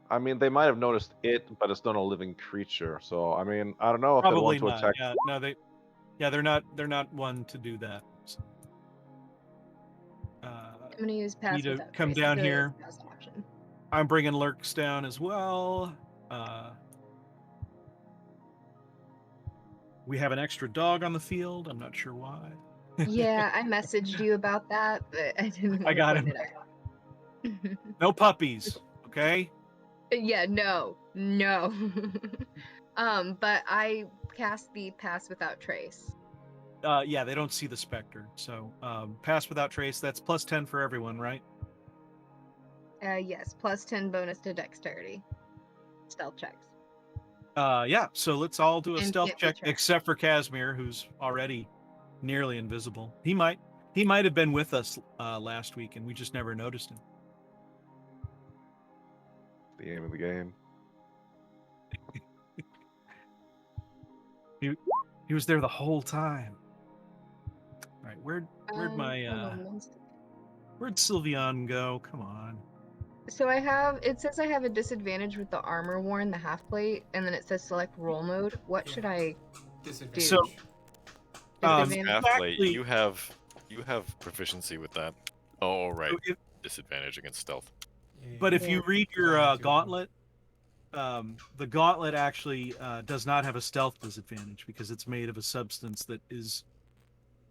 I mean, they might have noticed it, but it's not a living creature. So I mean, I don't know if they Probably want to not. attack. Yeah, no, they're not one to do that. So, I'm gonna use pass need to without come trace. I down feel like here. that's the best option. I'm bringing lurks down as well. We have an extra dog on the field. I'm not sure why. Yeah, I messaged you about that, but I didn't want to got point him. it out. No puppies, okay? Yeah, no. But I cast the pass without trace. Yeah, they don't see the specter. So pass without trace, that's plus 10 for everyone, right? Yes, plus 10 bonus to dexterity. Stealth checks. Yeah, so let's all do a And stealth can't be check, tracked. except for Casimir, who's already nearly invisible. He might have been with us last week, and we just never noticed him. The aim of the game. He was there the whole time. All right, where'd my hold on one second. where'd Sylveon go? Come on. So it says I have a disadvantage with the armor worn, the half plate, and then it says select roll mode. What should I Disadvantage. So, disadvantage? Half plate. Actually- You have proficiency with that. Oh, right. So if- Disadvantage against stealth. But if you Yeah. read your Fine, too. gauntlet, the gauntlet actually does not have a stealth disadvantage because it's made of a substance that is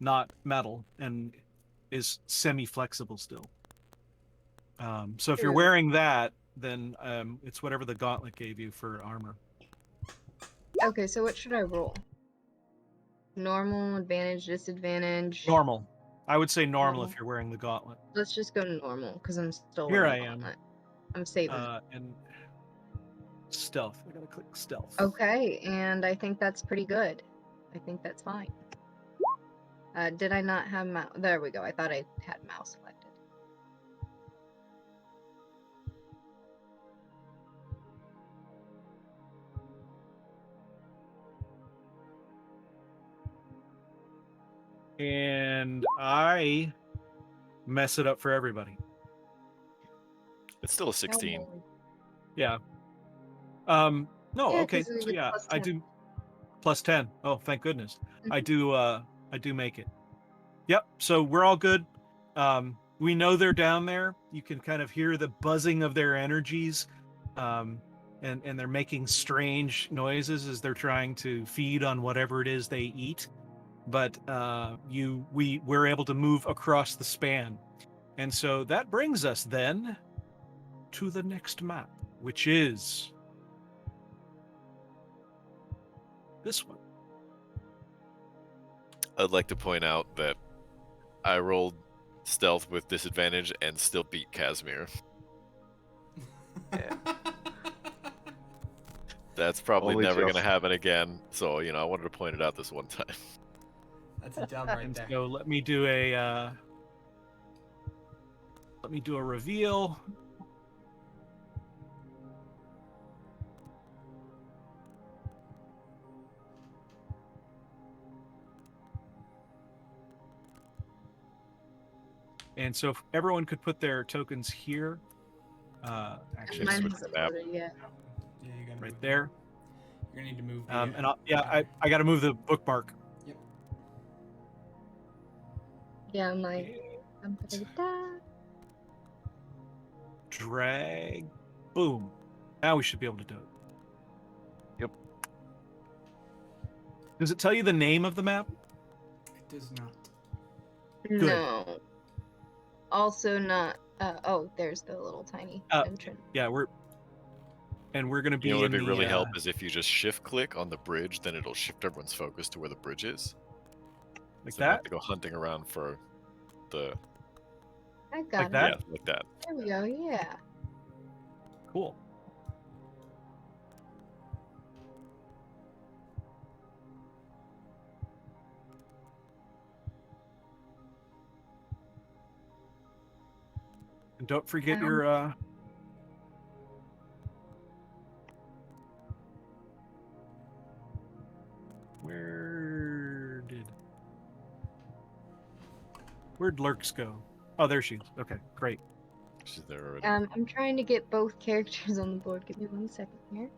not metal and is semi-flexible still. So if you're True. wearing that, then it's whatever the gauntlet gave you for armor. Okay, so what should I roll? Normal, advantage, disadvantage. Normal. I would say normal Normal. if you're wearing the gauntlet. Let's just go normal because I'm still Here wearing I am. gauntlet. I'm saving. And stealth. I gotta click stealth. Okay, and I think that's pretty good. I think that's fine. Did I not have mouse? There we go. I thought I had mouse selected. And I mess it up for everybody. It's still a 16. Oh, Yeah. No, Yeah, okay. 'cause we So get yeah, plus I 10. do plus 10. Oh, thank goodness. I do make it. Yep. So we're all good. We know they're down there. You can kind of hear the buzzing of their energies. And they're making strange noises as they're trying to feed on whatever it is they eat. But we're able to move across the span. And so that brings us then to the next map, which is this one. I'd like to point out that I rolled stealth with disadvantage and still beat Casimir. That's probably Only never going to just. happen again. So, I wanted to point it out this one time. That's a dub right And there. so let me do a reveal. And so if everyone could put their tokens here. Actually, Mine Mine switch hasn't the map. loaded yet. Yeah, you gotta right move there. You're gonna need to move the. And I got to move the bookmark. Yep. Yeah, mine. Drag. Boom. Now we should be able to do it. Yep. Does it tell you the name of the map? It does not. No. Also not. Oh, there's the little tiny entrance. Yeah, we're going to be What in would the really help is if you just shift click on the bridge, then it'll shift everyone's focus to where the bridge is. like So we have that. to go hunting around for the I got Like it. that? yeah, like that. There we go. Yeah. Cool. And don't forget your where'd Lurks go? Oh, there she is. Okay, great. She's there already. I'm trying to get both characters on the board. Give me 1 second here.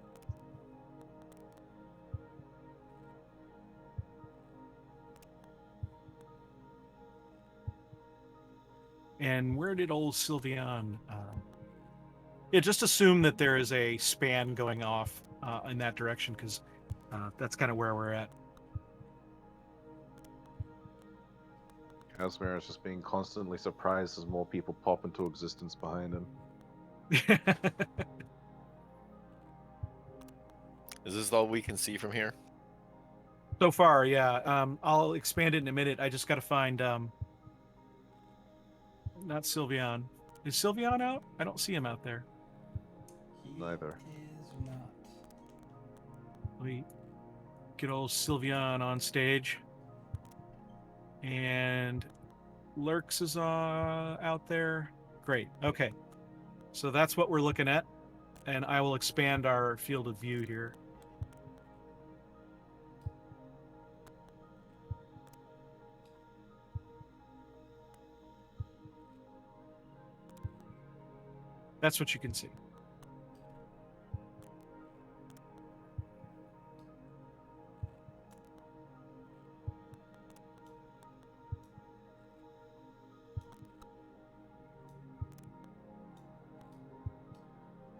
And where did old Sylvian? Yeah, just assume that there is a span going off in that direction, because that's kind of where we're at. Casimir is just being constantly surprised as more people pop into existence behind him. Is this all we can see from here? So far, yeah. I'll expand it in a minute. I just got to find not Sylvian. Is Sylvian out? I don't see him out there. He Neither. is not. We get old Sylvian on stage. And Lurks is out there. Great. Okay. So that's what we're looking at. And I will expand our field of view here. That's what you can see.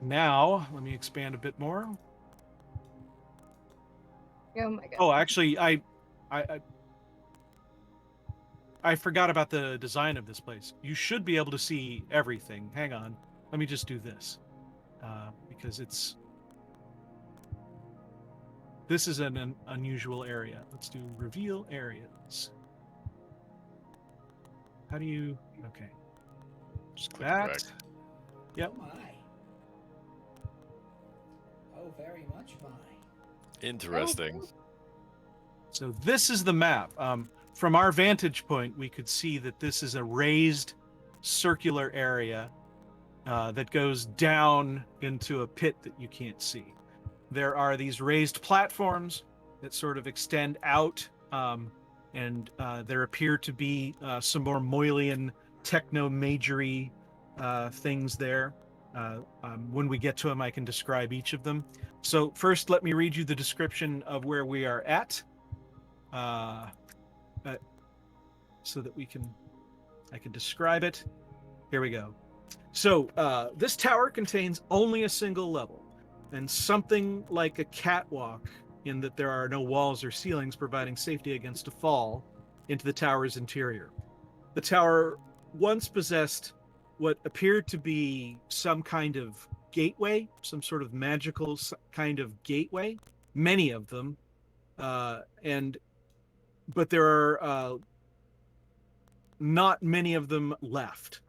Now, let me expand a bit more. Oh my god. Oh, actually, I forgot about the design of this place. You should be able to see everything. Hang on. Let me just do this. Because this is an unusual area. Let's do reveal areas. How do you, okay. Just click and drag. Yep. Oh my. Oh, very much my. Interesting. So this is the map. From our vantage point, we could see that this is a raised circular area that goes down into a pit that you can't see. There are these raised platforms that sort of extend out, and there appear to be some more Moylian techno-majory things there. When we get to them, I can describe each of them. So first, let me read you the description of where we are at, so that I can describe it. Here we go. So this tower contains only a single level, and something like a catwalk, in that there are no walls or ceilings providing safety against a fall into the tower's interior. The tower once possessed what appeared to be some kind of gateway, some sort of magical kind of gateway, many of them, but there are not many of them left.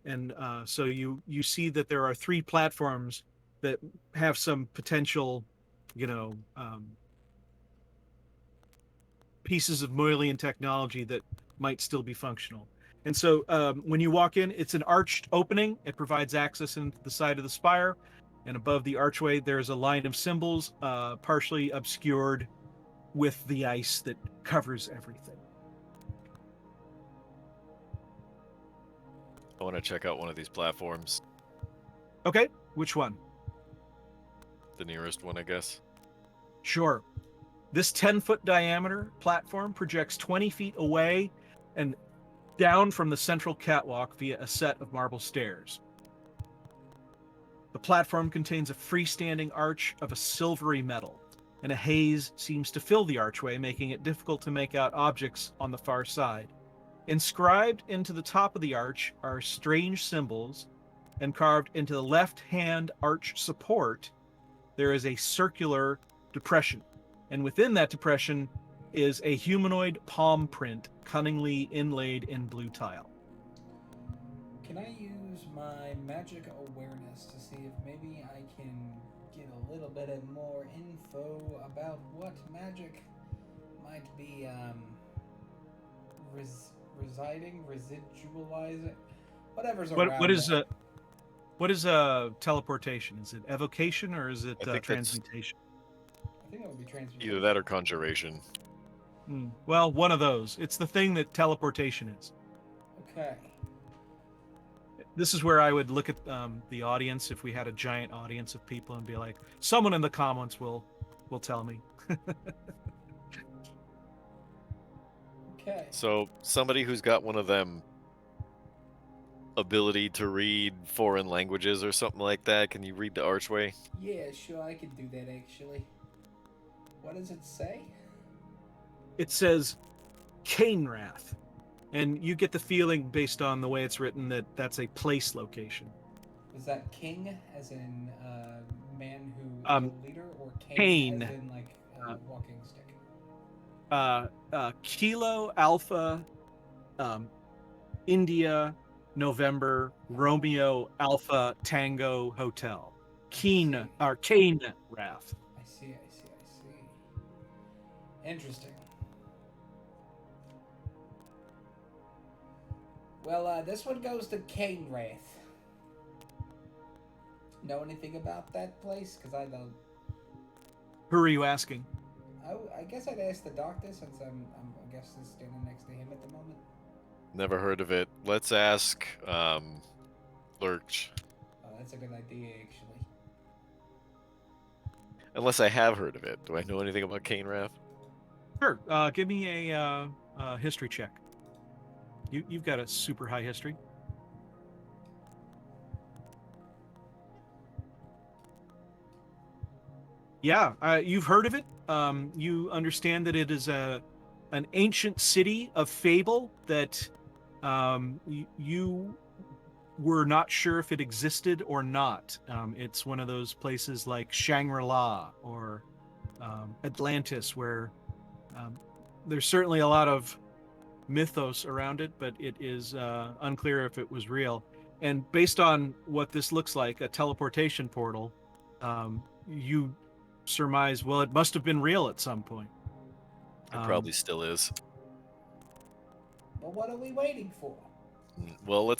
And so you see that there are 3 platforms that have some potential, pieces of Moylian technology that might still be functional. And so when you walk in, it's an arched opening. It provides access into the side of the spire. And above the archway, there's a line of symbols, partially obscured with the ice that covers everything. I want to check out one of these platforms. Okay, which one? The nearest one, I guess. Sure. This 10-foot diameter platform projects 20 feet away and down from the central catwalk via a set of marble stairs. The platform contains a freestanding arch of a silvery metal, and a haze seems to fill the archway, making it difficult to make out objects on the far side. Inscribed into the top of the arch are strange symbols, and carved into the left-hand arch support, there is a circular depression. And within that depression is a humanoid palm print cunningly inlaid in blue tile. Can I use my magic awareness to see if maybe I can get a little bit of more info about what magic might be residing, residualizing, whatever's around? What is teleportation? Is it evocation or is it transmutation? I think it would be transmutation. Either that or conjuration. Well, one of those. It's the thing that teleportation is. Okay. This is where I would look at the audience, if we had a giant audience of people, and be like, someone in the comments will tell me. Okay. So somebody who's got one of them ability to read foreign languages or something like that, can you read the archway? Yeah, sure, I can do that actually. What does it say? It says Cainwrath, and you get the feeling based on the way it's written that that's a place location. Was that king as in man who is a leader, or Cain as in like walking stick? Kilo Alpha India November Romeo Alpha Tango Hotel. Cainwrath. I see. Interesting. Well, this one goes to Cainwrath. Know anything about that place? Because I don't. Who are you asking? I guess I'd ask the doctor, since I'm I guess standing next to him at the moment. Never heard of it. Let's ask Lurch. Oh, that's a good idea, actually. Unless I have heard of it. Do I know anything about Cainwrath? Sure. Give me a history check. You've got a super high history. Yeah, you've heard of it. You understand that it is an ancient city of fable that you were not sure if it existed or not. It's one of those places like Shangri-La or Atlantis, where there's certainly a lot of mythos around it, but it is unclear if it was real. And based on what this looks like, a teleportation portal, you surmise, well, it must have been real at some point. It probably still is. Well, what are we waiting for? Well,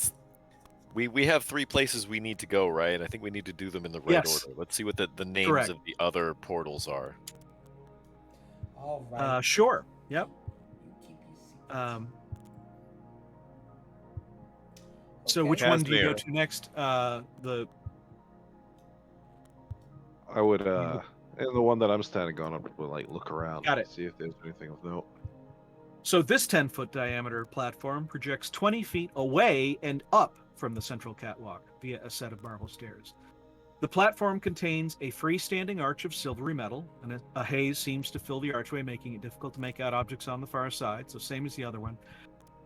we have 3 places we need to go, right? I think we need to do them in the right order. Let's see what the names Correct. of the other portals are. All right. Sure. Yep. You keep your secrets. So Okay. which one do you go Casimir. to next? The I would, and the one that I'm standing on, I would like look around, Got it. see if there's anything of note. So this 10-foot diameter platform projects 20 feet away and up from the central catwalk via a set of marble stairs. The platform contains a freestanding arch of silvery metal, and a haze seems to fill the archway, making it difficult to make out objects on the far side, so same as the other one.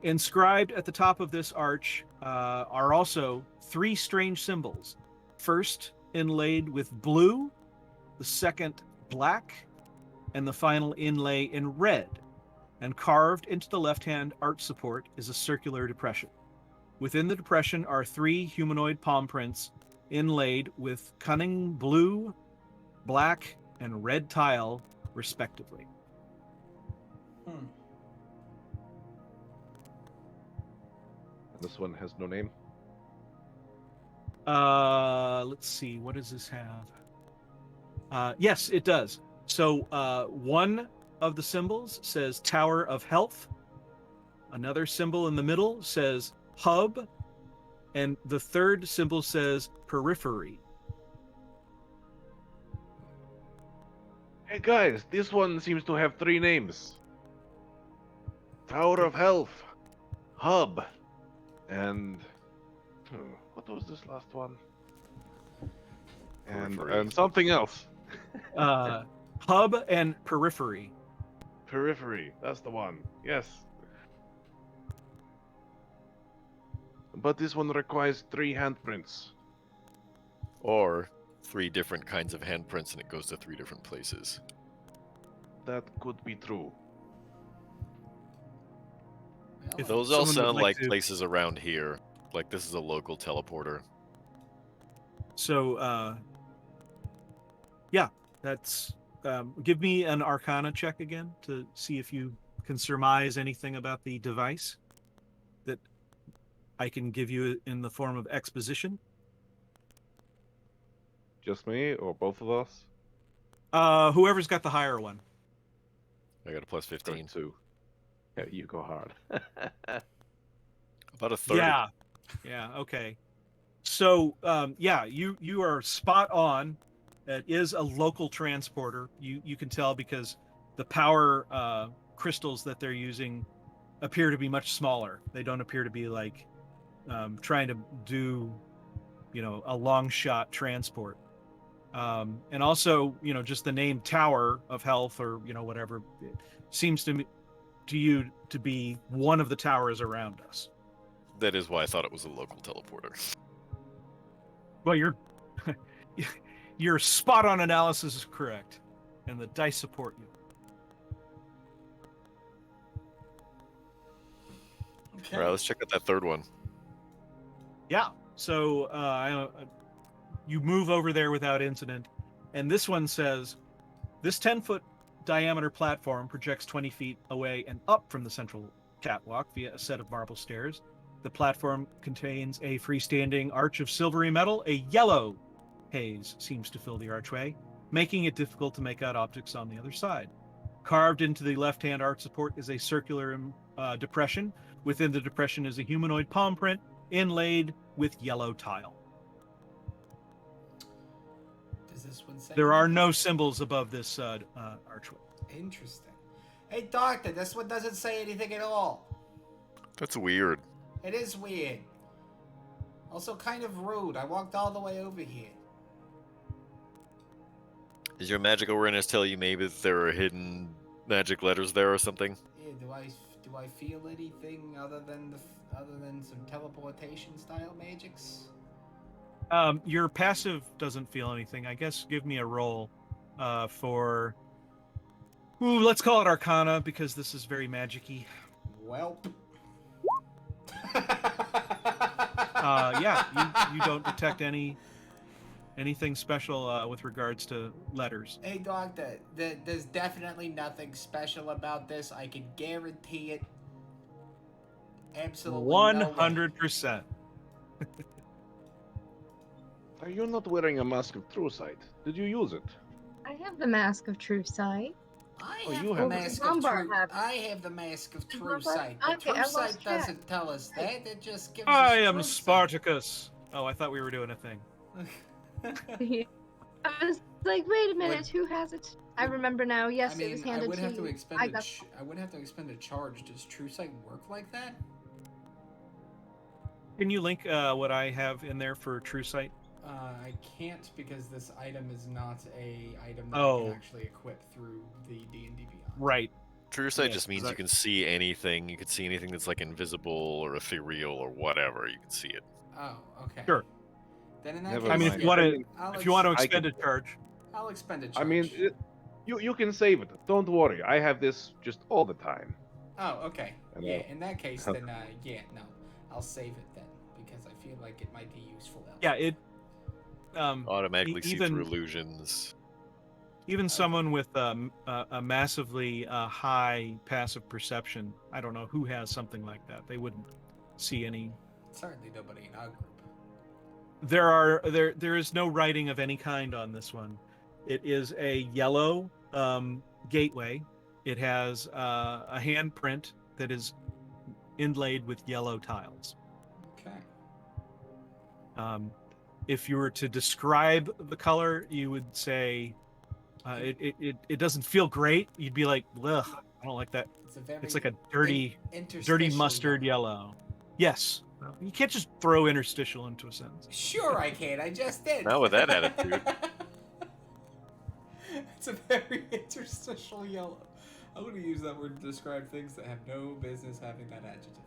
Inscribed at the top of this arch are also 3 strange symbols. First, inlaid with blue, the second black, and the final inlay in red. And carved into the left-hand arch support is a circular depression. Within the depression are 3 humanoid palm prints inlaid with cunning blue, black, and red tile, respectively. This one has no name. Let's see. What does this have? Yes, it does. So one of the symbols says Tower of Health. Another symbol in the middle says Hub. And the third symbol says Periphery. Hey guys, this one seems to have 3 names. Tower of Health, Hub, and what was this last one? And something else. Hub and Periphery. Periphery, that's the one. Yes. But this one requires 3 handprints. Or 3 different kinds of handprints, and it goes to 3 different places. That could be true. If Those all someone would sound like to- places around here. Like this is a local teleporter. So, yeah, that's. Give me an Arcana check again to see if you can surmise anything about the device that I can give you in the form of exposition. Just me or both of us? Whoever's got the higher one. I got a plus 15. 2. Yeah, you go hard. About a 30. Yeah. Okay. So, yeah, you are spot on. It is a local transporter. You can tell because the power crystals that they're using appear to be much smaller. They don't appear to be like trying to do, a long shot transport. And also, just the name Tower of Health or whatever it seems to you to be one of the towers around us. That is why I thought it was a local teleporter. Well, your spot on analysis is correct, and the dice support you. Okay. All right, let's check out that third one. Yeah. So you move over there without incident, and this one says, this 10-foot diameter platform projects 20 feet away and up from the central catwalk via a set of marble stairs. The platform contains a freestanding arch of silvery metal. A yellow haze seems to fill the archway, making it difficult to make out objects on the other side. Carved into the left-hand arch support is a circular depression. Within the depression is a humanoid palm print inlaid with yellow tile. Does this one say There are anything? no symbols above this archway. Interesting. Hey, Doctor, this one doesn't say anything at all. That's weird. It is weird. Also kind of rude. I walked all the way over here. Does your magic awareness tell you maybe that there are hidden magic letters there or something? Yeah, do I feel anything other than some teleportation style magics? Your passive doesn't feel anything. I guess give me a roll for... Ooh, let's call it Arcana, because this is very magic-y. Welp. Yeah, you don't detect anything special with regards to letters. Hey, Doctor, there's definitely nothing special about this. I can guarantee it. Absolutely 100%. Are you not wearing a mask of true sight? Did you use it? I have the mask of true sight. I Oh, have you the have mask it. of Lombard true. have it. I have the mask of true Lombard? sight. But Okay, I true lost sight track. doesn't tell us that. It just gives us I am true sight. Spartacus. Oh, I thought we were doing a thing. I was like, wait a minute, who has it? I remember now. Yes, I mean, it was handed I would have to to you. expend I got I would have to expend a charge. Does True Sight work like that? Can you link what I have in there for True Sight? I can't because this item is not a item that I Oh. can actually equip through the D&D Beyond. Right. True sight Yeah, just means that- you can see anything. You can see anything that's like invisible or ethereal or whatever. You can see it. Oh, okay. Sure. Then in that Never case, I mean, if mind. you want I to, mean, if you want to I expend can- a charge, I'll expend a charge. I mean, you can save it. Don't worry. I have this just all the time. Oh, okay. And, Yeah, in that case, then, yeah, no. I'll save it then, because I feel like it might be useful elsewhere. yeah, it. Automatically see even through illusions. even someone with a massively high passive perception, I don't know who has something like that. They wouldn't see any. Certainly nobody in our group. There is no writing of any kind on this one. It is a yellow gateway. It has a handprint that is inlaid with yellow tiles. Okay. If you were to describe the color, you would say it doesn't feel great. You'd be like, ugh, I don't like that. It's like a dirty mustard yellow. Yes. You can't just throw interstitial into a sentence. Sure I can. I just did. Not with that attitude. It's a very interstitial yellow. I'm going to use that word to describe things that have no business having that adjective.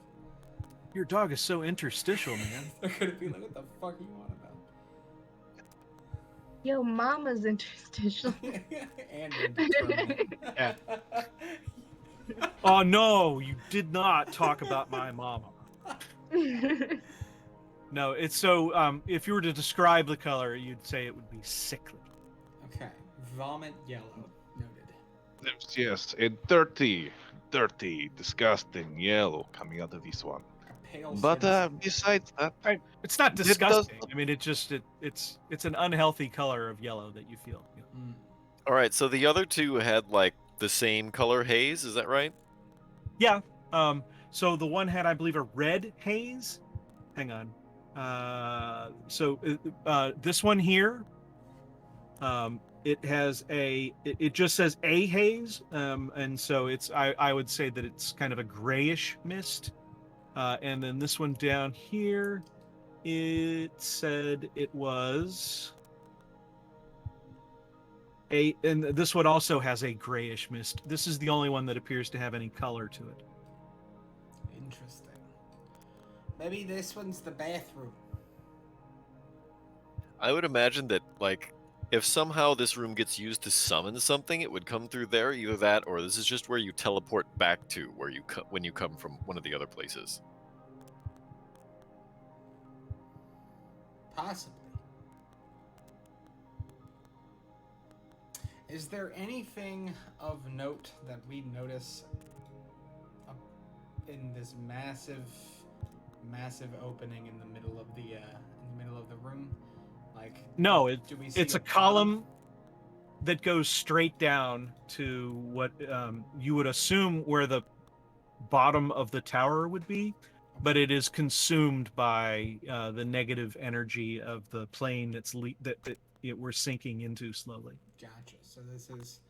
Your dog is so interstitial, man. They're going to be like, what the fuck are you on about? Yo, mama's interstitial. And indeterminate. Yeah. Oh no, you did not talk about my mama. No, it's so. If you were to describe the color, you'd say it would be sickly. Okay. Vomit yellow. Noted. Yes, a dirty, disgusting yellow coming out of this one. A pale But crimson. besides that, It's not It does- disgusting. I mean, it's an unhealthy color of yellow that you feel. Mm. All right, so the other two had like the same color haze. Is that right? Yeah. So the one had, I believe, a red haze. Hang on. This one here, it has it just says a haze, and so I would say that it's kind of a grayish mist. And then this one down here, it said it was and this one also has a grayish mist. This is the only one that appears to have any color to it. Interesting. Maybe this one's the bathroom. I would imagine that like if somehow this room gets used to summon something, it would come through there. Either that, or this is just where you teleport back to where you when you come from one of the other places. Possibly. Is there anything of note that we notice in this massive opening in the middle of the room? Like No, do we see it's a column that goes straight down to what you would assume where the bottom of the tower would be, but it is consumed by the negative energy of the plane that we're sinking into slowly. Gotcha. So this is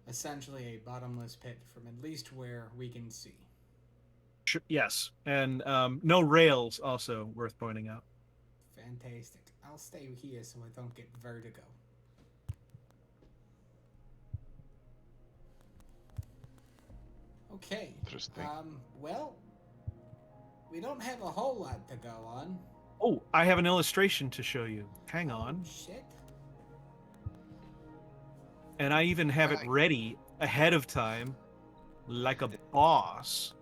essentially a bottomless pit from at least where we can see. Yes, and no rails, also worth pointing out. Fantastic. I'll stay here so I don't get vertigo. Okay. Interesting. Well, we don't have a whole lot to go on. Oh, I have an illustration to show you. Hang on. Shit. And I even have it ready ahead of time, like a boss.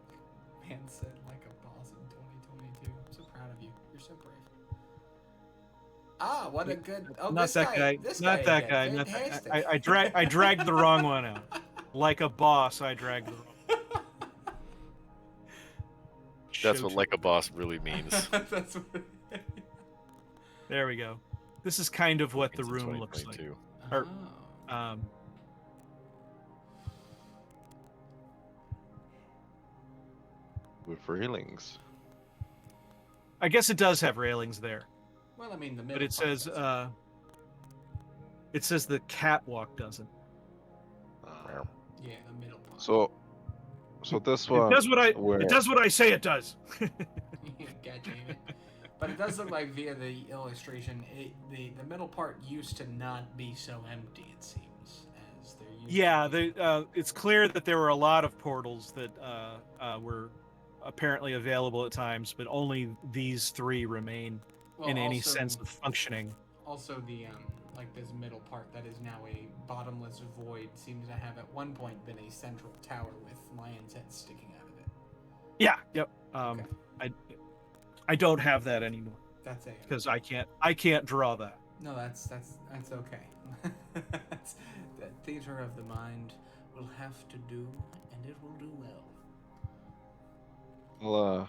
Man said like a boss in 2022. I'm so proud of you. You're so brave. Ah, what a good. Oh, Not this that guy. This Not that again. guy. Not that. Fantastic. I dragged the wrong one out. Like a boss, I dragged the wrong. That's Show what to- like a boss really means. That's what. There we go. This is kind of what the It's in room looks like. 2022. Or- Oh. With railings. I guess it does have railings there, Well, I mean the middle. but it part says does. It says the catwalk doesn't. Yeah, the middle part. So this It one. does what I. where- It does what I say it does. God damn it. But it does look like via the illustration, the middle part used to not be so empty, it seems, as there used Yeah, to be. it's clear that there were a lot of portals that were apparently available at times, but only these 3 remain Well, in any also- sense of functioning. Also, the like this middle part that is now a bottomless void seems to have at one point been a central tower with lion's heads sticking out of it. Yeah. Yep. Okay. I don't have that anymore That's a because I can't draw that. No, that's okay. That theater of the mind will have to do, and it will do well.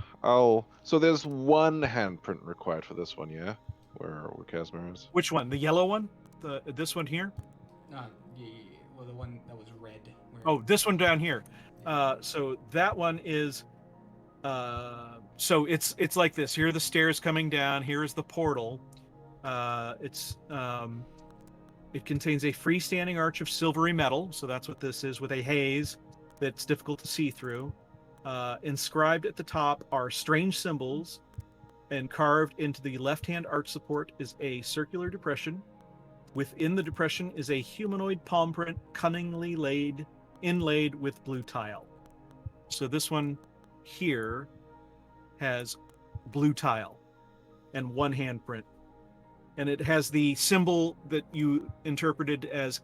So there's one handprint required for this one, yeah? Where Casimir is? Which one? The yellow one? This one here? Yeah. Well, the one that was red. Oh, this one down here. So that one is. So it's like this. Here are the stairs coming down. Here is the portal. It contains a freestanding arch of silvery metal. So that's what this is, with a haze that's difficult to see through. Inscribed at the top are strange symbols, and carved into the left-hand arch support is a circular depression. Within the depression is a humanoid palm print cunningly inlaid with blue tile. So this one here has blue tile and one handprint. And it has the symbol that you interpreted as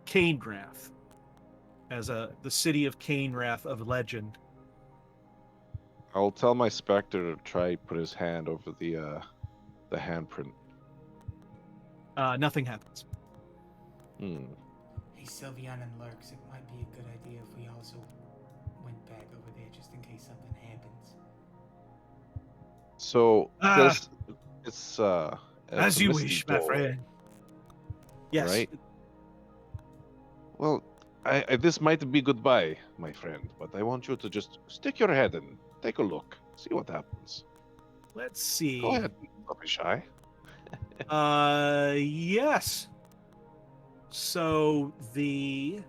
Cainwrath, as the city of Cainwrath of legend. I'll tell my Spectre to try put his hand over the handprint. Nothing happens. Hey, Sylvian and Lurks, it might be a good idea if we also went back over there just in case something happens. So it's As a you misty wish, my door, friend. Yes. Right? Well, this might be goodbye, my friend, but I want you to just stick your head in, take a look, see what happens. Let's see. Go ahead, don't be shy. Yes. So the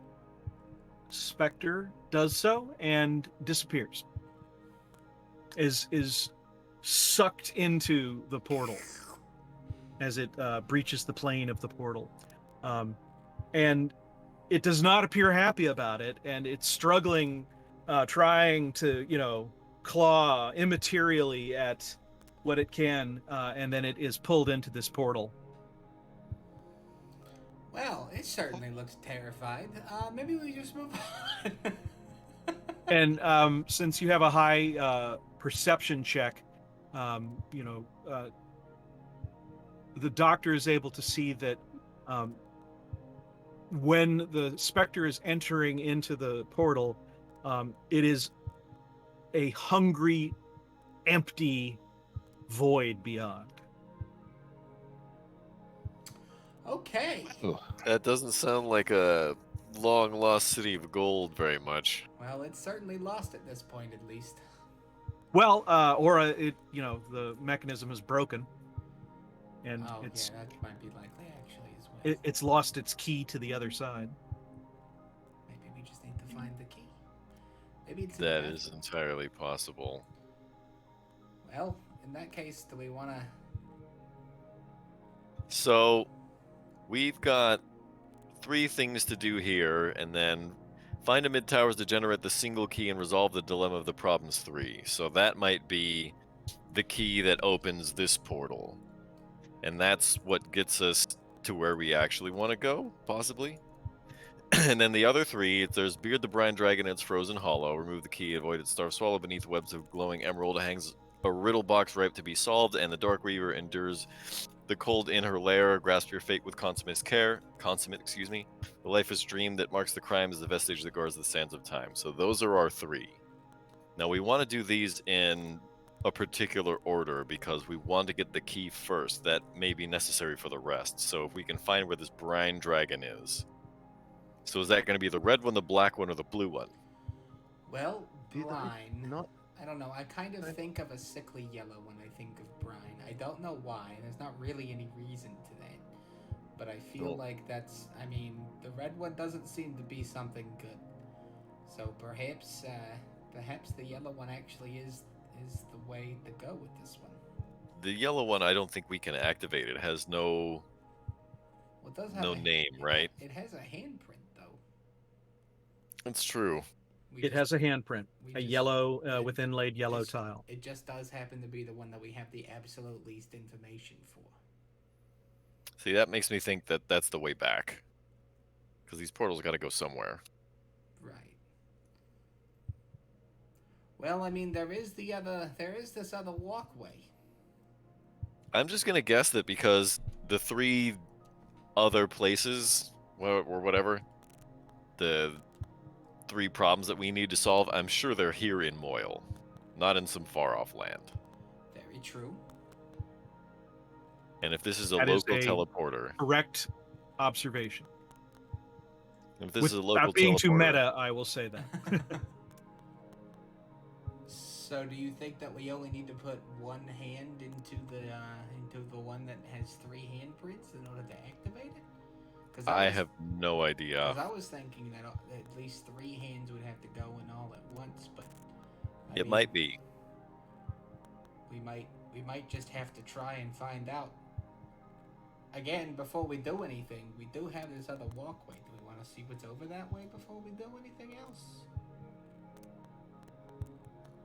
Spectre does so and disappears. Is sucked into the portal as it breaches the plane of the portal. And it does not appear happy about it, and it's struggling, trying to, claw immaterially at what it can, and then it is pulled into this portal. Well, it certainly looks terrified. Maybe we just move on. And since you have a high perception check, the doctor is able to see that when the Spectre is entering into the portal, it is a hungry, empty void beyond. Okay. That doesn't sound like a long lost city of gold very much. Well, it's certainly lost at this point, at least. Well, or the mechanism is broken, and Oh, it's yeah, that might be likely, actually, as well. it's lost its key to the other side. Maybe we just need to find the key. Maybe it's in That the is bathroom. entirely possible. Well, in that case, do we want to... So, we've got 3 things to do here, and then find a mid-towers to generate the single key and resolve the dilemma of the problems 3. So that might be the key that opens this portal. And that's what gets us to where we actually want to go, possibly. And then the other 3, there's Beard the Brine Dragon in its frozen hollow. Remove the key, avoid its starve swallow beneath webs of glowing emerald. Hangs a riddle box ripe to be solved, and the Dark Weaver endures the cold in her lair. Grasp your fate with consummate care. The lifeless dream that marks the crime is the vestige that guards the sands of time. So those are our 3. Now we want to do these in a particular order because we want to get the key first. That may be necessary for the rest. So if we can find where this brine dragon is. So is that going to be the red one, the black one, or the blue one? Well, Did I brine. not- I don't know. I kind of think of a sickly yellow when I think of brine. I don't know why. There's not really any reason to that. But I feel Well- like that's, I mean, the red one doesn't seem to be something good. So perhaps the yellow one actually is the way to go with this one. The yellow one, I don't think we can activate. It has no Well, it does have no a, name, right? It has a handprint though. It's true. We It just- has a handprint, we a just- yellow it- with inlaid yellow it's- tile. It just does happen to be the one that we have the absolute least information for. See, that makes me think that that's the way back. Because these portals got to go somewhere. Right. Well, I mean, there is this other walkway. I'm just gonna guess that because the 3 other places, or whatever, the 3 problems that we need to solve, I'm sure they're here in Moyle, not in some far-off land. Very true. And if this is a That is local a- teleporter, Correct observation. if this is a local Without being too teleporter, meta, I will say that. So, do you think that we only need to put one hand into the one that has 3 handprints in order to activate it? Because I have no idea. I was thinking that at least 3 hands would have to go in all at once, but I It mean, might be. We might just have to try and find out. Again, before we do anything, we do have this other walkway. Do we want to see what's over that way before we do anything else?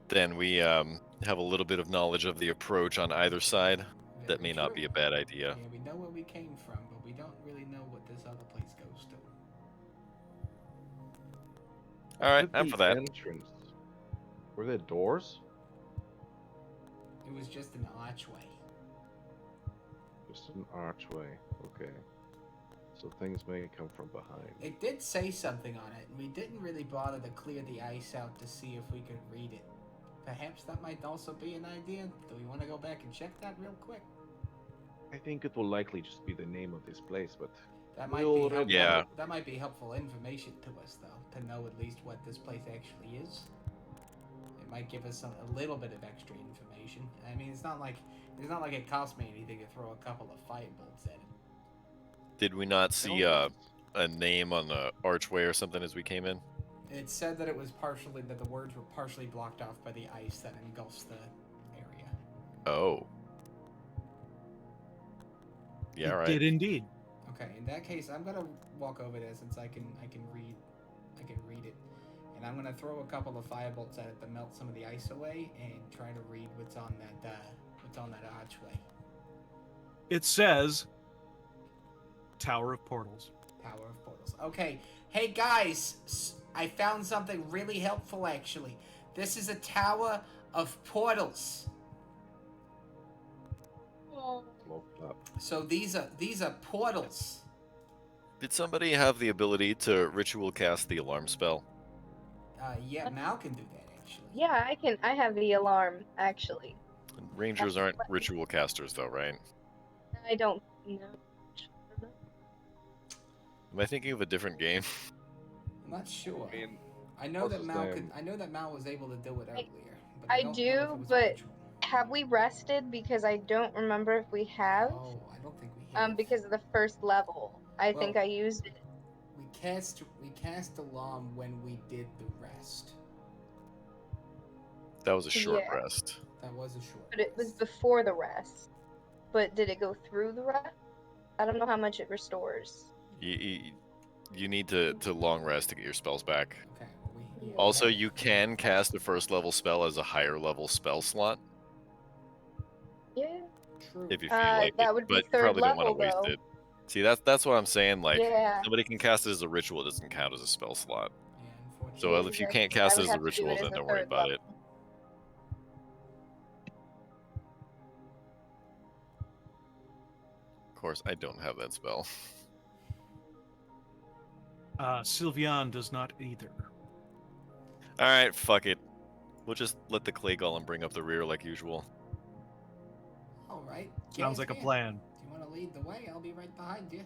Then we have a little bit of knowledge of the approach on either side. That Very may not be true. a bad idea. Yeah, we know where we came from, but we don't really know what this other place goes to. All right, With I'm the for that. Entrance. Were there doors? It was just an archway. Just an archway. Okay. So things may come from behind. It did say something on it, and we didn't really bother to clear the ice out to see if we could read it. Perhaps that might also be an idea. Do we want to go back and check that real quick? I think it will likely just be the name of this place, but That might We'll be already helpful. Yeah. That might be helpful information to us, though, to know at least what this place actually is. It might give us a little bit of extra information. I mean, it's not like it cost me anything to throw a couple of firebolts at it. Did we not see a name on the archway or something as we came in? It said that that the words were partially blocked off by the ice that engulfs the area. Oh. Yeah, It right. did indeed. Okay, in that case, I'm gonna walk over there since I can read it, and I'm gonna throw a couple of firebolts at it to melt some of the ice away and try to read what's on that archway. It says Tower of Portals. Tower of Portals. Okay, hey guys, I found something really helpful actually. This is a Tower of Portals. locked up. So these are portals. Did somebody have the ability to ritual cast the alarm spell? Yeah, Mal can do that actually. Yeah, I can. I have the alarm actually. Rangers aren't ritual casters, though, right? I don't know. Am I thinking of a different game? I'm not sure. I mean, I know what's that his Mal name? could. I know that Mal was able to do it earlier. But I don't know do, if it was but- ritual. Have we rested? Because I don't remember if we have. Oh, I don't think we have. Because of the first level. I think Well- I used it. we cast alarm when we did the rest. That was a short Yeah. rest. That was a short. But it was rest. before the rest. But did it go through the rest? I don't know how much it restores. You need to long rest to get your spells back. Okay. Well, yeah, Also, we you have- can cast a first level spell as a higher level spell slot Yeah. True. if you feel like that it, would be but you third probably don't want to level, waste though. it. See, that's what I'm saying. Like, Yeah. somebody can cast it as a ritual; it doesn't count as a spell slot. Yeah, unfortunately. So if you can't Exactly. cast I it would as a have to do ritual, it as then a don't worry third about it. level. Of course, I don't have that spell. Sylvian does not either. All right, fuck it. We'll just let the clay golem bring up the rear like usual. All right. Sounds like a Gansmere, plan. Do you want to lead the way? I'll be right behind you.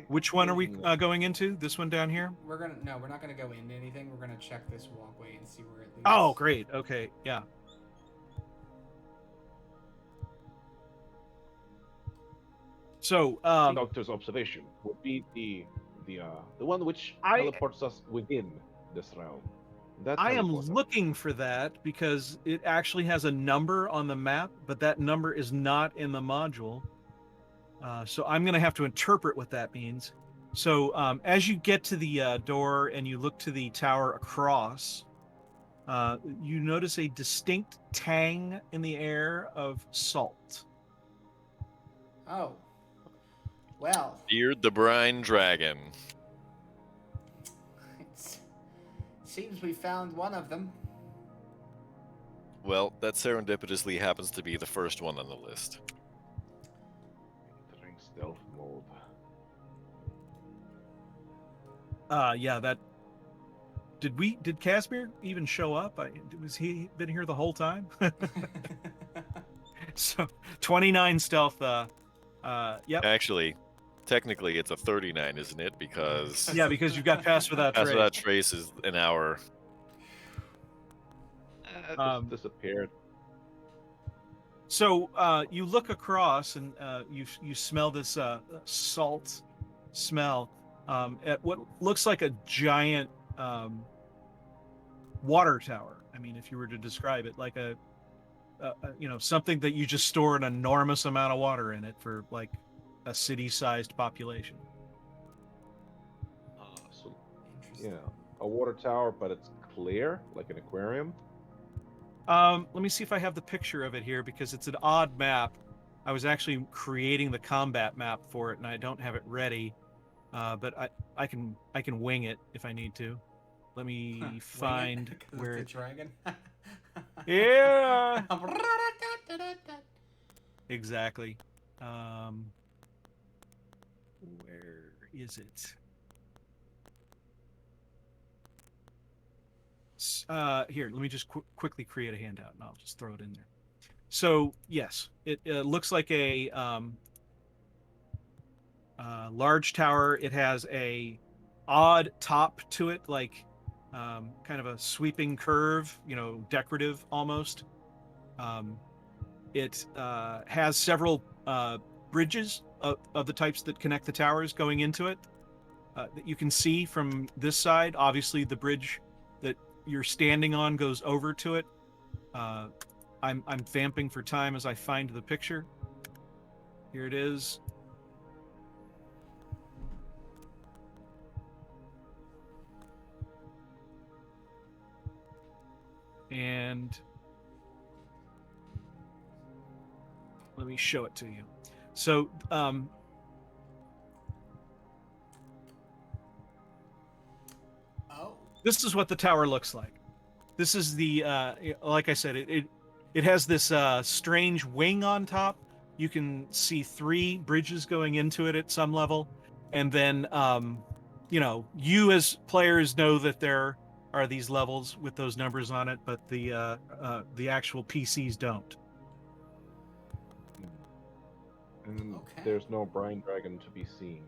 Which one are we going into? This one down here? We're not gonna go into anything. We're gonna check this walkway and see where it leads. Oh, great. Okay, yeah. So, Doctor's observation would be the one which I- teleports us within this realm. That I am teleporter. looking for that because it actually has a number on the map, but that number is not in the module. So I'm going to have to interpret what that means. So as you get to the door and you look to the tower across, you notice a distinct tang in the air of salt. Oh. Well, Beard the brine dragon. it seems we found one of them. Well, that serendipitously happens to be the first one on the list. Entering stealth mode. Yeah, that. Did Casimir even show up? Was he been here the whole time? So 29 stealth. Yep. Actually, technically it's a 39, isn't it? Because Yeah, because you've got pass without Pass trace. Without Trace is an hour. Just disappeared. So you look across and you smell this salt smell at what looks like a giant water tower. I mean, if you were to describe it, like a something that you just store an enormous amount of water in it for like a city-sized population. So, Interesting. yeah, a water tower, but it's clear, like an aquarium. Let me see if I have the picture of it here because it's an odd map. I was actually creating the combat map for it, and I don't have it ready. But I can wing it if I need to. Let me find where the dragon. Yeah. Exactly. Where is it? Here, let me just quickly create a handout, and I'll just throw it in there. So yes, it looks like a large tower. It has a odd top to it, like kind of a sweeping curve, decorative almost. It has several bridges of the types that connect the towers going into it that you can see from this side. Obviously, the bridge that you're standing on goes over to it. I'm vamping for time as I find the picture. Here it is. And let me show it to you. So, this is what the tower looks like. This is the, like I said, it has this strange wing on top. You can see 3 bridges going into it at some level. And then, you as players know that there are these levels with those numbers on it, but the actual PCs don't. And Okay. there's no brine dragon to be seen.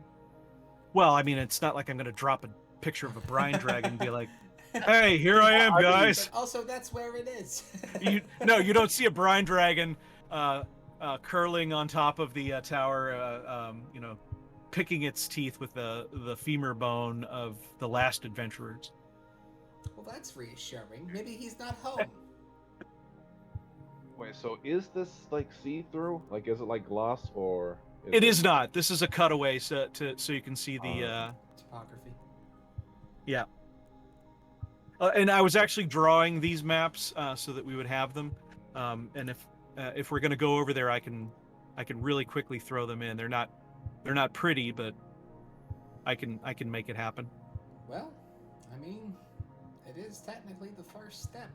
Well, I mean, it's not like I'm going to drop a picture of a brine dragon and be like, hey, here I am, guys. But also, that's where it is. You don't see a brine dragon curling on top of the tower, picking its teeth with the femur bone of the last adventurers. Well, that's reassuring. Maybe he's not home. Wait, so is this like see-through? Like, is it like gloss or? It is not. This is a cutaway, so you can see the. Topography. Yeah. And I was actually drawing these maps so that we would have them. And if we're going to go over there, I can really quickly throw them in. They're not pretty, but I can make it happen. Well, I mean, it is technically the first step.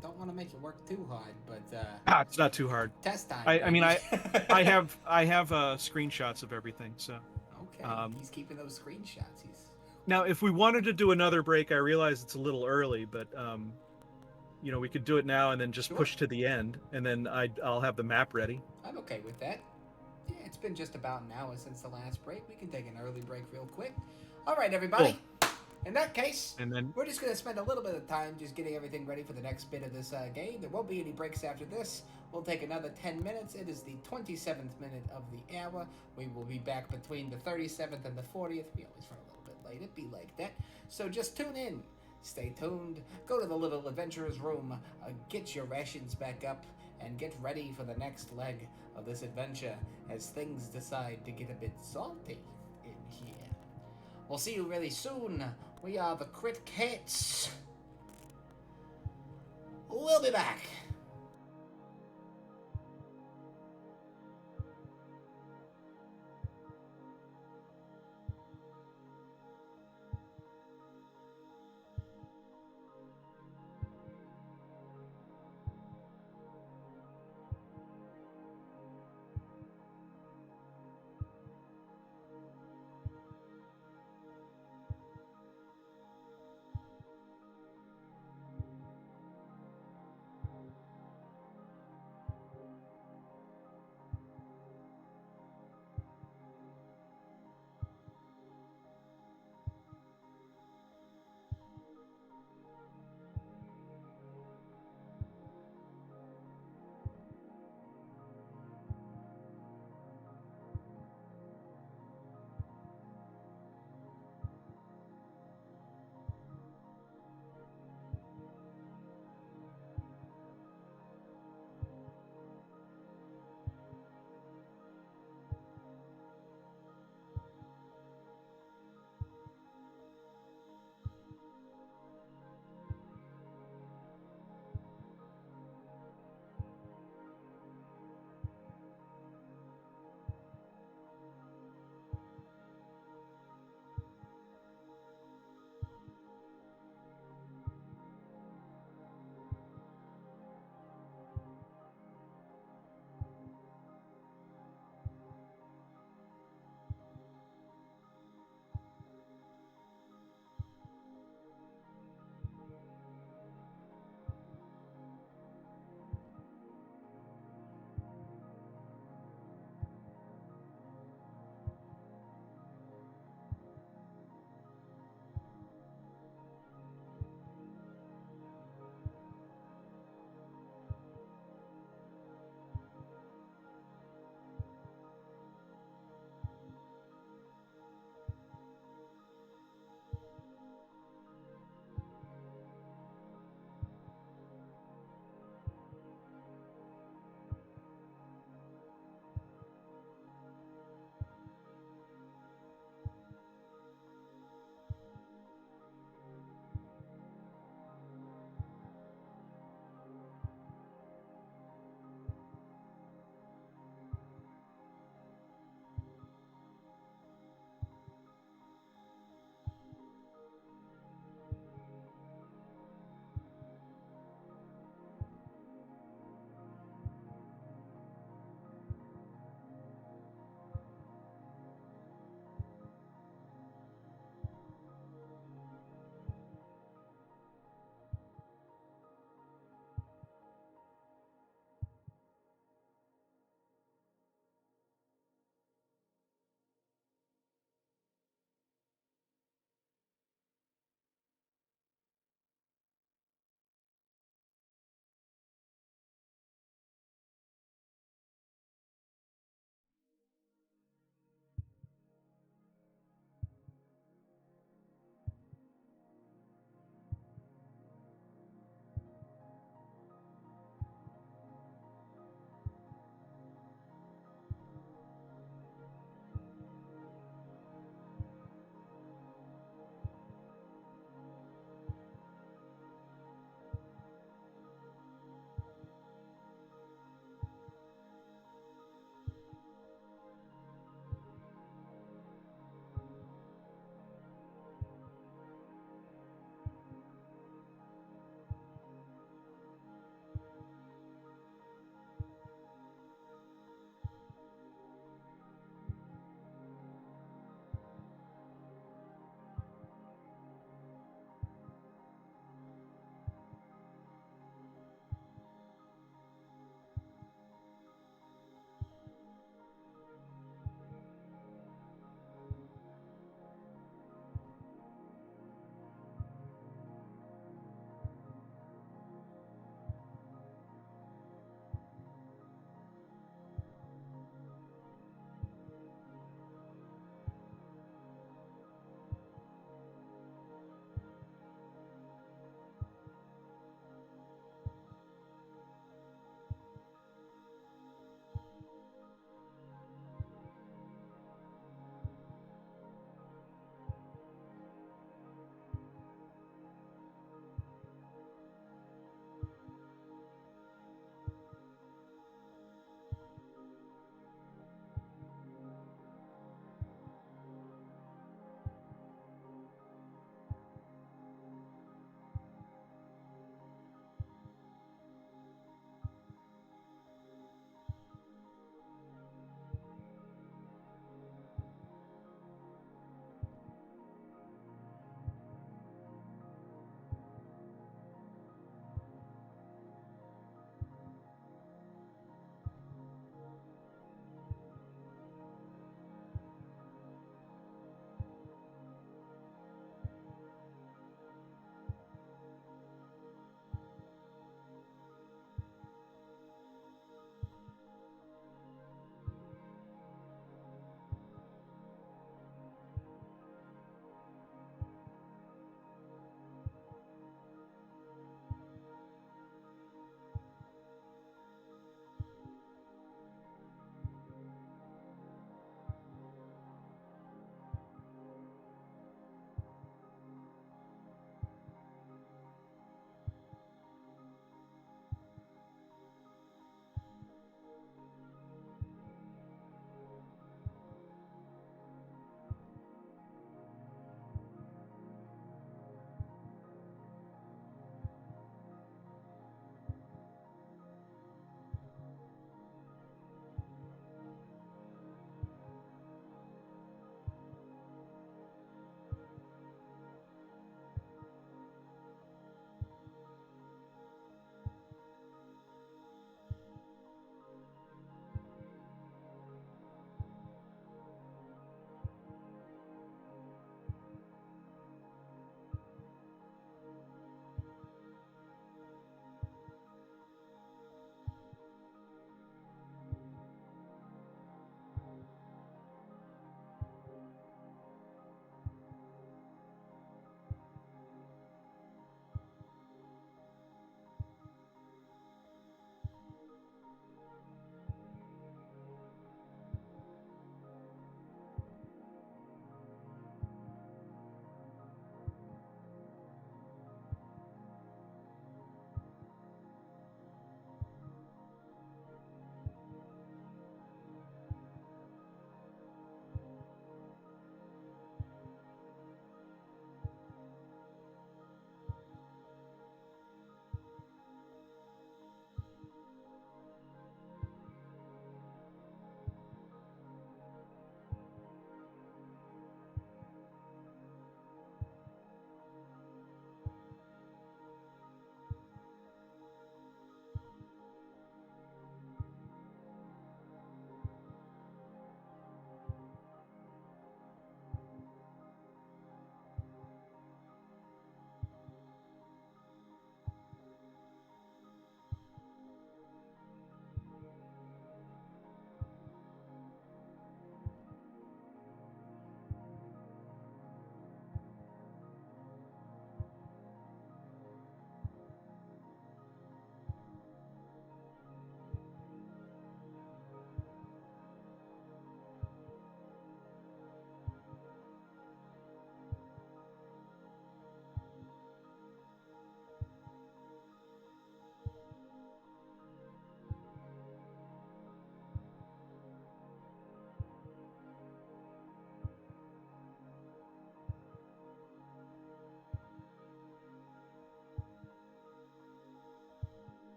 Don't want to make it work too hard, but It's not too hard. test time. I mean, baby. I have screenshots of everything. So Okay, he's keeping those screenshots. now, if we wanted to do another break, I realize it's a little early, but we could do it now and then just push to the end, and then I'll have the map ready. I'm okay with that. Yeah, it's been just about an hour since the last break. We can take an early break real quick. All right, everybody. Cool. In that case, And then we're just going to spend a little bit of time just getting everything ready for the next bit of this game. There won't be any breaks after this. We'll take another 10 minutes. It is the 27th minute of the hour. We will be back between the 37th and the 40th. We always run a little bit late. It'd be like that. So just tune in. Stay tuned. Go to the little adventurer's room. Get your rations back up. And get ready for the next leg of this adventure as things decide to get a bit salty in here. We'll see you really soon. We are the Crit Cats. We'll be back.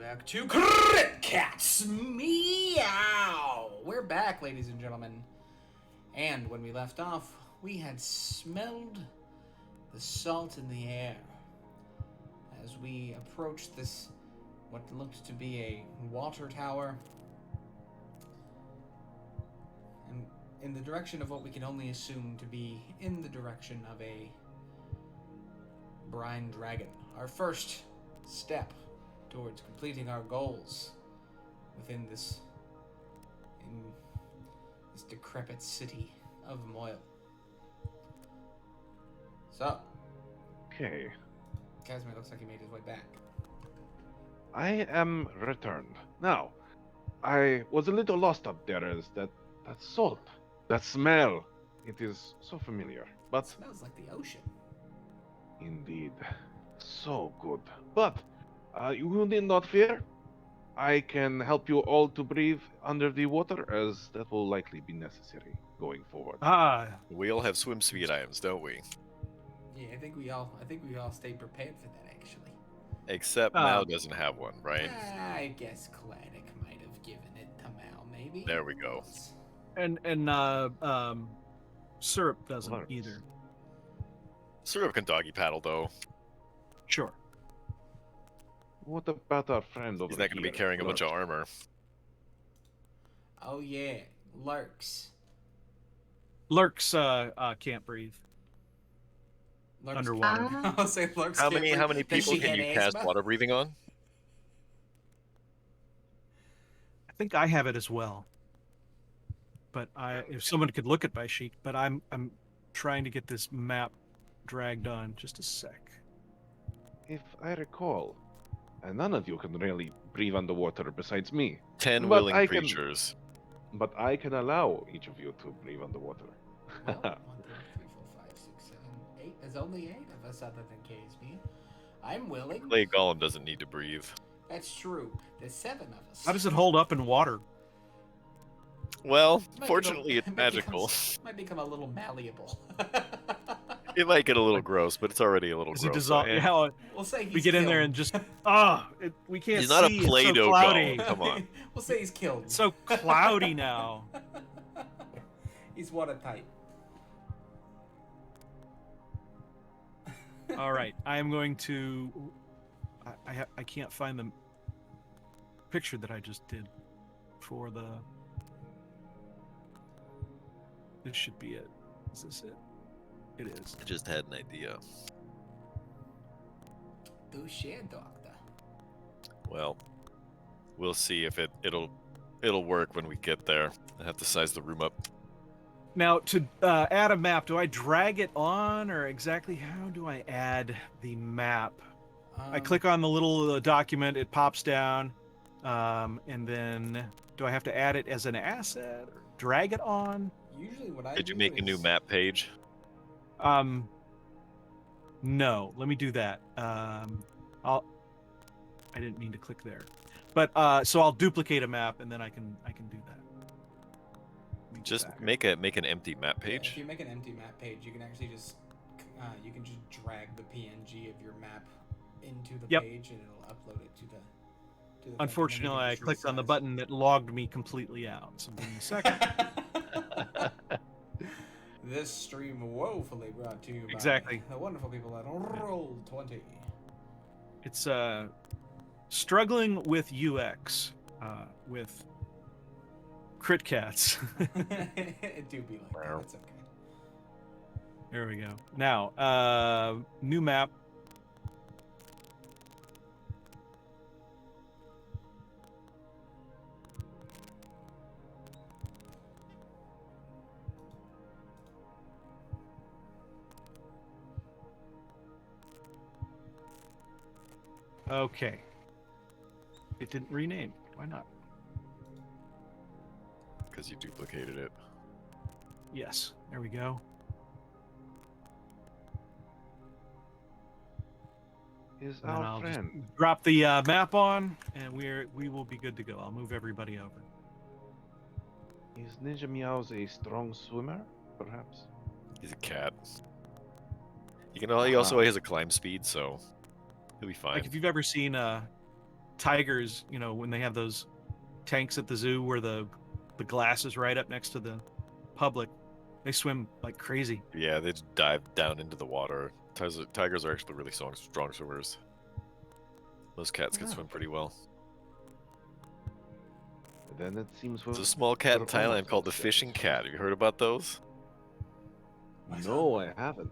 back to Crit Cats Meow. We're back, ladies and gentlemen. And when we left off, we had smelled the salt in the air as we approached this, what looked to be a water tower, and in the direction of what we can only assume to be in the direction of a brine dragon. Our first step towards completing our goals within this decrepit city of Moyle. So, Okay. Casimir looks like he made his way back. I am returned. Now, I was a little lost up there as that salt, that smell. It is so familiar, It but smells like the ocean. indeed, so good. But you need not fear. I can help you all to breathe under the water, as that will likely be necessary going forward. Ah, We all have swim speed items, don't we? Yeah, I think we all stay prepared for that, actually. Except Mao doesn't have one, right? I guess Kladik might have given it to Mal, maybe. There we go. and Syrup doesn't Lurks. either. Syrup can doggy paddle, though. Sure. What about our friend over He's not going to be here, carrying a bunch of Lurks? armor. Oh yeah, Lurks. Lurks can't breathe. Lurks Underwater. I'll say Lurks. How can't many breathe. people Does she can have you cast asthma? water breathing on? I think I have it as well. But if someone could look at my sheet, but I'm trying to get this map dragged on. Just a sec. If I recall, none of you can really breathe underwater besides me. 10 But willing I can- creatures. But I can allow each of you to breathe underwater. Well, 1, 2, 3, 4, 5, 6, 7, 8. There's only 8 of us other than Casey. I'm willing. Clay Golem doesn't need to breathe. That's true. There's 7 of us. How does it hold up in water? Well, Might fortunately, become- it's might magical. Might become a little malleable. It might get a little gross, but it's already a little Does gross. it dissolve? so, eh. Yeah, We'll say he's we get in there and killed. just we can't He's not a see. It's so Play-Doh cloudy. golem. Come on. We'll say he's killed. It's so cloudy now. He's watertight. All right, I am going to. I can't find the picture that I just did for the. This should be it. Is this it? It is. I just had an idea. Do shit, doctor. Well, we'll see if it'll work when we get there. I have to size the room up. Now, to add a map, do I drag it on, or exactly how do I add the map? I click on the little document, it pops down, and then do I have to add it as an asset, or drag it on? Usually what I Did you do make a new is- map page? No. Let me do that. I didn't mean to click there, but so I'll duplicate a map, and then I can do that. Let me go Just back. make an empty map Yeah, if page. you make an empty map page, you can actually just drag the PNG of your map into the Yep. page, and it'll upload it to the. thing, and then you Unfortunately, can I just clicked on the resize. button that logged me completely out. So give me a second. This stream woefully brought to you by Exactly. the wonderful people at Roll20. It's struggling with UX with crit cats. It do be like that. It's okay. There we go. Now, new map. Okay. It didn't rename. Why not? Because you duplicated it. Yes. There we go. Is And then our I'll just friend. drop the map on, and we will be good to go. I'll move everybody over. Is Ninja Meows a strong swimmer, perhaps? He's a cat. He also has a climb speed, so he'll be fine. Like if you've ever seen tigers, you know, when they have those tanks at the zoo where the glass is right up next to the public, they swim like crazy. Yeah, they just dive down into the water. Tigers are actually really strong swimmers. Those cats can Yeah. swim pretty well. Then it seems There's a small cat in we're Thailand almost called the at fishing stage. cat. Have you heard about those? No, I haven't.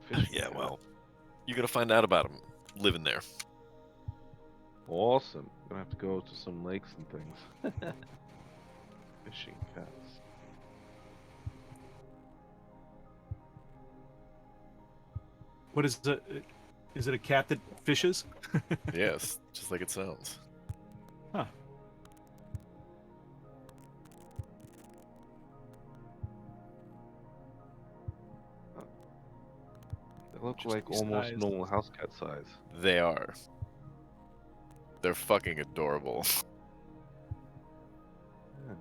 Fishing Yeah, cat. well, you're gonna find out about them living there. Awesome. Gonna have to go to some lakes and things. Fishing cats. What is it? Is it a cat that fishes? Yes, just like it sounds. Huh. They look Just like these almost eyes. normal house cat size. They are. They're fucking adorable. Yeah.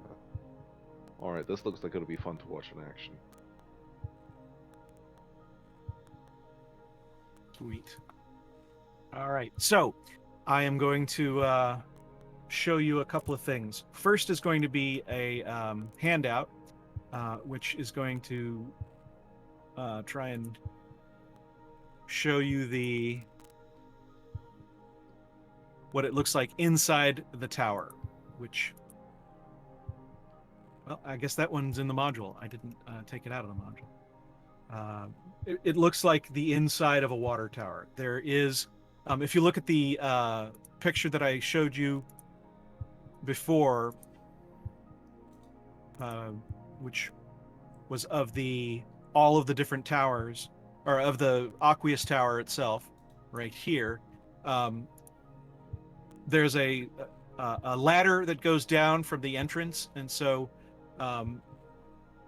Alright, this looks like it'll be fun to watch in action. Sweet. All right, so I am going to show you a couple of things. First is going to be a handout, which is going to try and show you what it looks like inside the tower, which, well, I guess that one's in the module. I didn't take it out of the module. It looks like the inside of a water tower. There is, if you look at the picture that I showed you before, which was of all of the different towers, or of the Aqueous Tower itself, right here. There's a ladder that goes down from the entrance, and so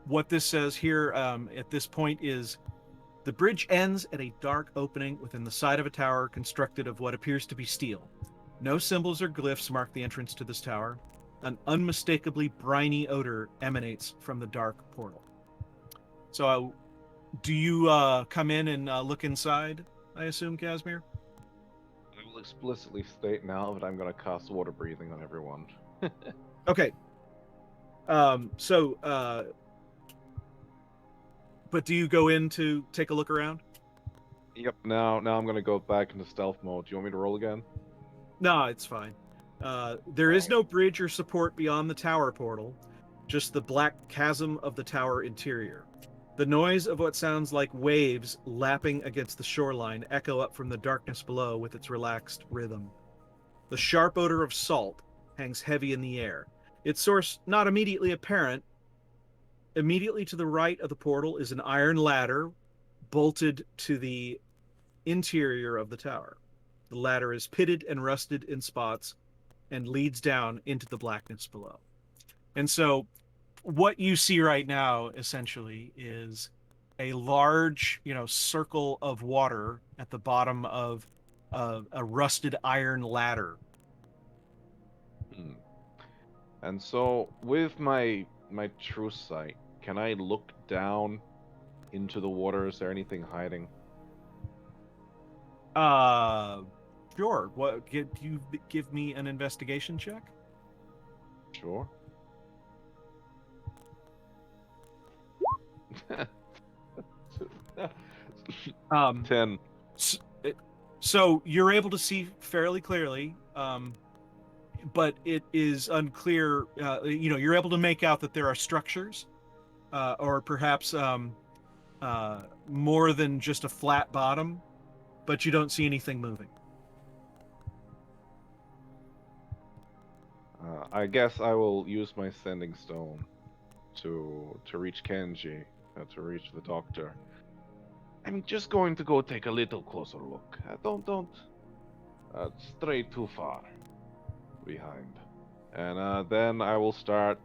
what this says here at this point is the bridge ends at a dark opening within the side of a tower constructed of what appears to be steel. No symbols or glyphs mark the entrance to this tower. An unmistakably briny odor emanates from the dark portal. So, do you come in and look inside, I assume, Casimir? I will explicitly state now that I'm gonna cast water breathing on everyone. Okay. But do you go in to take a look around? Yep, now I'm gonna go back into stealth mode. Do you want me to roll again? No, it's fine. There is no bridge or support beyond the tower portal, just the black chasm of the tower interior. The noise of what sounds like waves lapping against the shoreline echo up from the darkness below with its relaxed rhythm. The sharp odor of salt hangs heavy in the air, its source not immediately apparent. Immediately to the right of the portal is an iron ladder bolted to the interior of the tower. The ladder is pitted and rusted in spots and leads down into the blackness below. And so what you see right now essentially is a large, circle of water at the bottom of a rusted iron ladder. And so with my true sight, can I look down into the water? Is there anything hiding? Sure. What? Do you give me an investigation check? Sure. Um, 10. So you're able to see fairly clearly, but it is unclear. You're able to make out that there are structures, or perhaps more than just a flat bottom, but you don't see anything moving. I guess I will use my sending stone to reach Kenji, to reach the doctor. I'm just going to go take a little closer look. Don't stray too far behind. And then I will start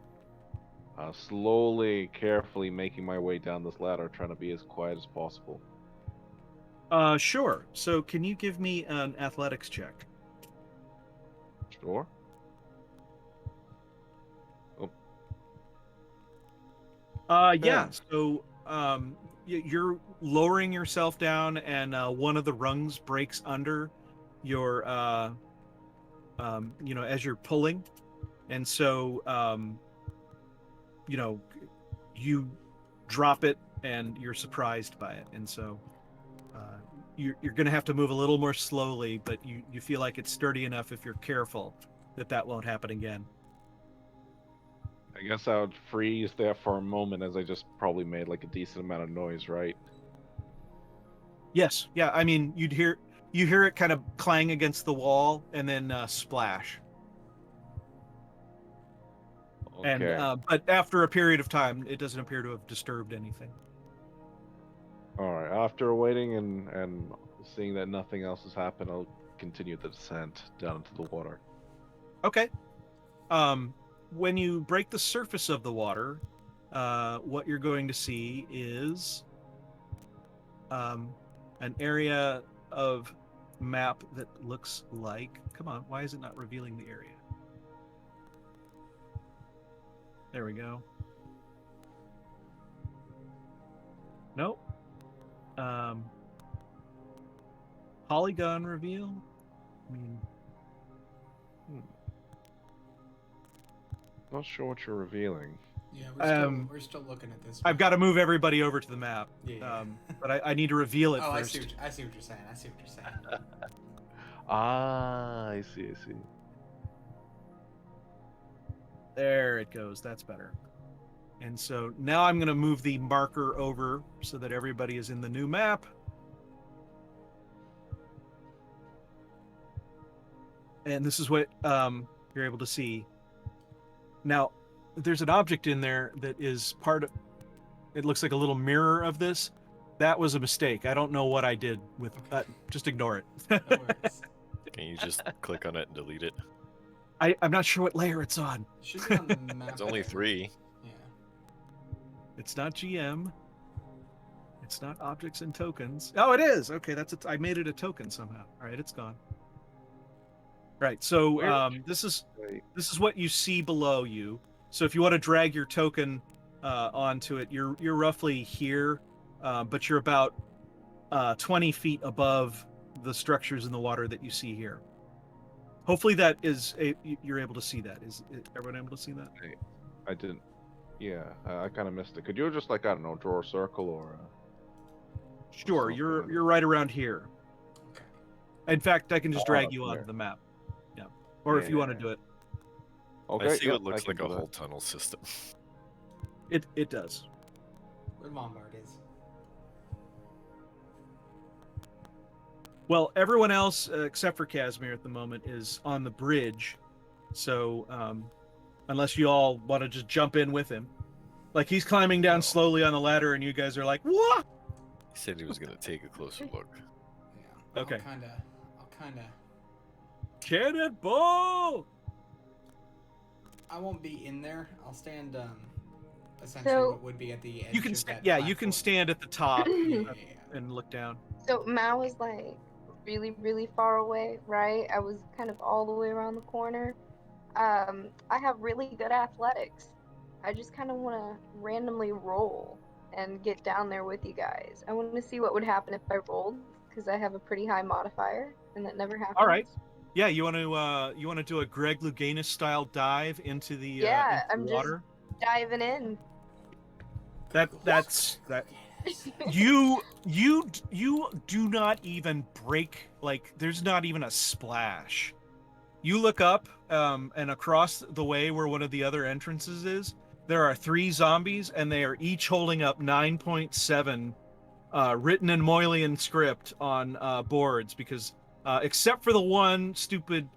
slowly, carefully making my way down this ladder, trying to be as quiet as possible. Sure. So can you give me an athletics check? Sure. Yeah. So you're lowering yourself down, and one of the rungs breaks under your as you're pulling, and so you drop it and you're surprised by it, and so you're going to have to move a little more slowly, but you feel like it's sturdy enough if you're careful that won't happen again. I guess I would freeze there for a moment, as I just probably made like a decent amount of noise, right? Yes, yeah. I mean, you hear it kind of clang against the wall and then splash. Okay. And but after a period of time, it doesn't appear to have disturbed anything. All right. After waiting and seeing that nothing else has happened, I'll continue the descent down into the water. Okay. When you break the surface of the water, what you're going to see is an area of map that looks like. Come on, why is it not revealing the area? There we go. Nope. Polygon reveal? I mean, Not sure what you're revealing. Yeah, we're still looking at this. I've got to move everybody over to the map. Yeah. But I need to reveal it Oh, first. I see what you're saying. I see what you're saying. Ah, I see. There it goes. That's better. And so now I'm going to move the marker over so that everybody is in the new map. And this is what you're able to see. Now, there's an object in there that is part of, it looks like a little mirror of this. That was a mistake. I don't know what I did with that. Just ignore it. No worries. Can you just click on it and delete it? I'm not sure what layer it's on. It should be on the map. It's only 3. Yeah. It's not GM. It's not objects and tokens. Oh, it is. Okay, I made it a token somehow. All right, it's gone. Right. So this is what you see below you. So if you want to drag your token onto it, you're roughly here, but you're about 20 feet above the structures in the water that you see here. Hopefully that is you're able to see that. Is everyone able to see that? I didn't. Yeah, I kind of missed it. Could you just I don't know, draw a circle or? Sure. You're right around here. Okay. In fact, I can just drag you there. onto the map. Yeah. Or if you want to do it. Okay. I see yeah, what looks I can like a do whole that. tunnel system. It does. Where Lombard is. Well, everyone else except for Casimir at the moment is on the bridge. So unless you all want to just jump in with him. Like he's climbing down slowly on the ladder and you guys are like, what? He said he was going to take a closer look. Yeah. Okay. I'll kind of. Cannonball! I won't be in there. I'll stand essentially So- what would be at the edge. You can of that you can platform. stand at the top Yeah. and look down. So Mao was like really, really far away, right? I was kind of all the way around the corner. I have really good athletics. I just kind of want to randomly roll and get down there with you guys. I want to see what would happen if I rolled, because I have a pretty high modifier, and that never happens. All right. Yeah, you want to do a Greg Louganis style dive into the Yeah, into the I'm water? Diving in. That's you do not even break, like there's not even a splash. You look up and across the way where one of the other entrances is, there are 3 zombies and they are each holding up 9.7 written in Moylian script on boards, because except for the one stupid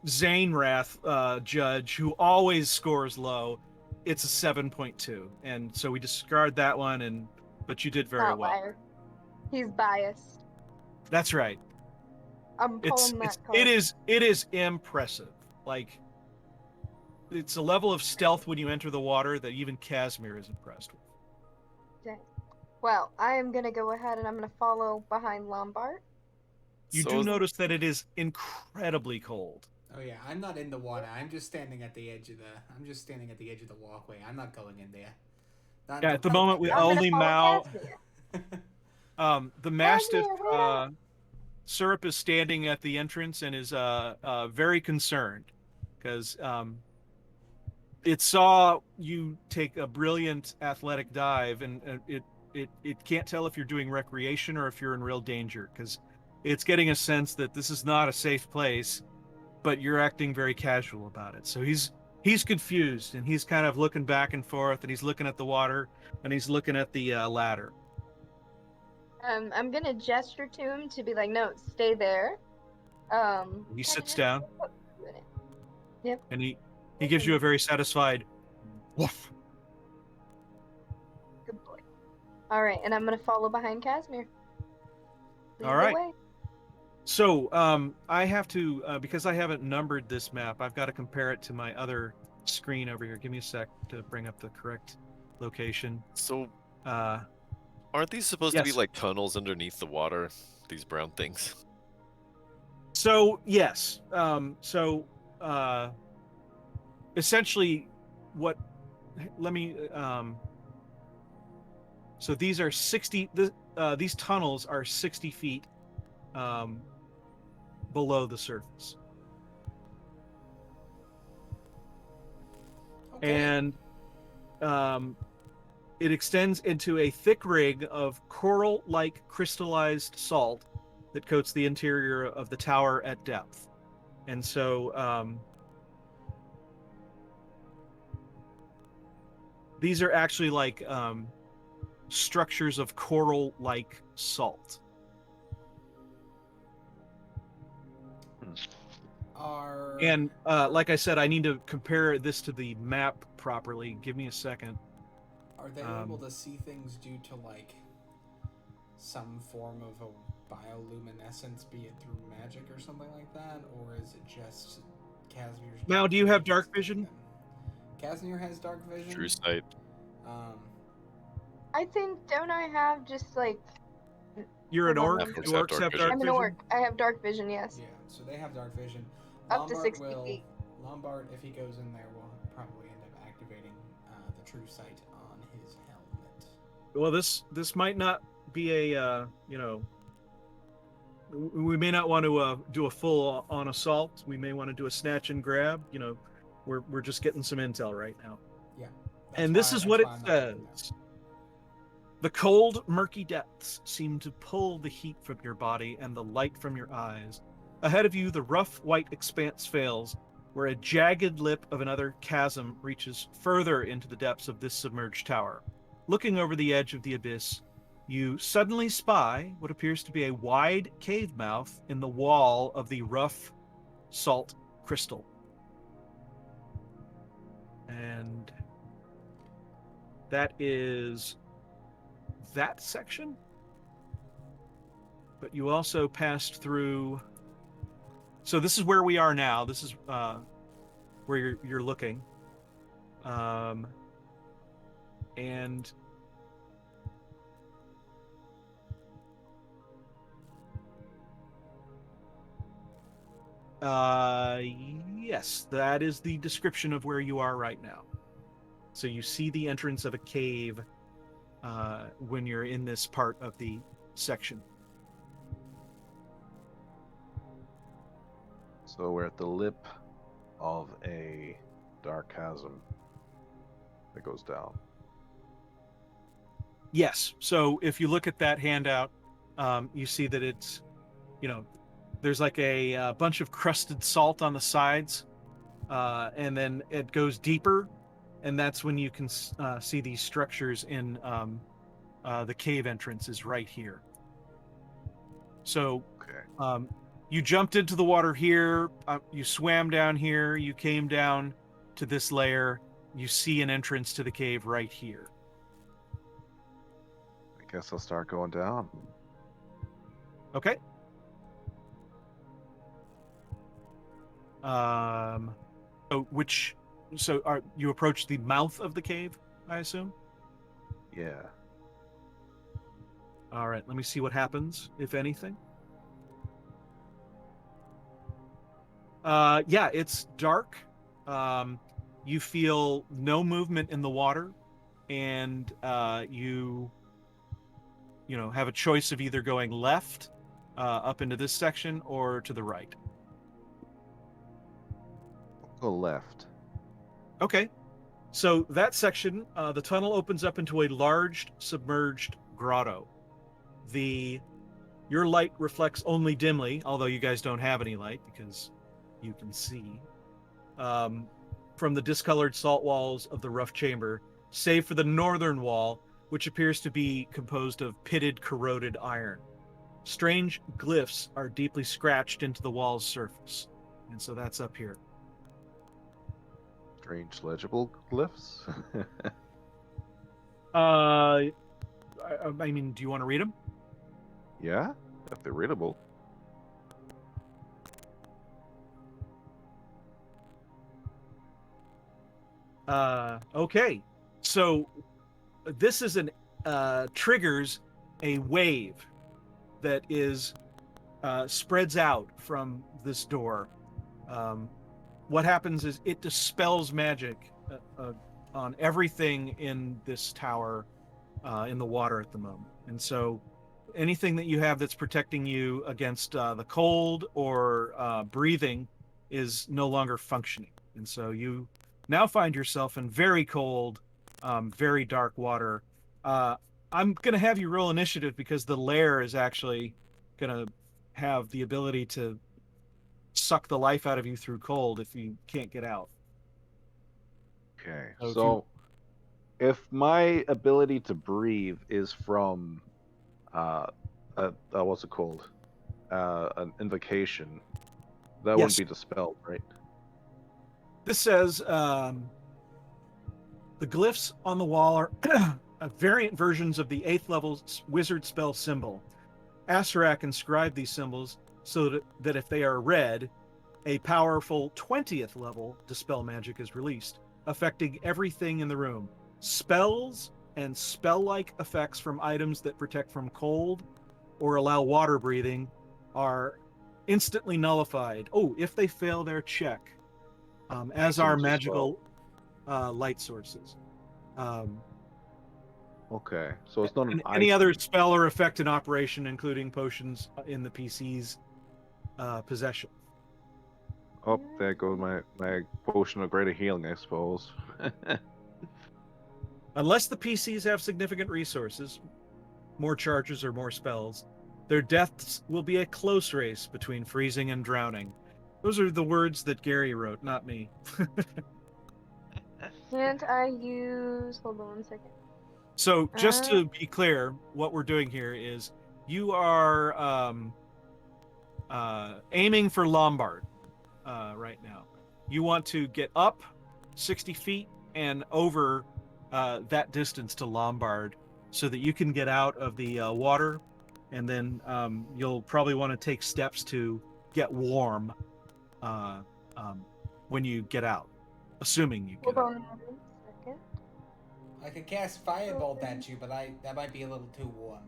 Zanerath judge who always scores low, it's a 7.2, and so we discard that one, but you did very well. Outlier. He's biased. That's right. I'm pulling that card. It is impressive. Like, it's a level of stealth when you enter the water that even Casimir is impressed with. Dang. Well, I am gonna go ahead and I'm gonna follow behind Lombard. You do notice that it is incredibly cold. Oh yeah, I'm not in the water. I'm just standing at the edge of the walkway. I'm not going in there. Yeah, at the moment we I'm gonna only follow Mao. Casimir. The Mastiff Casimir, wait up. Syrup is standing at the entrance and is very concerned because it saw you take a brilliant athletic dive, and it can't tell if you're doing recreation or if you're in real danger, because it's getting a sense that this is not a safe place, but you're acting very casual about it. So he's confused, and he's kind of looking back and forth, and he's looking at the water, and he's looking at the ladder. I'm gonna gesture to him to be like, no, stay there. He kinda sits just down, put you in it. Yep. and he gives you a very satisfied woof. Good boy. All right, and I'm gonna follow behind Casimir. Lead All the right. way. So I have to because I haven't numbered this map, I've got to compare it to my other screen over here. Give me a sec to bring up the correct location. So, Uh, aren't these supposed to be yes. like tunnels underneath the water? These brown things. So yes. Essentially, what? Let me. So these are 60. These tunnels are 60 feet below the surface, Okay. and it extends into a thick ring of coral-like crystallized salt that coats the interior of the tower at depth. And so these are actually like structures of coral-like salt. And like I said, I need to compare this to the map properly. Give me a second. Are they able to see things due to like some form of a bioluminescence, be it through magic or something like that, or is it just Casimir's? Now, do you have dark vision? Casimir has dark vision. True sight. I think, don't I have just like... You're an orc. Orcs Do have orcs dark have vision. dark I'm an vision? orc. I have dark vision, yes. Yeah, so they have dark vision. Up to 60 feet. Lombard, if he goes in there, will probably end up activating the true sight on his helmet. Well, this might not be a we may not want to do a full on assault. We may want to do a snatch and grab. We're just getting some intel right now. Yeah. And this is what it says. The cold, murky depths seem to pull the heat from your body and the light from your eyes. Ahead of you, the rough white expanse fails, where a jagged lip of another chasm reaches further into the depths of this submerged tower. Looking over the edge of the abyss, you suddenly spy what appears to be a wide cave mouth in the wall of the rough salt crystal. And that is that section. But you also passed through. So this is where we are now. This is where you're looking. And yes, that is the description of where you are right now. So you see the entrance of a cave when you're in this part of the section. So we're at the lip of a dark chasm that goes down. Yes. So if you look at that handout, you see that it's, there's like a bunch of crusted salt on the sides, and then it goes deeper, and that's when you can see these structures in the cave entrance is right here. So Okay. You jumped into the water here, you swam down here, you came down to this layer, you see an entrance to the cave right here. I guess I'll start going down. Okay. So are you approach the mouth of the cave, I assume? Yeah. All right, let me see what happens, if anything. Yeah, it's dark. You feel no movement in the water, and you have a choice of either going left, up into this section or to the right? Go left. Okay. So that section, the tunnel opens up into a large submerged grotto. Your light reflects only dimly, although you guys don't have any light because you can see, from the discolored salt walls of the rough chamber, save for the northern wall, which appears to be composed of pitted, corroded iron. Strange glyphs are deeply scratched into the wall's surface, and so that's up here. Strange legible glyphs. I mean, do you want to read them? Yeah, if they're readable. Okay. So this is triggers a wave that is spreads out from this door. What happens is it dispels magic on everything in this tower, in the water at the moment. And so anything that you have that's protecting you against the cold or breathing is no longer functioning. And so you now find yourself in very cold, very dark water. I'm going to have you roll initiative because the lair is actually going to have the ability to suck the life out of you through cold if you can't get out. Okay, So if so if my ability to breathe is from, what's it called? An invocation, that Yes. wouldn't be dispelled, right? This says the glyphs on the wall are variant versions of the 8th level wizard spell symbol. Asarak inscribed these symbols so that if they are read, a powerful 20th level dispel magic is released, affecting everything in the room. Spells and spell-like effects from items that protect from cold or allow water breathing are instantly nullified. Oh, if they fail their check, as are Items as magical light sources. Okay, so it's not an Any item. other spell or effect in operation, including potions in the PC's possession. Oh, there goes my potion of greater healing, I suppose. Unless the PCs have significant resources, more charges or more spells, their deaths will be a close race between freezing and drowning. Those are the words that Gary wrote, not me. Can't I use? Hold on one second. So just to be clear, what we're doing here is you are aiming for Lombard right now. You want to get up 60 feet and over that distance to Lombard so that you can get out of the water, and then you'll probably want to take steps to get warm when you get out, assuming you get Hold out. on one second. I could cast Firebolt at you, but that might be a little too warm.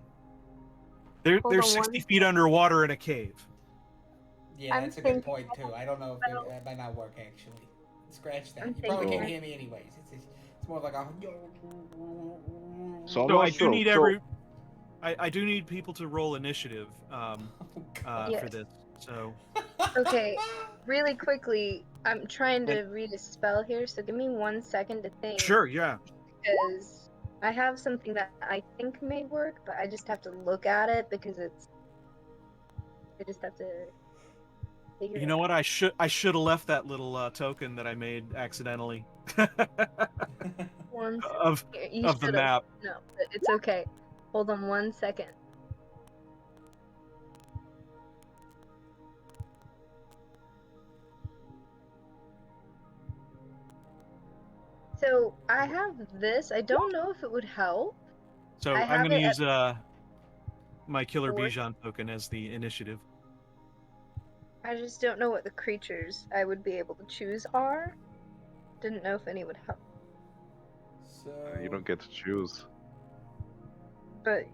They're Hold on 60 one feet underwater in a cave. Yeah, I'm that's a good thinking point too. I don't know if that might not work actually. Scratch that. I'm You probably thinking can't it. hear me anyways. It's more like a. So I'm So not I sure. do need I do need people to roll initiative for Yes. this. So Okay, really quickly, I'm trying to read a spell here, so give me 1 second to think. sure, yeah. Because I have something that I think may work, but I just have to look at it because I just have to figure You it know out. what? I should have left that little token that I made accidentally One of second. You of the should have. map. No, but it's okay. Hold on 1 second. So I have this. I don't know if it would help. So I I'm have going to it use my Killer four. Bijan token as the initiative. I just don't know what the creatures I would be able to choose are. Didn't know if any would help. So You don't get to choose. But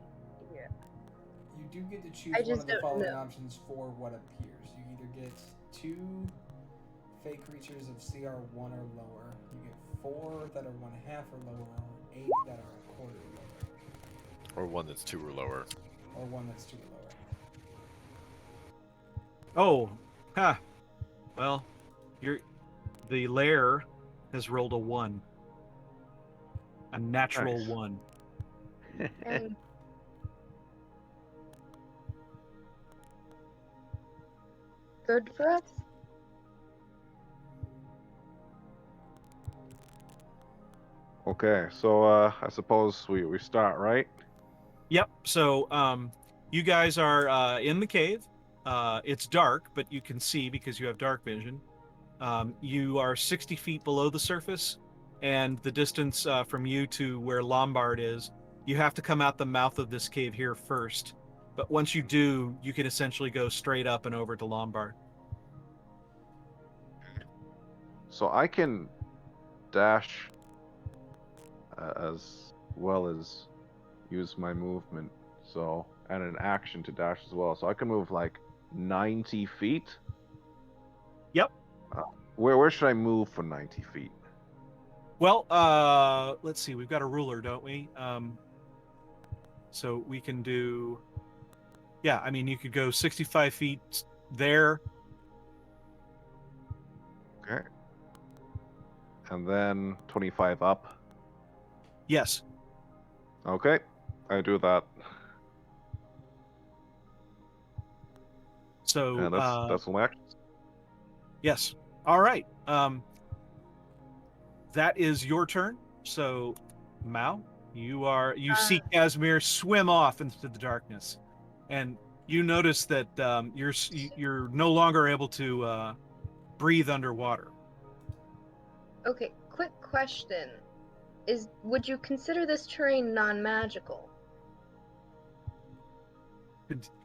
yeah. you do get to choose I one just of the don't following know. options for what appears. You either get 2 fake creatures of CR 1 or lower. You get 4 that are 1/2 or lower, or 8 that are 1/4 or lower, Or one that's 2 or lower. or 1 that's 2 or lower. Oh, ha. Well, the lair has rolled a 1. A natural Nice. 1. Dang. Good for us. Okay, so I suppose we start, right? Yep. So, you guys are in the cave. It's dark, but you can see because you have dark vision. You are 60 feet below the surface, and the distance from you to where Lombard is, you have to come out the mouth of this cave here first. But once you do, you can essentially go straight up and over to Lombard. So I can dash as well as use my movement. So, and an action to dash as well. So I can move like 90 feet. Yep. Where should I move for 90 feet? Well, let's see. We've got a ruler, don't we? So we can do. Yeah, I mean, you could go 65 feet there. Okay. And then 25 up. Yes. Okay, I do that. So And that's all my actions. yes. All right. That is your turn. So, Mao, you see Casimir swim off into the darkness, and you notice that you're no longer able to breathe underwater. Okay, quick question. Would you consider this terrain non-magical?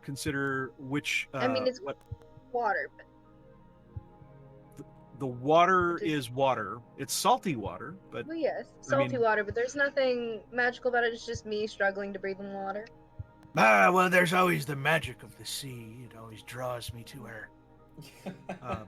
Consider which I mean, it's what water, but the water Does- is water. It's salty water, but well, yes, I salty mean- water, but there's nothing magical about it. It's just me struggling to breathe in water. well, there's always the magic of the sea. It always draws me to her.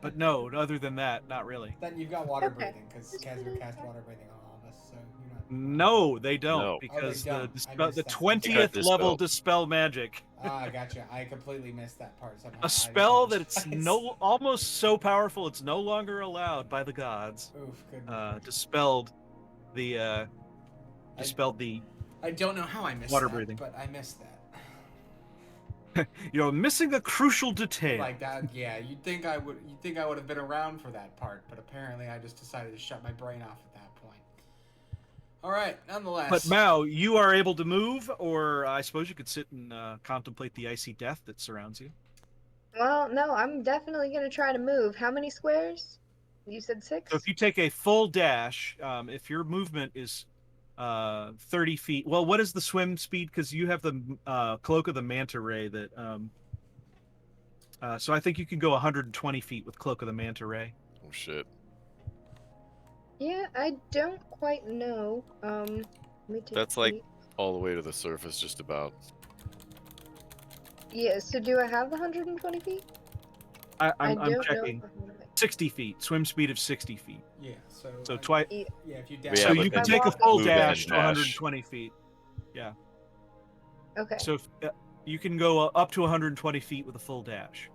But no, other than that, not really. Then you've got water Okay. breathing, because Casimir cast water breathing on all of us, so you're not. No, they don't, No. because don't. I the missed that. 20th Dispel. level dispel magic. Ah, gotcha. I completely missed that part somehow. A I spell that it's apologize. almost so powerful it's no longer allowed by the gods. Oof, good. Dispelled the I don't know how I missed water that, breathing. but I missed that. You're missing a crucial detail. Like that, yeah. You'd think I would have been around for that part, but apparently I just decided to shut my brain off at that point. All right, nonetheless. But Mao, you are able to move, or I suppose you could sit and contemplate the icy death that surrounds you. Well, no, I'm definitely gonna try to move. How many squares? You said 6? So if you take a full dash, if your movement is 30 feet, well, what is the swim speed? Because you have the cloak of the manta ray that. So I think you can go 120 feet with cloak of the manta ray. Oh shit. Yeah, I don't quite know. Let me take That's a like peek. all the way to the surface, just about. Yeah, so do I have the 120 feet? I'm don't checking. know. 60 feet, swim speed of 60 feet. Yeah. So. So twice. Yeah. Yeah, if you Yeah, dash. So but you then can take a you full move and dash to dash. 120 feet. Okay. So you can go up to 120 feet with a full dash.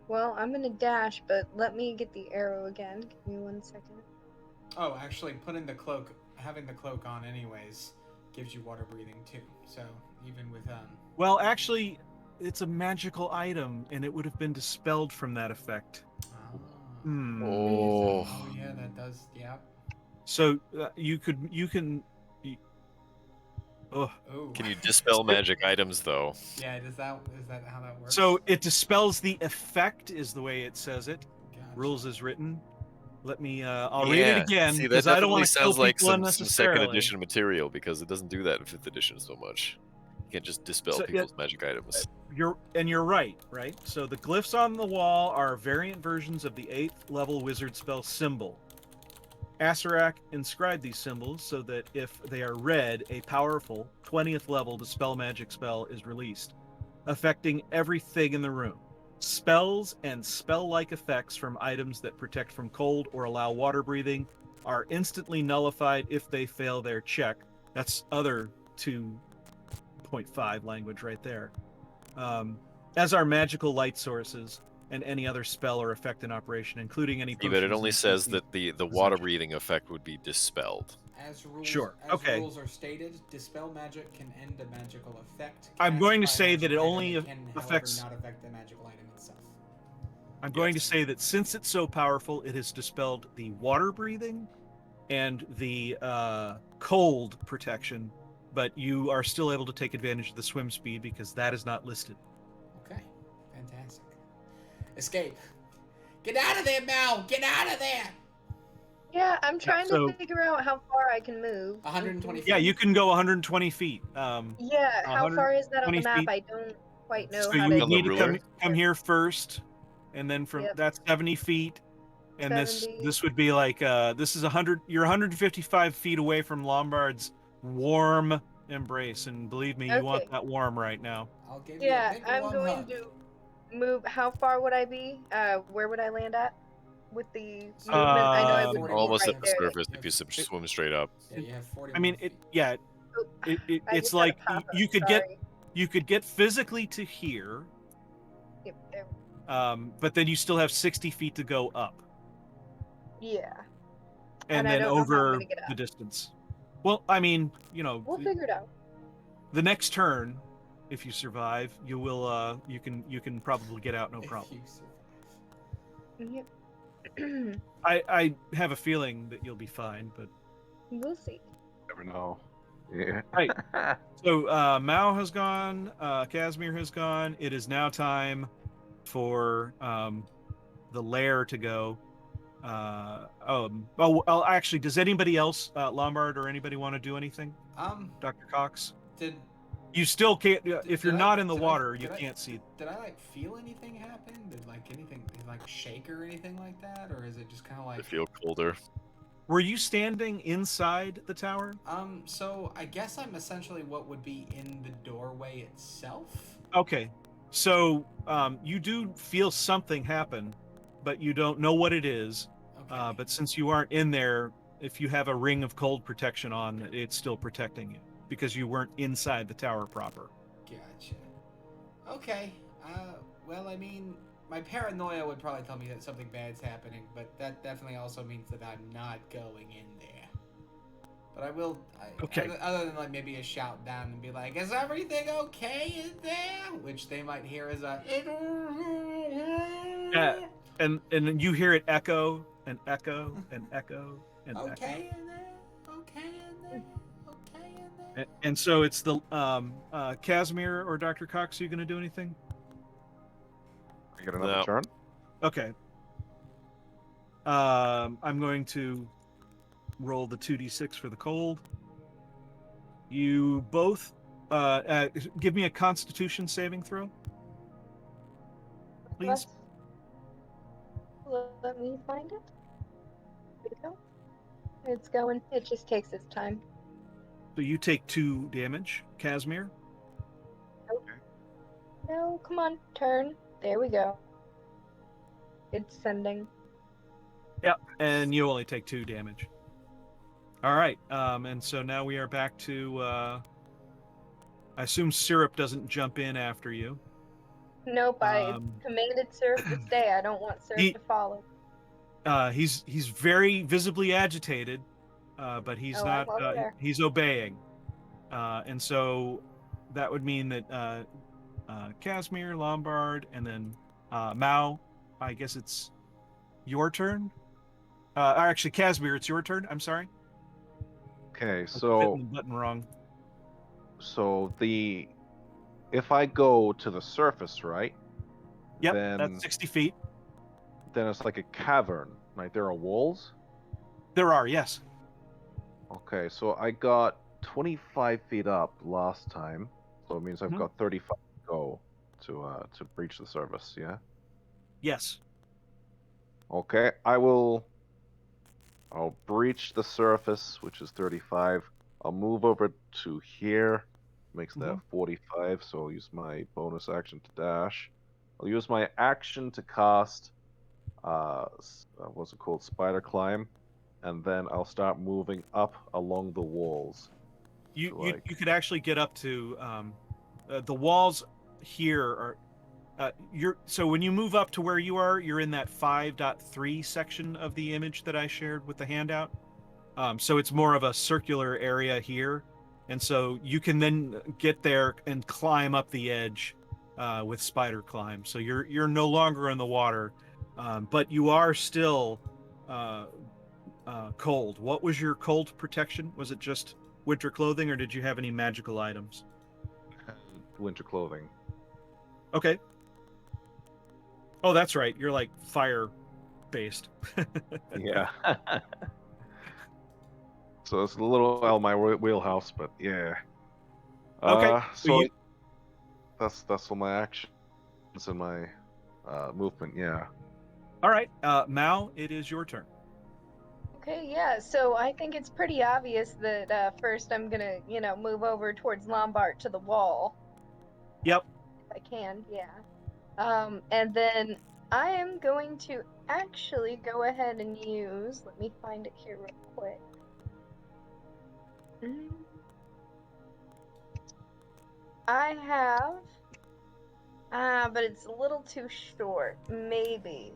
Well, I'm gonna dash, but let me get the arrow again. Give me 1 second. Oh, actually, having the cloak on, anyways, gives you water breathing too. So even with Well, actually, it's a magical item, and it would have been dispelled from that effect. Hmm. Oh. Oh yeah, that does. Yeah. So you can. Oh. Oh. Can you dispel magic items though? Yeah. Is that how that works? So it dispels the effect, is the way it says it. Gotcha. Rules is written. Let me. I'll read it again See, that because I don't want to kill sounds like people some unnecessarily. second edition material because it doesn't do that in 5th edition so much. You can't just dispel So, people's magic items. You're right. So the glyphs on the wall are variant versions of the 8th level wizard spell symbol. Asarak inscribed these symbols so that if they are read, a powerful 20th level dispel magic spell is released, affecting everything in the room. Spells and spell-like effects from items that protect from cold or allow water breathing are instantly nullified if they fail their check. That's other 2.5 language right there. As are magical light sources. and any other spell or effect in operation, including any But it potions only and says safety that the water possessions. breathing effect would be dispelled. As rules, Sure, as okay. rules are stated, dispel magic can end a magical effect. I'm cast going to by a say magic that it item. only It can, however, affects. not affect the magical item itself. I'm going to Yes. say that since it's so powerful, it has dispelled the water breathing and the cold protection, but you are still able to take advantage of the swim speed because that is not listed. Okay, fantastic. Escape. Get out of there, Mal! Get out of there! Yeah, I'm trying so- to figure out how far I can move. 120 Yeah, feet. you can go 120 feet. Yeah, how far is that on 120 the map? feet. I don't quite know So how you to. would On the need to ruler? come here first, and then from Yep. that's 70 feet, and 70. this would be like this is 100. You're 155 feet away from Lombard's warm embrace, and believe me, you want Okay. that warm right now. I'll give you Yeah, a big I'm warm going hug. to move. How far would I be? Where would I land at with the movement? I know I would be Almost right at the there. surface if you swim straight up. Yeah, you have 40 I mean, feet. Oh, I it's just gotta like pop you up, could sorry. get physically to here, Yep, there. but then you still have 60 feet to go up, Yeah, and I then don't know how I'm over gonna get the up. distance. Well, I mean, We'll figure it out. the next turn, if you survive, you will you can probably get out no If problem. you survive. Yep. I have a feeling that you'll be fine, but We'll see. Never know. Yeah. Right. so Mao has gone, Casimir has gone. It is now time for the lair to go. Well, actually, does anybody else, Lombard or anybody, want to do anything? Dr. Cox? Did You still can't, if you're did not I- in the did I- water, you did I- can't see. Did I like feel anything happen? Did like anything like shake or anything like that, or is it just kind of I like? feel colder. Were you standing inside the tower? So I guess I'm essentially what would be in the doorway itself. Okay. So you do feel something happen, but you don't know what it is. Okay. But since you aren't in there, if you have a ring of cold protection on, it's still protecting you because you weren't inside the tower proper. Gotcha. Okay. Well, I mean, my paranoia would probably tell me that something bad's happening, but that definitely also means that I'm not going in there. But I will. Okay. Other than like maybe a shout down and be like, "Is everything okay in there?" Which they might hear as a. And then you hear it echo and echo and echo and Okay in there. Okay in there. Okay in there. And so it's the Casimir or Dr. Cox. Are you going to do anything? I get another No. turn. Okay. I'm going to roll the 2d6 for the cold. You both give me a Constitution saving throw, please. Let me find it. There we go. It's going. It just takes its time. So you take 2 damage, Casimir. No, come on, turn. There we go. It's sending. Yep. And you only take 2 damage. All right. And so now we are back to. I assume Syrup doesn't jump in after you. Nope, I commanded Syrup to stay. I don't want Syrup to follow. He's very visibly agitated, but he's not. He's obeying, and so that would mean that Casimir, Lombard, and then Mao. I guess it's your turn. Actually, Casimir, it's your turn. I'm sorry. Okay, I'm so hitting the button wrong. so if I go to the surface, right? Yep, Then that's 60 feet. then it's like a cavern, right? There are walls. There are, yes. Okay, so I got 25 feet up last time, so it means I've Mhm. got 35 to go to breach the surface. Yeah. Yes. Okay, I'll breach the surface, which is 35. I'll move over to here, makes that 45, so I'll use my bonus action to dash. I'll use my action to cast, what's it called, Spider Climb, and then I'll start moving up along the walls. You could actually get up to the walls here are so when you move up to where you are, you're in that 5.3 section of the image that I shared with the handout. So it's more of a circular area here, and so you can then get there and climb up the edge with spider climb. So you're no longer in the water, but you are still cold. What was your cold protection? Was it just winter clothing, or did you have any magical items? Winter clothing. Okay. Oh, that's right. You're like fire based. Yeah. So it's a little out of my wheelhouse, but yeah. Okay. So that's all my actions and my movement. Yeah. All right, Mao, it is your turn. Okay, yeah, so I think it's pretty obvious that first I'm gonna, move over towards Lombard to the wall. Yep. If I can, yeah. And then I am going to actually go ahead and use, let me find it here real quick. I have, but it's a little too short, maybe.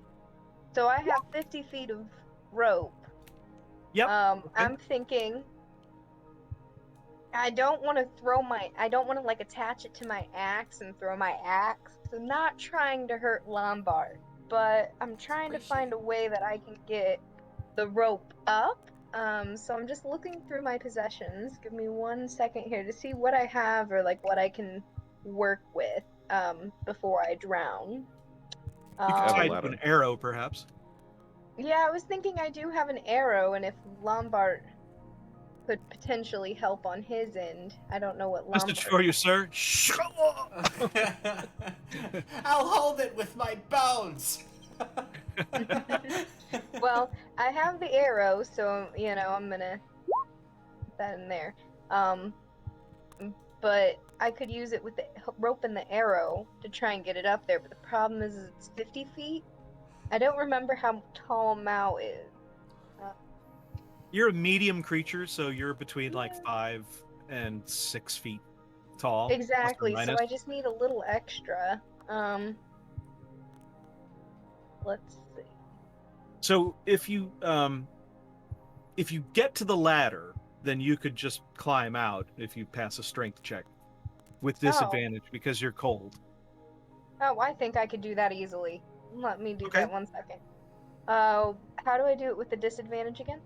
So I have 50 feet of rope. Yep. I'm thinking I don't want to like attach it to my axe and throw my axe. I'm not trying to hurt Lombard, but I'm trying to find a way that I can get the rope up. So I'm just looking through my possessions. Give me 1 second here to see what I have or like what I can work with before I drown. You could tie it to ladder. an arrow, perhaps. Yeah, I was thinking I do have an arrow, and if Lombard could potentially help on his end, I don't know what Lombard. Message for you, sir. I'll hold it with my bones. Well, I have the arrow, so I'm gonna put that in there. But I could use it with the rope and the arrow to try and get it up there. But the problem is it's 50 feet. I don't remember how tall Mao is. You're a medium creature, so you're between like 5 and 6 feet tall. Exactly. So I just need a little extra. Let's see. So if you get to the ladder, then you could just climb out if you pass a strength check with disadvantage because you're cold. Oh, I think I could do that easily. Let me do Okay. that 1 second. How do I do it with the disadvantage again?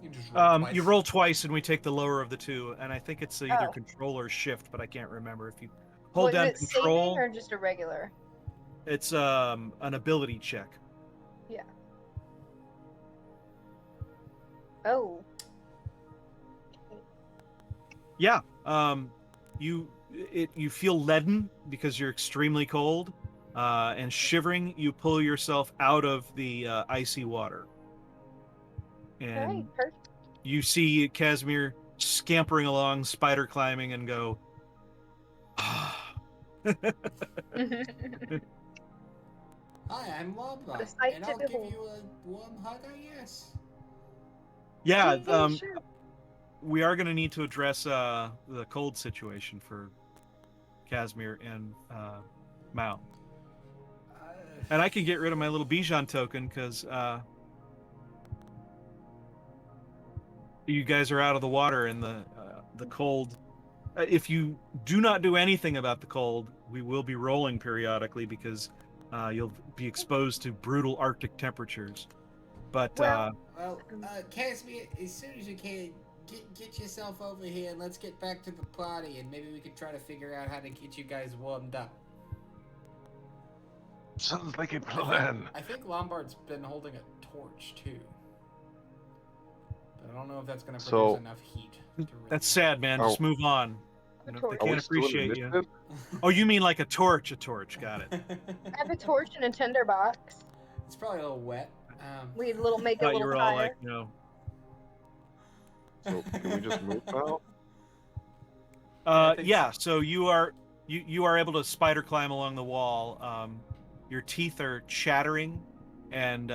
You just roll twice. You roll twice, and we take the lower of the two, and I think it's either Oh. control or shift, but I can't remember. If you hold down is it control, saving or just a regular? it's an ability check. Yeah. Oh. Yeah. You feel leaden because you're extremely cold, and shivering. You pull yourself out of the icy water, and Okay, perfect. you see Casimir scampering along, spider climbing, and go. Hi, I'm Lombard, sight and to I'll give behold. you a warm hug, I guess. Yeah. Sure. We are going to need to address the cold situation for Casimir and Mao. And I can get rid of my little Bijan token because you guys are out of the water and the cold. If you do not do anything about the cold, we will be rolling periodically because you'll be exposed to brutal Arctic temperatures. But Casimir, as soon as you can, get yourself over here and let's get back to the party, and maybe we can try to figure out how to get you guys warmed up. Sounds like a plan. I think Lombard's been holding a torch too, but I don't know if that's going to produce enough heat. That's sad, man. Just move on. You know, they can't appreciate you. Oh, you mean like a torch? A torch. Got it. I have a torch and a tinder box. It's probably a little wet. We'd make it a little you were fire. all like, no. So can we just move now? Yeah. So you are able to spider climb along the wall. Your teeth are chattering, and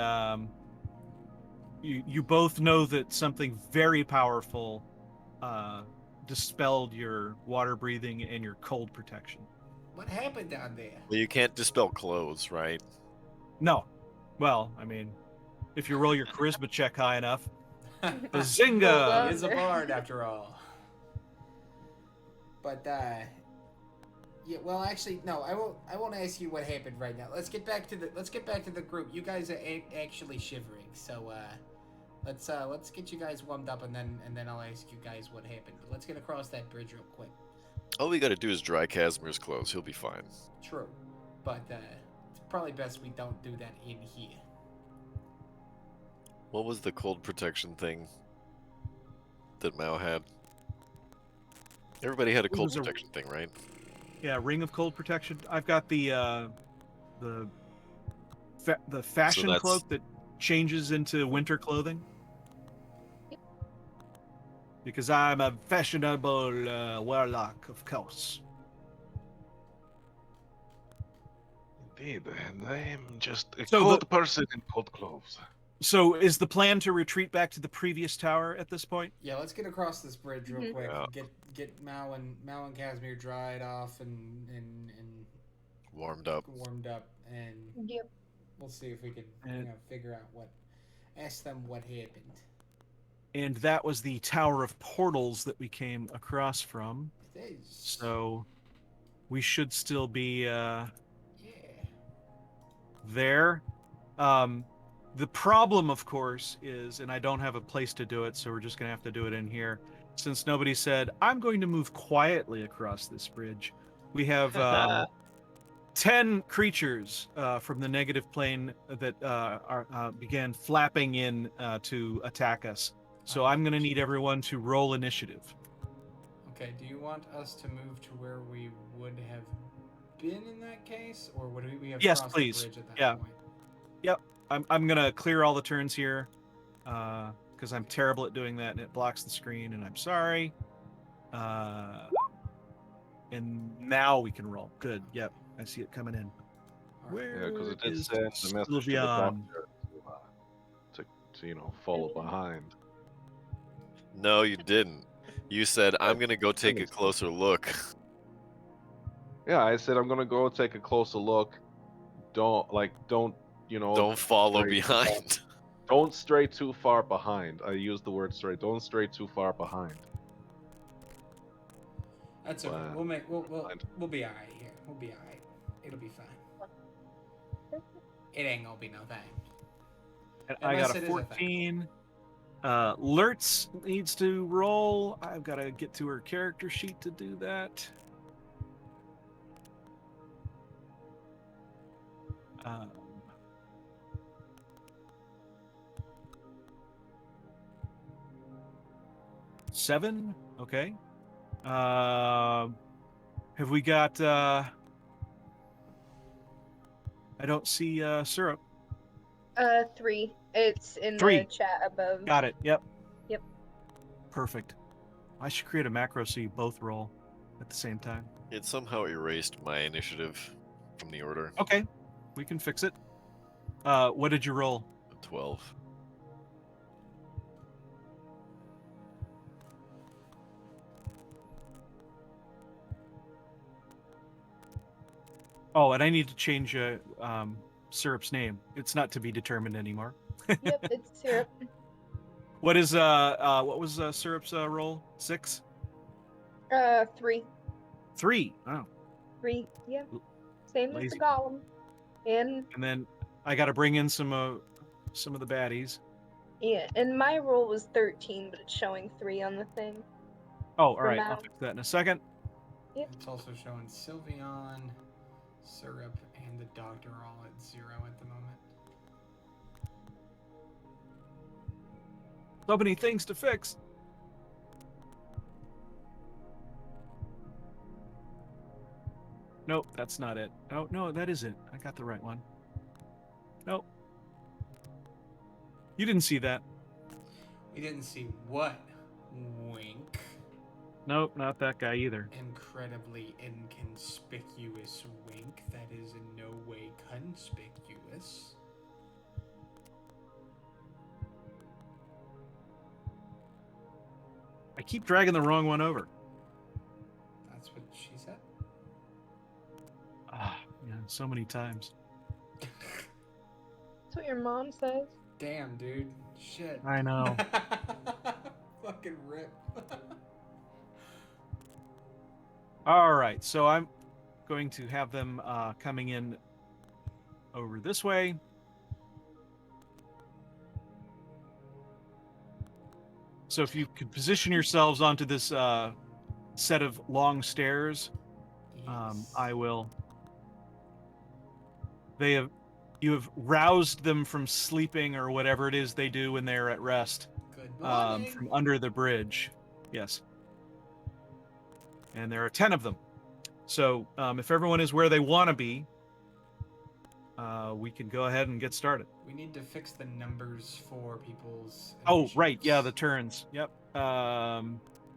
you both know that something very powerful dispelled your water breathing and your cold protection. What happened down there? Well, you can't dispel clothes, right? No. Well, I mean, if you roll your charisma check high enough. Roll Bazinga! He is a under. bard after all. But yeah. Well, actually, no. I won't ask you what happened right now. Let's get back to the group. You guys are actually shivering, so let's get you guys warmed up, and then I'll ask you guys what happened. But let's get across that bridge real quick. All we gotta do is dry Casimir's clothes. He'll be fine. True, but it's probably best we don't do that in here. What was the cold protection thing that Mao had? Everybody had a cold was a- protection thing, right? Yeah, ring of cold protection. I've got the fashion that's- cloak that changes into winter clothing. Because I'm a fashionable warlock, of course. Indeed, and I am just a So cold person in cold clothes. So is the plan to retreat back to the previous tower at this point? Yeah, let's get across this bridge real quick. Yeah. Get Mao and Casimir dried off and Warmed up. and Yep. we'll see if we can figure out ask them what happened. And that was the Tower of Portals that we came across from. It is. So we should still be Yeah. there. The problem, of course, is, and I don't have a place to do it, so we're just going to have to do it in here. Since nobody said, I'm going to move quietly across this bridge, we have 10 creatures from the negative plane that began flapping in to attack us. So I'm going to need everyone to roll initiative. Okay. Do you want us to move to where we would have been in that case, or would we have Yes, crossed please. the bridge at that Yeah. point? Yep. I'm going to clear all the turns here because I'm terrible at doing that and it blocks the screen, and I'm sorry. And now we can roll. Good. Yep. I see it coming in. All right. Where Yeah, because it did is send the message to the Sylveon? doctor to follow behind. No, you didn't. You said, I'm gonna go take a closer look. Yeah, I said I'm gonna go take a closer look. Don't Don't follow stray- behind. Don't stray too far behind. I used the word stray. Don't stray too far behind. That's okay. Wow. We'll be alright here. We'll be alright. It'll be fine. It ain't gonna be no thing. And I Unless got it a is a thing. 14. Lurtz needs to roll. I've got to get to her character sheet to do that. Seven. Okay. Have we got? I don't see syrup. 3. It's in 3. the chat above. Got it. Yep. Yep. Perfect. I should create a macro so you both roll at the same time. It somehow erased my initiative from the order. Okay, we can fix it. What did you roll? 12. Oh, and I need to change Syrup's name. It's not to be determined anymore. Yep, it's syrup. What is what was Syrup's roll? 6? 3. 3. Oh. 3. Yeah. Same as Lazy. the golem. And then I got to bring in some of the baddies. yeah, and my roll was 13, but it's showing 3 on the thing. Oh, all For right. now. I'll fix that in a second. It's also showing Sylveon, Syrup, and the doctor all at 0 at the moment. So many things to fix. Nope, that's not it. Oh, no, that is it. I got the right one. Nope. You didn't see that. We didn't see what? Wink. Nope, not that guy either. Incredibly inconspicuous wink that is in no way conspicuous. I keep dragging the wrong one over. That's what she said. so many times. That's what your mom says. Damn, dude. Shit. I know. Fucking rip. All right, so I'm going to have them coming in over this way. So if you could position yourselves onto this set of long stairs, Yes. I will. You have roused them from sleeping or whatever it is they do when they're at rest Good morning. from under the bridge. Yes. And there are 10 of them. So if everyone is where they want to be, we can go ahead and get started. We need to fix the numbers for people's. Oh, right. Yeah, the initiatives. turns. Yep.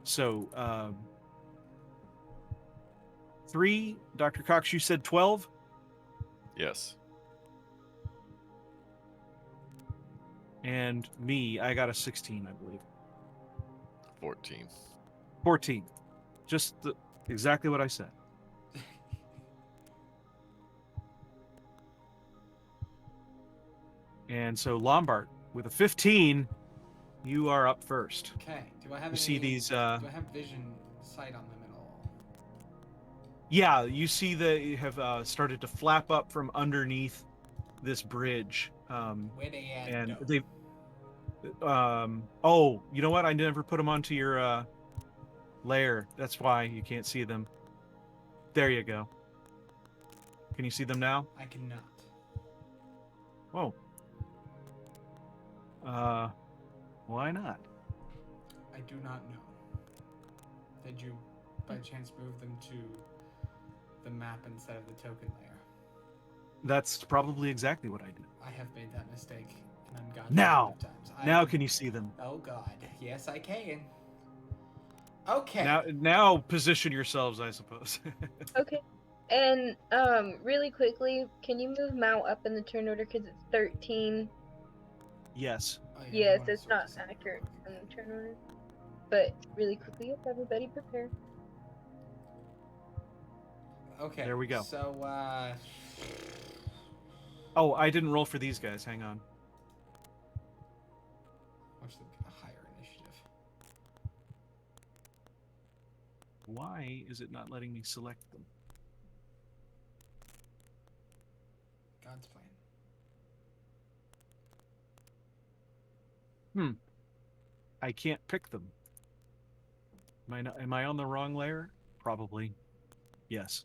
So 3, Dr. Cox, you said 12? Yes. And me, I got a 16, I believe. 14. 14. Just exactly what I said. And so Lombard, with a 15, you are up first. Okay. Do I have You see these, Do I have vision sight on them at all? yeah, you see they have started to flap up from underneath this bridge. Where they at? And though? they oh, you know what? I never put them onto your layer. That's why you can't see them. There you go. Can you see them now? I cannot. Whoa. Why not? I do not know. Did you, by chance, move them to the map instead of the token layer? That's probably exactly what I did. I have made that mistake an ungodly Now! number of times. Now can you see them? Oh God, yes I can. Okay. Now position yourselves, I suppose. Okay. And really quickly, can you move Mao up in the turn order because it's 13? Yes. Oh, yeah, Yes, you wanna it's sort not this out accurate real in the turn order. But really quickly, if everybody prepare. quick. Okay. There we go. So, Oh, I didn't roll for these guys. Hang on. watch them get a higher initiative. Why is it not letting me select them? God's plan. I can't pick them. Am I on the wrong layer? Probably. Yes.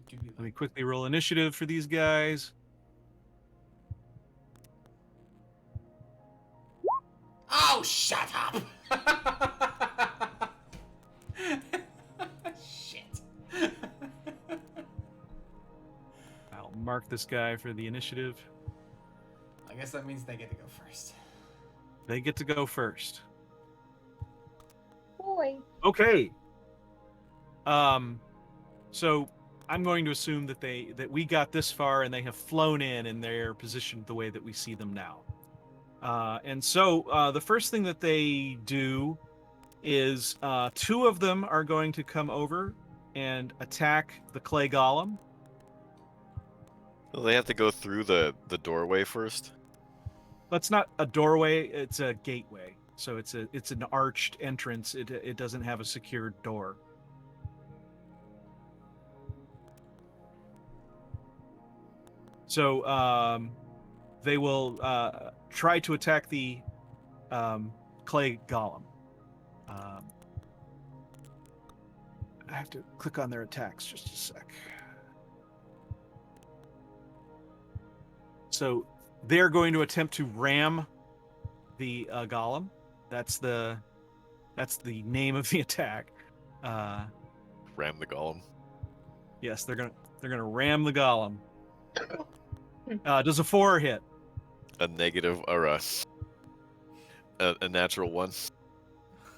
It do be Let me like quickly roll initiative for these guys. Oh, shut up! Shit. I'll mark this guy for the initiative. I guess that means they get to go first. They get to go first. Boy. Okay. So I'm going to assume that we got this far and they have flown in and they're positioned the way that we see them now. And so the first thing that they do is 2 of them are going to come over and attack the clay golem. Well, they have to go through the doorway first. That's not a doorway; it's a gateway. So it's an arched entrance. It doesn't have a secured door. So they will try to attack the clay golem. I have to click on their attacks just a sec. So they're going to attempt to ram the golem. That's the name of the attack. Ram the golem. Yes, they're gonna ram the golem. Does a 4 hit? A negative or a natural 1.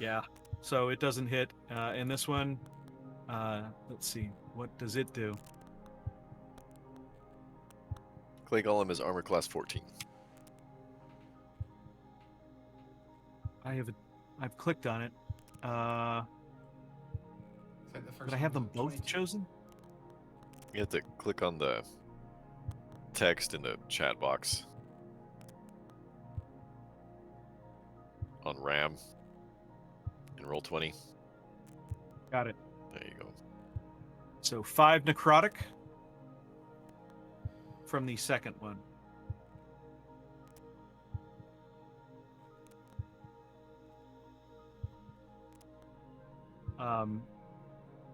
Yeah. So it doesn't hit. And this one, let's see, what does it do? Clay golem is armor class 14. I've clicked on it. Is that the first But I have one them with both 22? chosen. You have to click on the text in the chat box on RAM and roll 20. Got it. There you go. So 5 necrotic from the second one.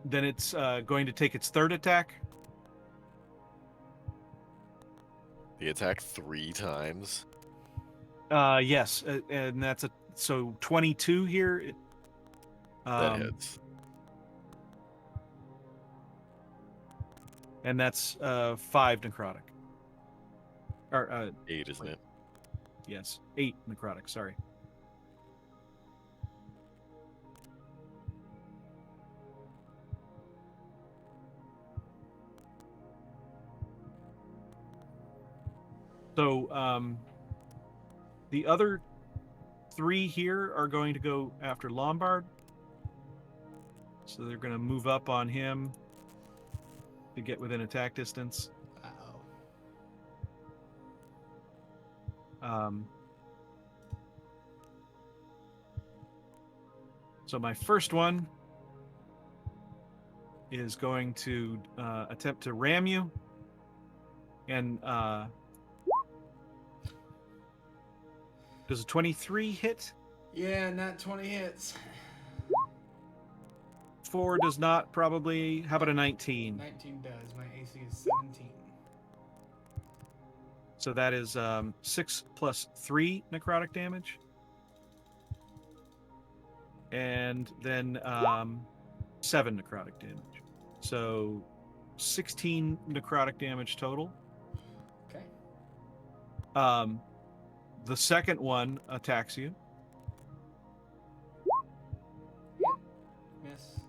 Then it's going to take its third attack. The attack 3 times. Yes, and that's so 22 here. That hits. And that's 5 necrotic. Or 8, isn't it? yes, 8 necrotic. Sorry. So the other 3 here are going to go after Lombard. So they're going to move up on him to get within attack distance. So my first one is going to attempt to ram you. And does a 23 hit? Yeah, not 20 hits. 4 does not, probably. How about a 19? 19 does. My AC is 17. So that is 6 plus 3 necrotic damage. And then 7 necrotic damage. So 16 necrotic damage total. Okay. The second one attacks you. Miss.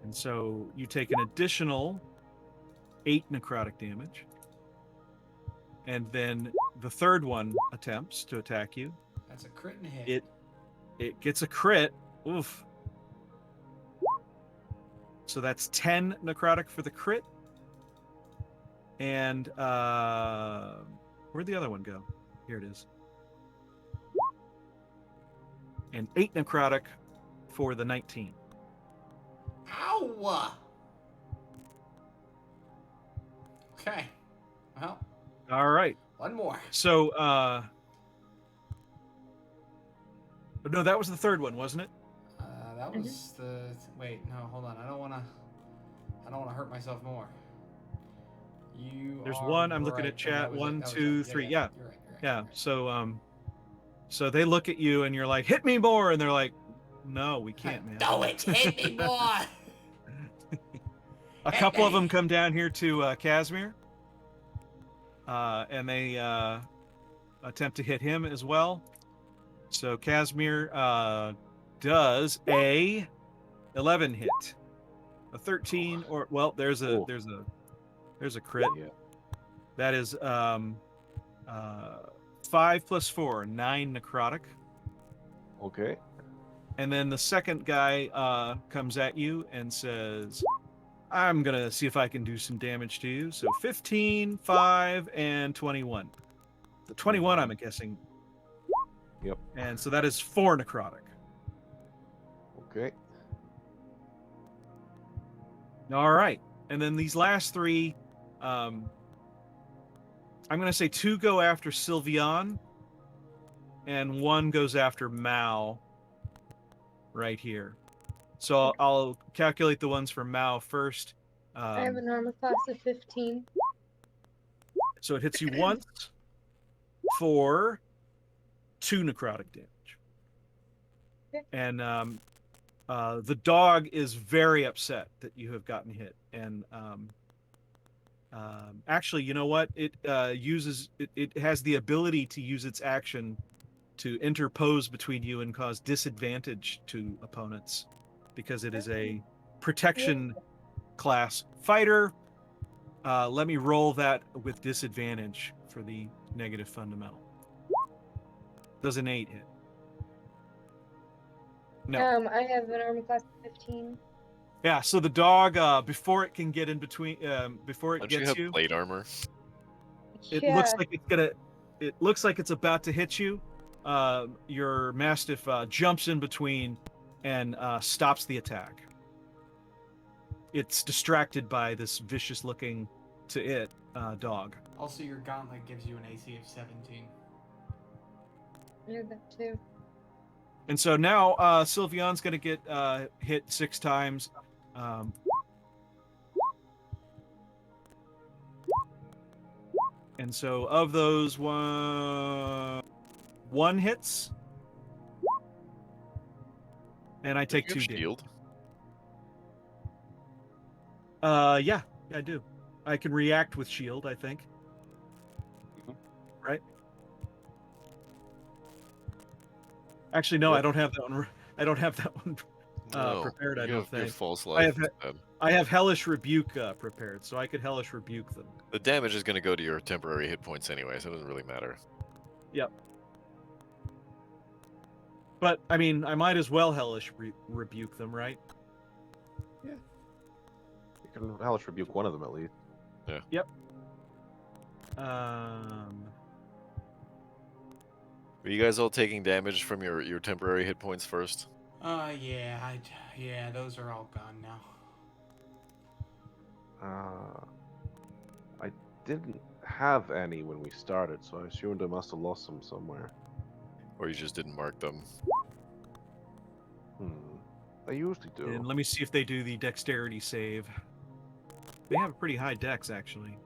And so you take an additional 8 necrotic damage. And then the third one attempts to attack you. That's a crit and hit. It gets a crit. Oof. So that's 10 necrotic for the crit. And where'd the other one go? Here it is. And 8 necrotic for the 19. Ow! Okay. Well, All right. one more. So no, that was the third one, wasn't it? That was the. Wait, no, hold on. I don't want to hurt myself more. There's are one. I'm right. looking at Oh, chat. that was it. 1, That was 2, it. 3. Yeah. Yeah. You're right. Yeah. You're right. So they look at you and you're like, "Hit me more," and they're like, "No, we can't, man." Do it. Hit me more. A couple of them come down here to Casimir, and they attempt to hit him as well. So Casimir does a 11 hit, a 13, or well, there's a crit. Yeah. That is 5 plus 4, 9 necrotic. Okay. And then the second guy comes at you and says, I'm going to see if I can do some damage to you. So 15, 5, and 21. The 21, I'm guessing. Yep. And so that is 4 necrotic. Okay. All right. And then these last 3, I'm going to say 2 go after Sylvian, and 1 goes after Mao right here. So I'll calculate the ones for Mao first. I have an armor class of 15. So it hits you once for 2 necrotic damage. Okay. And the dog is very upset that you have gotten hit. And actually, you know what? It it has the ability to use its action to interpose between you and cause disadvantage to opponents, because it is a protection class fighter. Let me roll that with disadvantage for the negative fundamental. Does an 8 hit? No. I have an armor class of 15. Yeah, so the dog, before it can get in between, before it Don't you gets have you, plate armor? it Yeah. looks like it's gonna. It looks like it's about to hit you. Your mastiff jumps in between and stops the attack. It's distracted by this vicious-looking, to it, dog. Also, your gauntlet gives you an AC of 17. Yeah, that too. And so now Sylveon's gonna get hit 6 times. And so of those, one hits, and I take Do you 2 have damage. shield? Yeah, I do. I can react with shield, I think. Right? Actually, no, Yep. I don't have that one. I don't have that one No, prepared. I you don't have your think. false I life. have instead. I have hellish rebuke prepared, so I could hellish rebuke them. The damage is going to go to your temporary hit points anyway, so it doesn't really matter. Yep. But I mean, I might as well hellish rebuke them, right? You can hellish rebuke one of them at least. Yep. Are you guys all taking damage from your temporary hit points first? Yeah, those are all gone now. I didn't have any when we started, so I assumed I must have lost some somewhere. Or you just didn't mark them? I usually do. And let me see if they do the dexterity save. They have a pretty high dex, actually.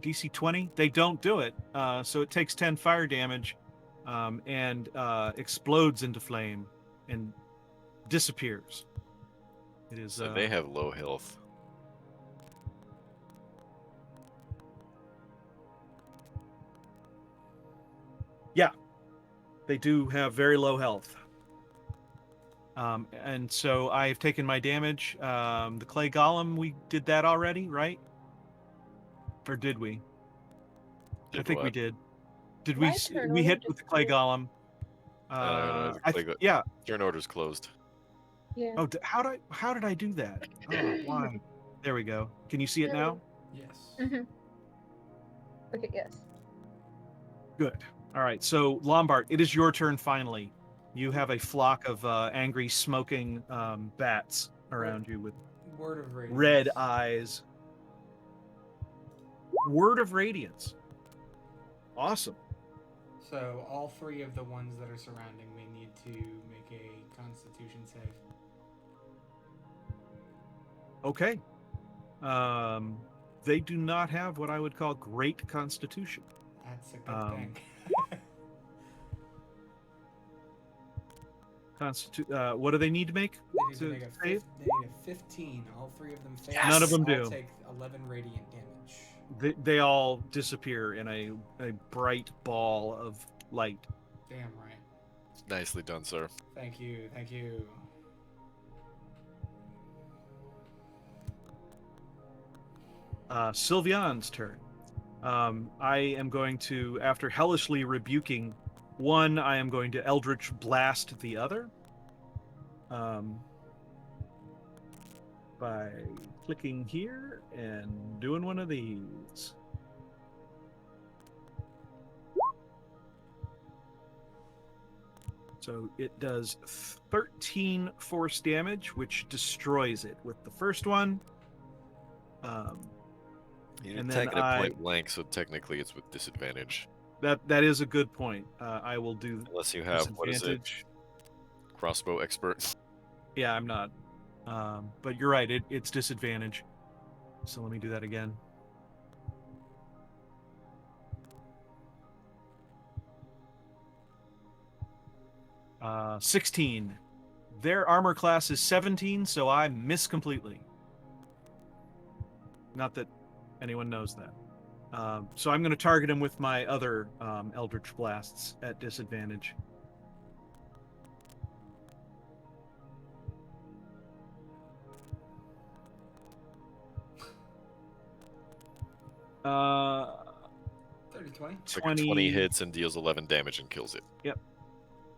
DC 20. They don't do it. So it takes 10 fire damage and explodes into flame and disappears. It is. So they have low health. Yeah, they do have very low health. And so I've taken my damage. The clay golem, we did that already, right? Or did we? I think we did. Did we? My turn We order hit with the clay just golem. No, Yeah. Turn order's closed. Yeah. Oh, how did I do that? Oh, why? There we go. Can you see it now? Yes. Okay, yes. Good. All right. So Lombard, it is your turn finally. You have a flock of angry, smoking bats around you with Word of Radiance. red eyes. Word of Radiance. Awesome. So all 3 of the ones that are surrounding me need to make a Constitution save. Okay. They do not have what I would call great constitution. That's a good thing. What do they need to make? They need to make save? they need a 15. All 3 of them fail. Yes! None of them I'll do. take 11 radiant damage. They all disappear in a bright ball of light. Damn right. Nicely done, sir. Thank you. Thank you. Sylveon's turn. I am going to, after hellishly rebuking one, I am going to Eldritch Blast the other. By clicking here and doing one of these. So it does 13 force damage, which destroys it with the first one. You And attack then it at I- point blank, so technically it's with disadvantage. That is a good point. I will do Unless you have, what is it? disadvantage. Crossbow expert. Yeah, I'm not. But you're right. It's disadvantage. So let me do that again. Uh, 16. Their armor class is 17, so I miss completely. Not that anyone knows that. So I'm going to target him with my other Eldritch Blasts at disadvantage. Uh, 30, 20. It's like 20 hits and deals 11 damage and kills it.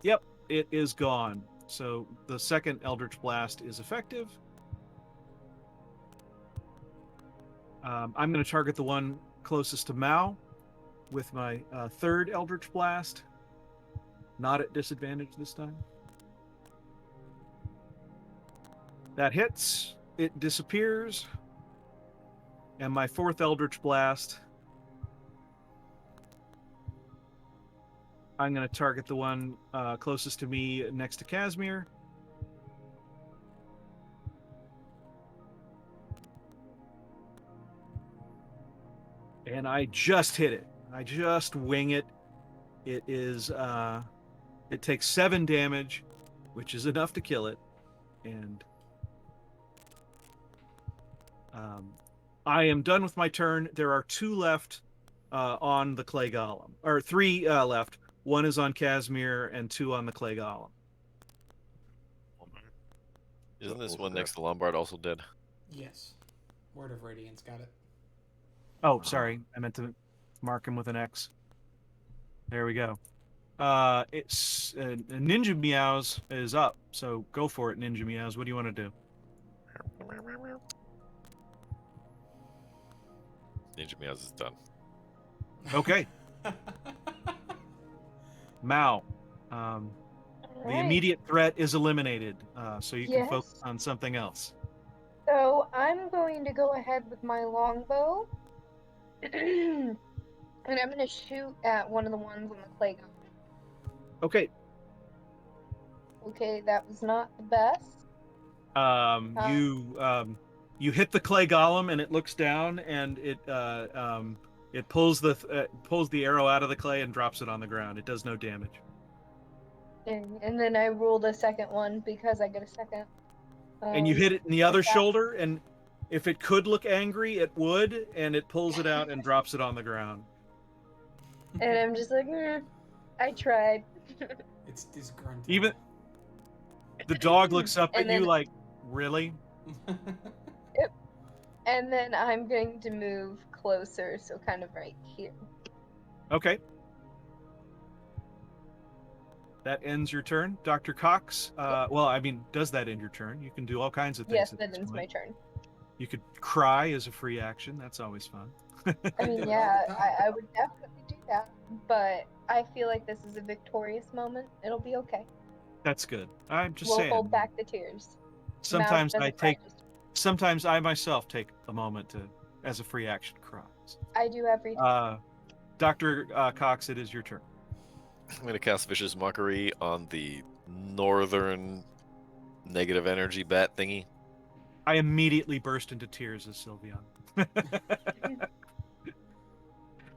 Yep, it is gone. So the second Eldritch Blast is effective. I'm going to target the one closest to Mao with my third Eldritch Blast. Not at disadvantage this time. That hits. It disappears. And my fourth Eldritch Blast, I'm going to target the one closest to me next to Casimir. And I just hit it. I just wing it. It is, it takes 7 damage, which is enough to kill it. And I am done with my turn. There are 2 left on the clay golem, or 3 left. 1 is on Casimir and 2 on the clay golem. Isn't this one next to Lombard also dead? Yes. Word of Radiance, got it. Oh, sorry. I meant to mark him with an X. There we go. It's Ninja Meows is up, so go for it, Ninja Meows. What do you want to do? Ninja Meows is done. Okay. Mao. The immediate threat is eliminated, so you can focus on something else. So I'm going to go ahead with my longbow, and I'm going to shoot at one of the ones on the clay golem. Okay. Okay, that was not the best. You hit the clay golem, and it looks down, and it pulls the arrow out of the clay and drops it on the ground. It does no damage. And then I rolled a second one because I get a second. And you hit it in the other shoulder, and if it could look angry, it would, and it pulls it out and drops it on the ground. And I'm just like, I tried. It's disgruntled. Even the dog looks up at you like, really? Yep. And then I'm going to move closer, so kind of right here. Okay. That ends your turn. Dr. Cox, well, I mean, does that end your turn? You can do all kinds of things. Yes, that ends my turn. You could cry as a free action. That's always fun. I mean, yeah, I would definitely do that. But I feel like this is a victorious moment. It'll be okay. That's good. I'm just we'll saying. We'll hold back the tears. Sometimes sometimes I myself take a moment to, as a free action, cry. I do every time. Dr. Cox, it is your turn. I'm going to cast Vicious Mockery on the northern negative energy bat thingy. I immediately burst into tears as Sylveon.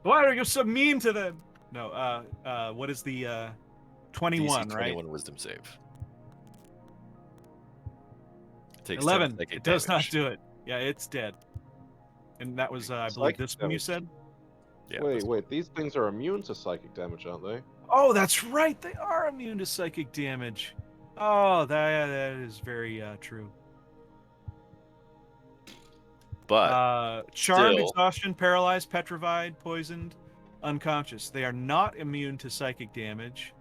Why are you so mean to them? No, what is the 21, DC 21 right? 21 wisdom save. It takes 11. 10 It does damage. not do it. Yeah, it's dead. And that was, I believe, this one you said? Yeah, Wait, these things are immune to psychic damage, aren't they? Oh, that's right. They are immune to psychic damage. Oh, that is very true. But charmed, still, exhaustion, paralyzed, petrified, poisoned, unconscious. They are not immune to psychic damage.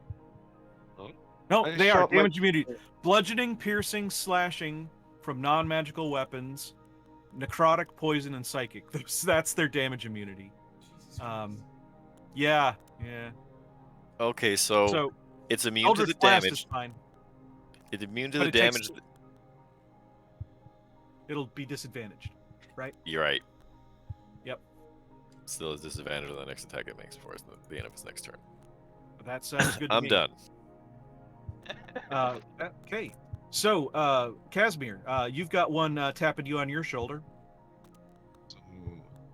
Oh. No, I they are. shot my- Damage immunity. Bludgeoning, piercing, slashing from non-magical weapons, necrotic, poison, and psychic. That's their damage immunity. Yeah. okay, so it's immune to Eldritch the Blast damage. is fine. It's immune to But the it takes- damage. It'll be disadvantaged, right? You're right. Yep. Still has disadvantage on the next attack it makes before the end of its next turn. That sounds good to I'm me. done. Okay. So, Casimir, you've got one tapping you on your shoulder.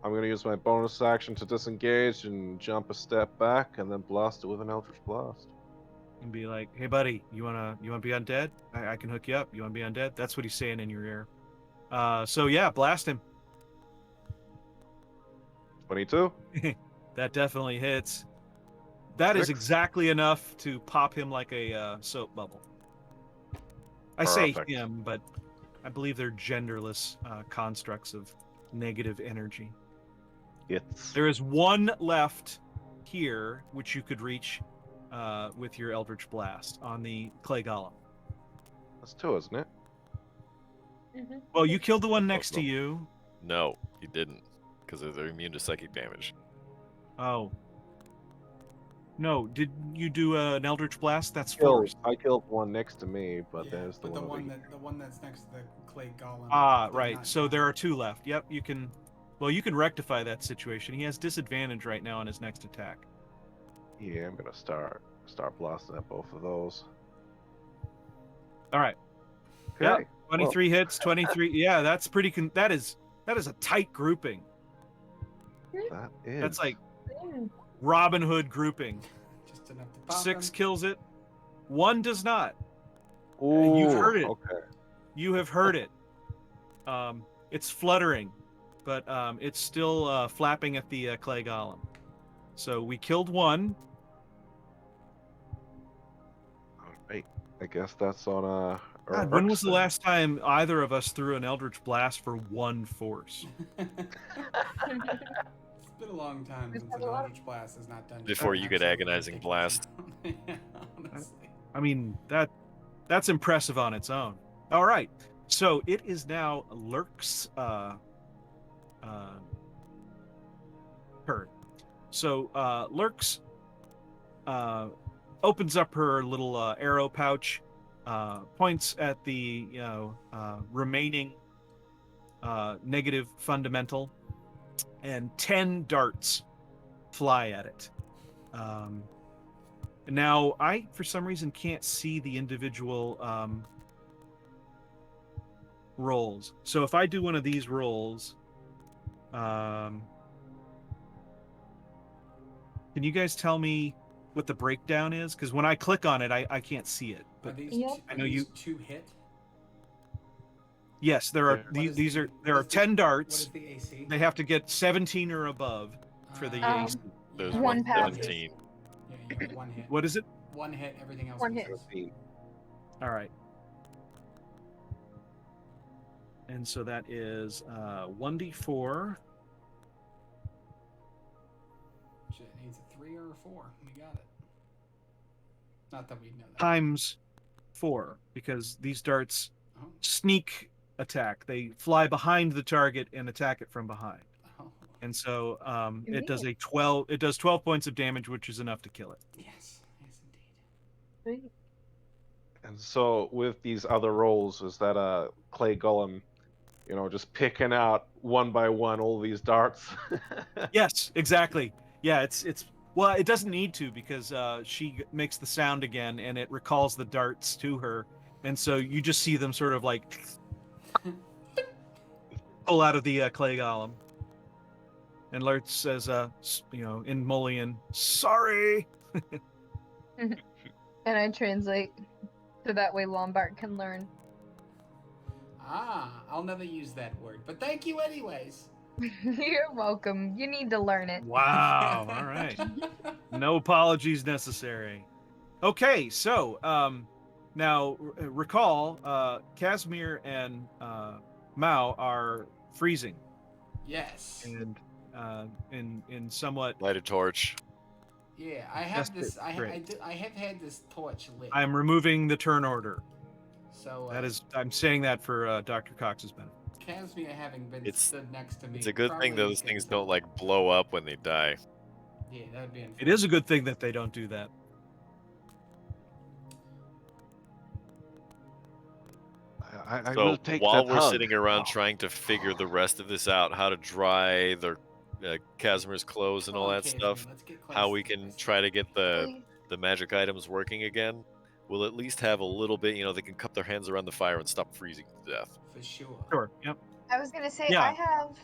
I'm going to use my bonus action to disengage and jump a step back and then blast it with an Eldritch Blast. And be like, "Hey, buddy, you wanna be undead? I can hook you up. You wanna be undead?" That's what he's saying in your ear. So yeah, blast him. 22. That definitely hits. That is 6. exactly enough to pop him like a soap bubble. I say Perfect. him, but I believe they're genderless constructs of negative energy. There is one left here, which you could reach with your Eldritch Blast on the clay golem. That's 2, isn't it? Mhm. Well, you killed the one Oh, next to no. you. No, he didn't, because they're immune to psychic damage. Oh. No, did you do an Eldritch Blast? That's Killed, forced. I killed one next to me, but Yeah, there's the but one over here. the one that's next to the clay golem. Ah, did right. not So count. there are 2 left. Yep, you can. Well, you can rectify that situation. He has disadvantage right now on his next attack. Yeah, I'm gonna start blasting at both of those. All right. Okay. Yep. 23 hits, 23. Yeah, that's pretty. That is a tight grouping. That is. That's like Mm. Robin Hood grouping. Just enough to pop 6 him. kills it. 1 does not. Ooh, You've heard it. Okay. You have heard it. It's fluttering, but it's still flapping at the clay golem. So we killed 1. All right. I guess that's on God, when was the Urkson. last time either of us threw an Eldritch Blast for 1 force? It's been a long time We've since had an a lot of- Eldritch Blast has not done. Before shit you get absolutely agonizing ridiculous blast. amount. Yeah, honestly. I mean, that's impressive on its own. All right. So it is now Lurk's turn. So Lurk's opens up her little arrow pouch, points at the remaining negative fundamental, and 10 darts fly at it. Now, I, for some reason, can't see the individual rolls. So if I do one of these rolls, can you guys tell me what the breakdown is? Because when I click on it, I can't see it. Are But these, Yep. are I know these you- 2 hit? yes, there are What these are there what are is the- 10 What darts. is the AC? They have to get 17 or above for the Uh, AC. There's yeah, one pass. 17. Yeah, you have 1 hit. What is it? 1 hit, everything else 1 hit. misses. All right. And so that is 1d4. Shit, it needs a 3 or a 4. We got it. Not that we know that. Times 4, because these darts Oh, sneak attack. They fly behind the target and attack it from behind. oh. And so it does Convenient. 12 points of damage, which is enough to kill it. Yes, yes indeed. Sweet. And so with these other rolls, is that a clay golem, just picking out one by one all these darts? Yes, exactly. Yeah, it's well, it doesn't need to, because she makes the sound again and it recalls the darts to her. And so you just see them sort of like pull out of the clay golem. And Lurtz says, in Molian, sorry. And I translate so that way Lombard can learn. Ah, I'll never use that word, but thank you anyways. You're welcome. You need to learn it. Wow. All right. No apologies necessary. Okay, so now recall, Casimir and Mao are freezing Yes. and in somewhat. Light a torch. Yeah, I have That's this. I great. have had this torch lit. I'm removing the turn order. So That is, I'm saying that for Dr. Cox's benefit. Casimir having been It's- stood next to me. It's a good thing probably those gonna things kill don't me. like blow up when they die. Yeah, that would be. It is a good thing that they don't do that. I So will take while that we're hug. sitting around Wow. trying to figure the rest of this out, how to dry the Casimir's clothes and all that stuff, how we can try to get the magic items working again, we'll at least have a little bit, they can cup their hands around the fire and stop freezing to death. For sure. Sure. Yep. I was gonna say Yeah. I have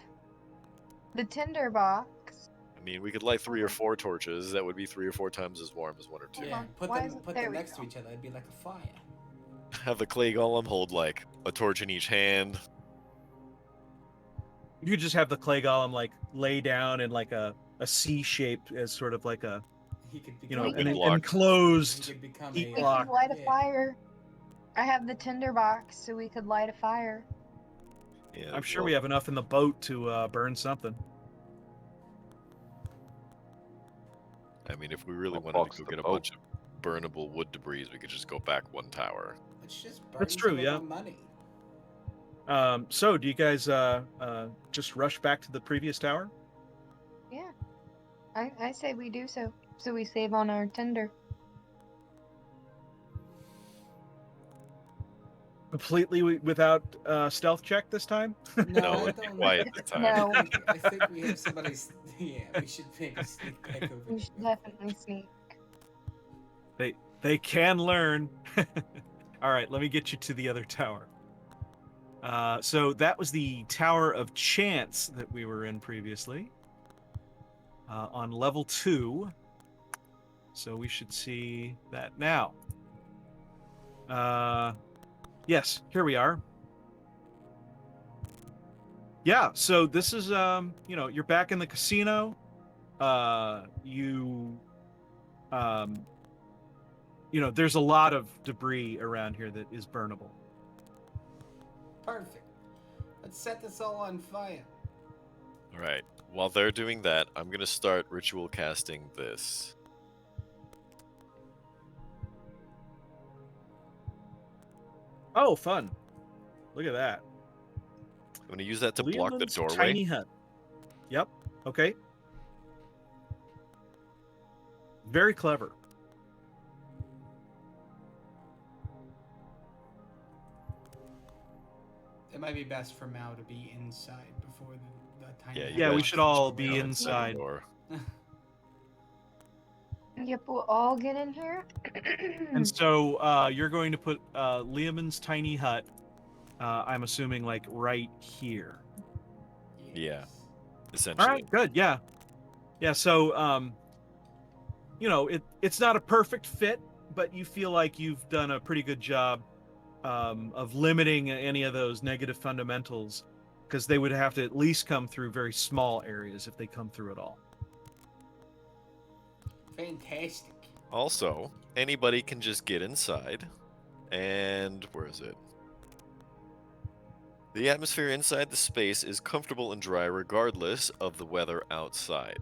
the tinder box. I mean, we could light 3 or 4 torches. That would be 3 or 4 times as warm as 1 or 2. Yeah, put Why them isn't- put there them we next go. to each other. It'd be like a fire. Have the clay golem hold like a torch in each hand. You could just have the clay golem like lay down in like a C shape as sort of like a He could you know become. an block. enclosed. He could become heat a. We block. could light a Yeah. fire. I have the tinder box, so we could light a fire. Yeah, I'm sure well, we have enough in the boat to burn something. I mean, if we really I'll wanted box to go the get a boat. bunch of burnable wood debris, we could just go back 1 tower. Let's just burn That's some true, of yeah. our money. So do you guys just rush back to the previous tower? Yeah. I say we do so. So we save on our tender. Completely without stealth check this time? No, I let's be don't. quiet this time. No. I think we have somebody. Yeah, we should maybe sneak back over We there. should definitely sneak. They can learn. All right, let me get you to the other tower. So that was the Tower of Chance that we were in previously. On level 2. So we should see that now. Yes, here we are. Yeah, so this is you're back in the casino. There's a lot of debris around here that is burnable. Perfect. Let's set this all on fire. All right. While they're doing that, I'm gonna start ritual casting this. Oh, fun. Look at that. I'm gonna use that to block the Leland's doorway. Tiny hut. Yep. Okay. Very clever. It might be best for Mao to be inside before the tiny. Yeah, hut you Yeah, we guys should all goes be away. inside. Door. Yep, we'll all get in here. And so you're going to put Leomund's tiny hut, I'm assuming, like right here. Yeah. Yes. Essentially. All right, good. Yeah. Yeah, so it's not a perfect fit, but you feel like you've done a pretty good job of limiting any of those negative fundamentals, because they would have to at least come through very small areas if they come through at all. Fantastic. Also, anybody can just get inside. And where is it? The atmosphere inside the space is comfortable and dry regardless of the weather outside.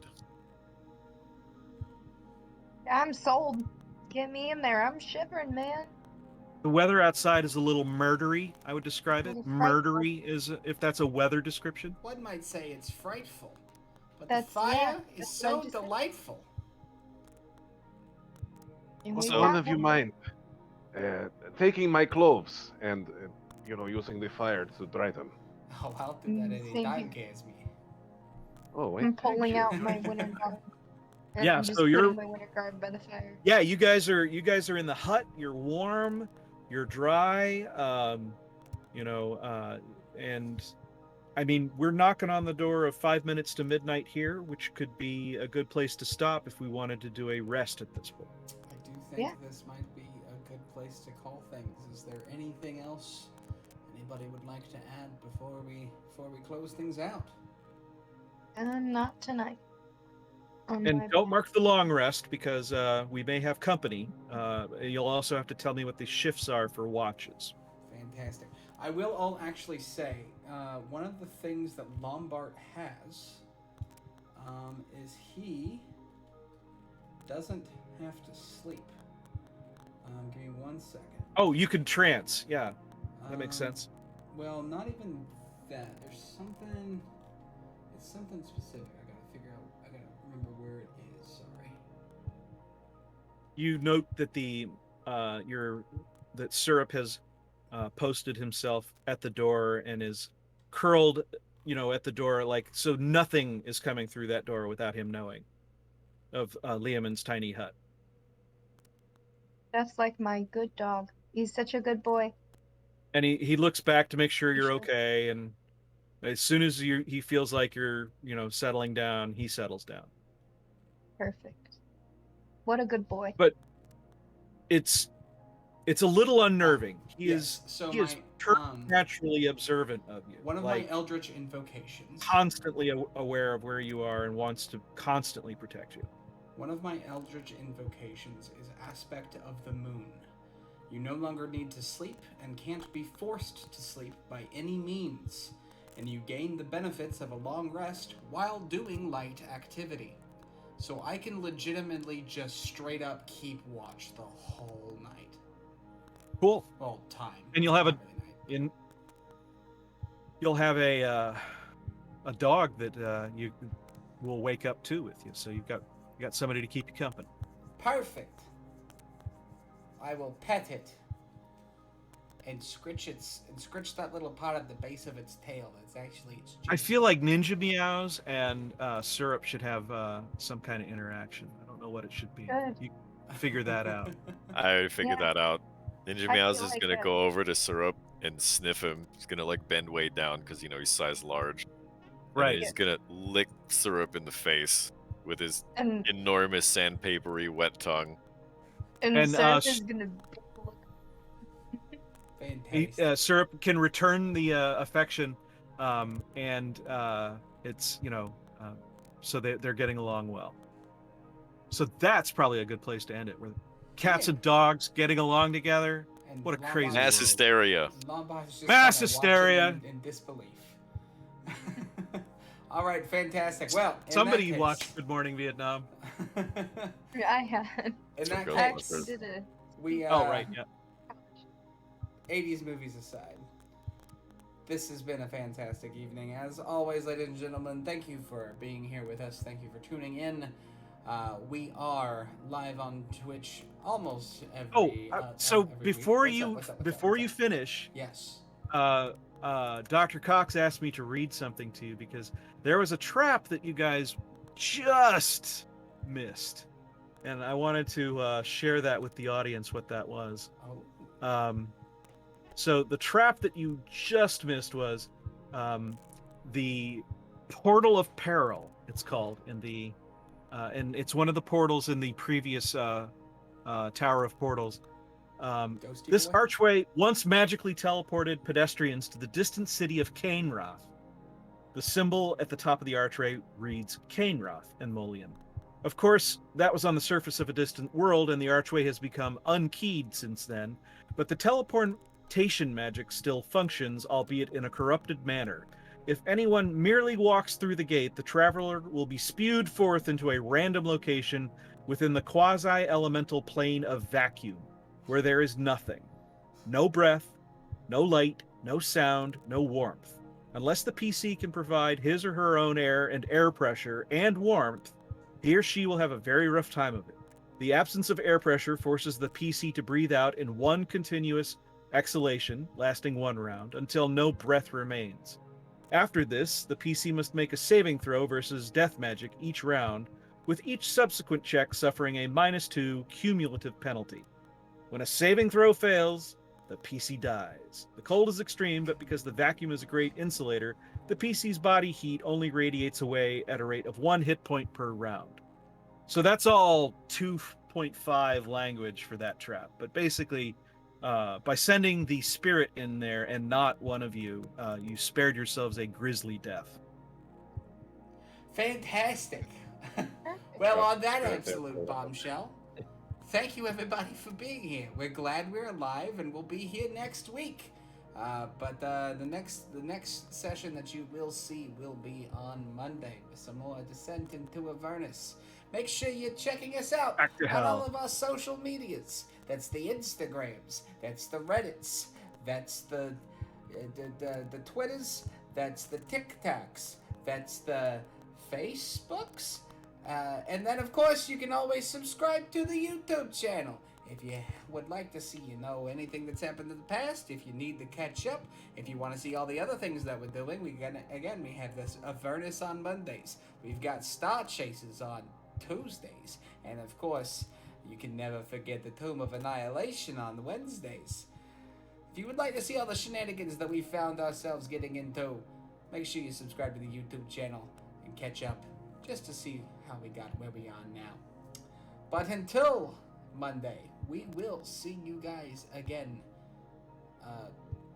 I'm sold. Get me in there. I'm shivering, man. The weather outside is a little murdery, I would describe it. Little frightful. Murdery is, if that's a weather description. One might say it's frightful, but That's- the fire yeah, is that's what I so just said. delightful. And Would we So- one got of you one. mind taking my clothes and using the fire to dry them? Oh, I'll do that Same any time, here. Casmi. Oh, wait, I'm thank pulling you. out my winter garb. And Yeah, I'm just so you're- putting my winter garb by the fire. Yeah, you guys are in the hut. You're warm, you're dry, and I mean, we're knocking on the door of 5 minutes to midnight here, which could be a good place to stop if we wanted to do a rest at this point. I do think Yeah. this might be a good place to call things. Is there anything else anybody would like to add before we close things out? Not tonight. On And my don't back. mark the long rest, because we may have company. You'll also have to tell me what the shifts are for watches. Fantastic. I will all actually say one of the things that Lombard has is he doesn't have to sleep. Give me 1 second. Oh, you can trance. Yeah, that makes Um, sense. Well, not even that. There's something. It's something specific. I gotta figure out. I gotta remember where it is. Sorry. You note that that Syrup has posted himself at the door and is curled, at the door, like, so nothing is coming through that door without him knowing of Leomund's tiny hut. That's like my good dog. He's such a good boy. And he looks back to make sure you're Sure. okay, and as soon as he feels like you're settling down, he settles down. Perfect. What a good boy. But it's a little unnerving. He Yes, so is my naturally observant of you. one of like, my eldritch invocations. constantly aware of where you are and wants to constantly protect you. One of my eldritch invocations is Aspect of the Moon. You no longer need to sleep and can't be forced to sleep by any means, and you gain the benefits of a long rest while doing light activity. So I can legitimately just straight up keep watch the whole night. Cool. Well, time. And you'll have not really night. You'll have a dog that you will wake up to with you. So you got somebody to keep you company. Perfect. I will pet it and scritch that little part at the base of its tail. That's actually its I juice. feel like Ninja Meows and Syrup should have some kind of interaction. I don't know what it should be. Good. You figure that out. I figured that out. Ninja I Meows feel is like gonna that- go over to Syrup and sniff him. He's gonna like bend way down because he's size large. Right. And he's gonna lick Syrup in the face with his And enormous sandpapery wet tongue. And, Syrup is gonna look. Fantastic. Syrup can return the affection, and it's so they're getting along well. So that's probably a good place to end it. Where cats and dogs getting along together. And What a Lombard- crazy Mass world. hysteria. Lombard is just Mass kinda hysteria. watching in disbelief. All right, fantastic. Well, in Somebody that case, watched Good Morning Vietnam. I had. in that Go I on, case, actually did a. we Oh right, yeah. 80s movies aside, this has been a fantastic evening. As always, ladies and gentlemen, thank you for being here with us. Thank you for tuning in. We are live on Twitch almost every. So every week. before What's you up? before you finish, Yes. Dr. Cox asked me to read something to you because there was a trap that you guys just missed, and I wanted to share that with the audience. What that was. Oh. So the trap that you just missed was the Portal of Peril. It's called in the and it's one of the portals in the previous Tower of Portals. Ghosty This boy? archway once magically teleported pedestrians to the distant city of Cainroth. The symbol at the top of the archway reads Cainroth in Molian. Of course, that was on the surface of a distant world, and the archway has become unkeyed since then, but the teleportation magic still functions, albeit in a corrupted manner. If anyone merely walks through the gate, the traveler will be spewed forth into a random location within the quasi-elemental plane of vacuum, where there is nothing. No breath, no light, no sound, no warmth. Unless the PC can provide his or her own air and air pressure and warmth, he or she will have a very rough time of it. The absence of air pressure forces the PC to breathe out in one continuous exhalation, lasting one round, until no breath remains. After this, the PC must make a saving throw versus death magic each round, with each subsequent check suffering a -2 cumulative penalty. When a saving throw fails, the PC dies. The cold is extreme, but because the vacuum is a great insulator, the PC's body heat only radiates away at a rate of 1 hit point per round. So that's all 2.5 language for that trap. But basically, by sending the spirit in there and not one of you, you spared yourselves a grisly death. Fantastic. Well, on that absolute bombshell, thank you everybody for being here. We're glad we're alive, and we'll be here next week. But the next session that you will see will be on Monday with some more Descent into Avernus. Make sure you're checking us out Back to on all hell. of our social medias. That's the Instagrams, that's the Reddits, that's the Twitters, that's the TikToks, that's the Facebooks. And then, of course, you can always subscribe to the YouTube channel. If you would like to see, anything that's happened in the past, if you need to catch up, if you want to see all the other things that we're doing, we have this Avernus on Mondays. We've got Star Chasers on Tuesdays. And, of course, you can never forget the Tomb of Annihilation on Wednesdays. If you would like to see all the shenanigans that we found ourselves getting into, make sure you subscribe to the YouTube channel and catch up just to see how we got where we are now. But until Monday, we will see you guys again.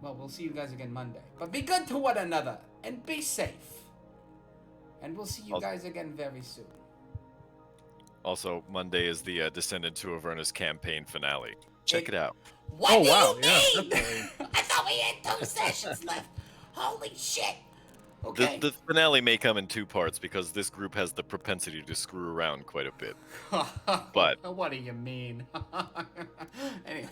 We'll see you guys again Monday. But be good to one another and be safe. And we'll see you guys again very soon. Also, Monday is the Descent into Avernus campaign finale. Check it out. What Oh, do wow, you yeah, mean? definitely. I thought we had 2 sessions left. Holy shit. Okay. The finale may come in 2 parts because this group has the propensity to screw around quite a bit. But what do you mean? Anyway,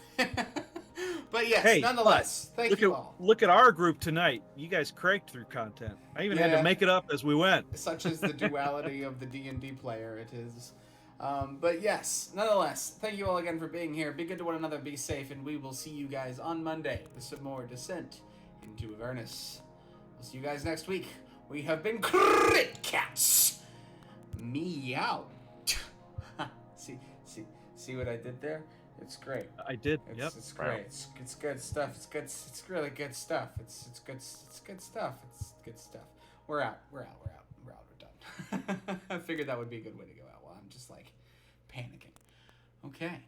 But yes, Hey, nonetheless, thank look you at all. look at our group tonight. You guys cranked through content. I even had Yeah. to make it up as we went. Such is the duality of the D&D player. It is. But yes, nonetheless, thank you all again for being here. Be good to one another, be safe, and we will see you guys on Monday with some more Descent into Avernus. We'll see you guys next week. We have been Crit Cats. Meow. See what I did there? It's great. I did. It's great. It's good stuff. It's really good stuff. It's good stuff. It's good stuff. We're out. We're done. I figured that would be a good way to go out while I'm just like panicking. Okay.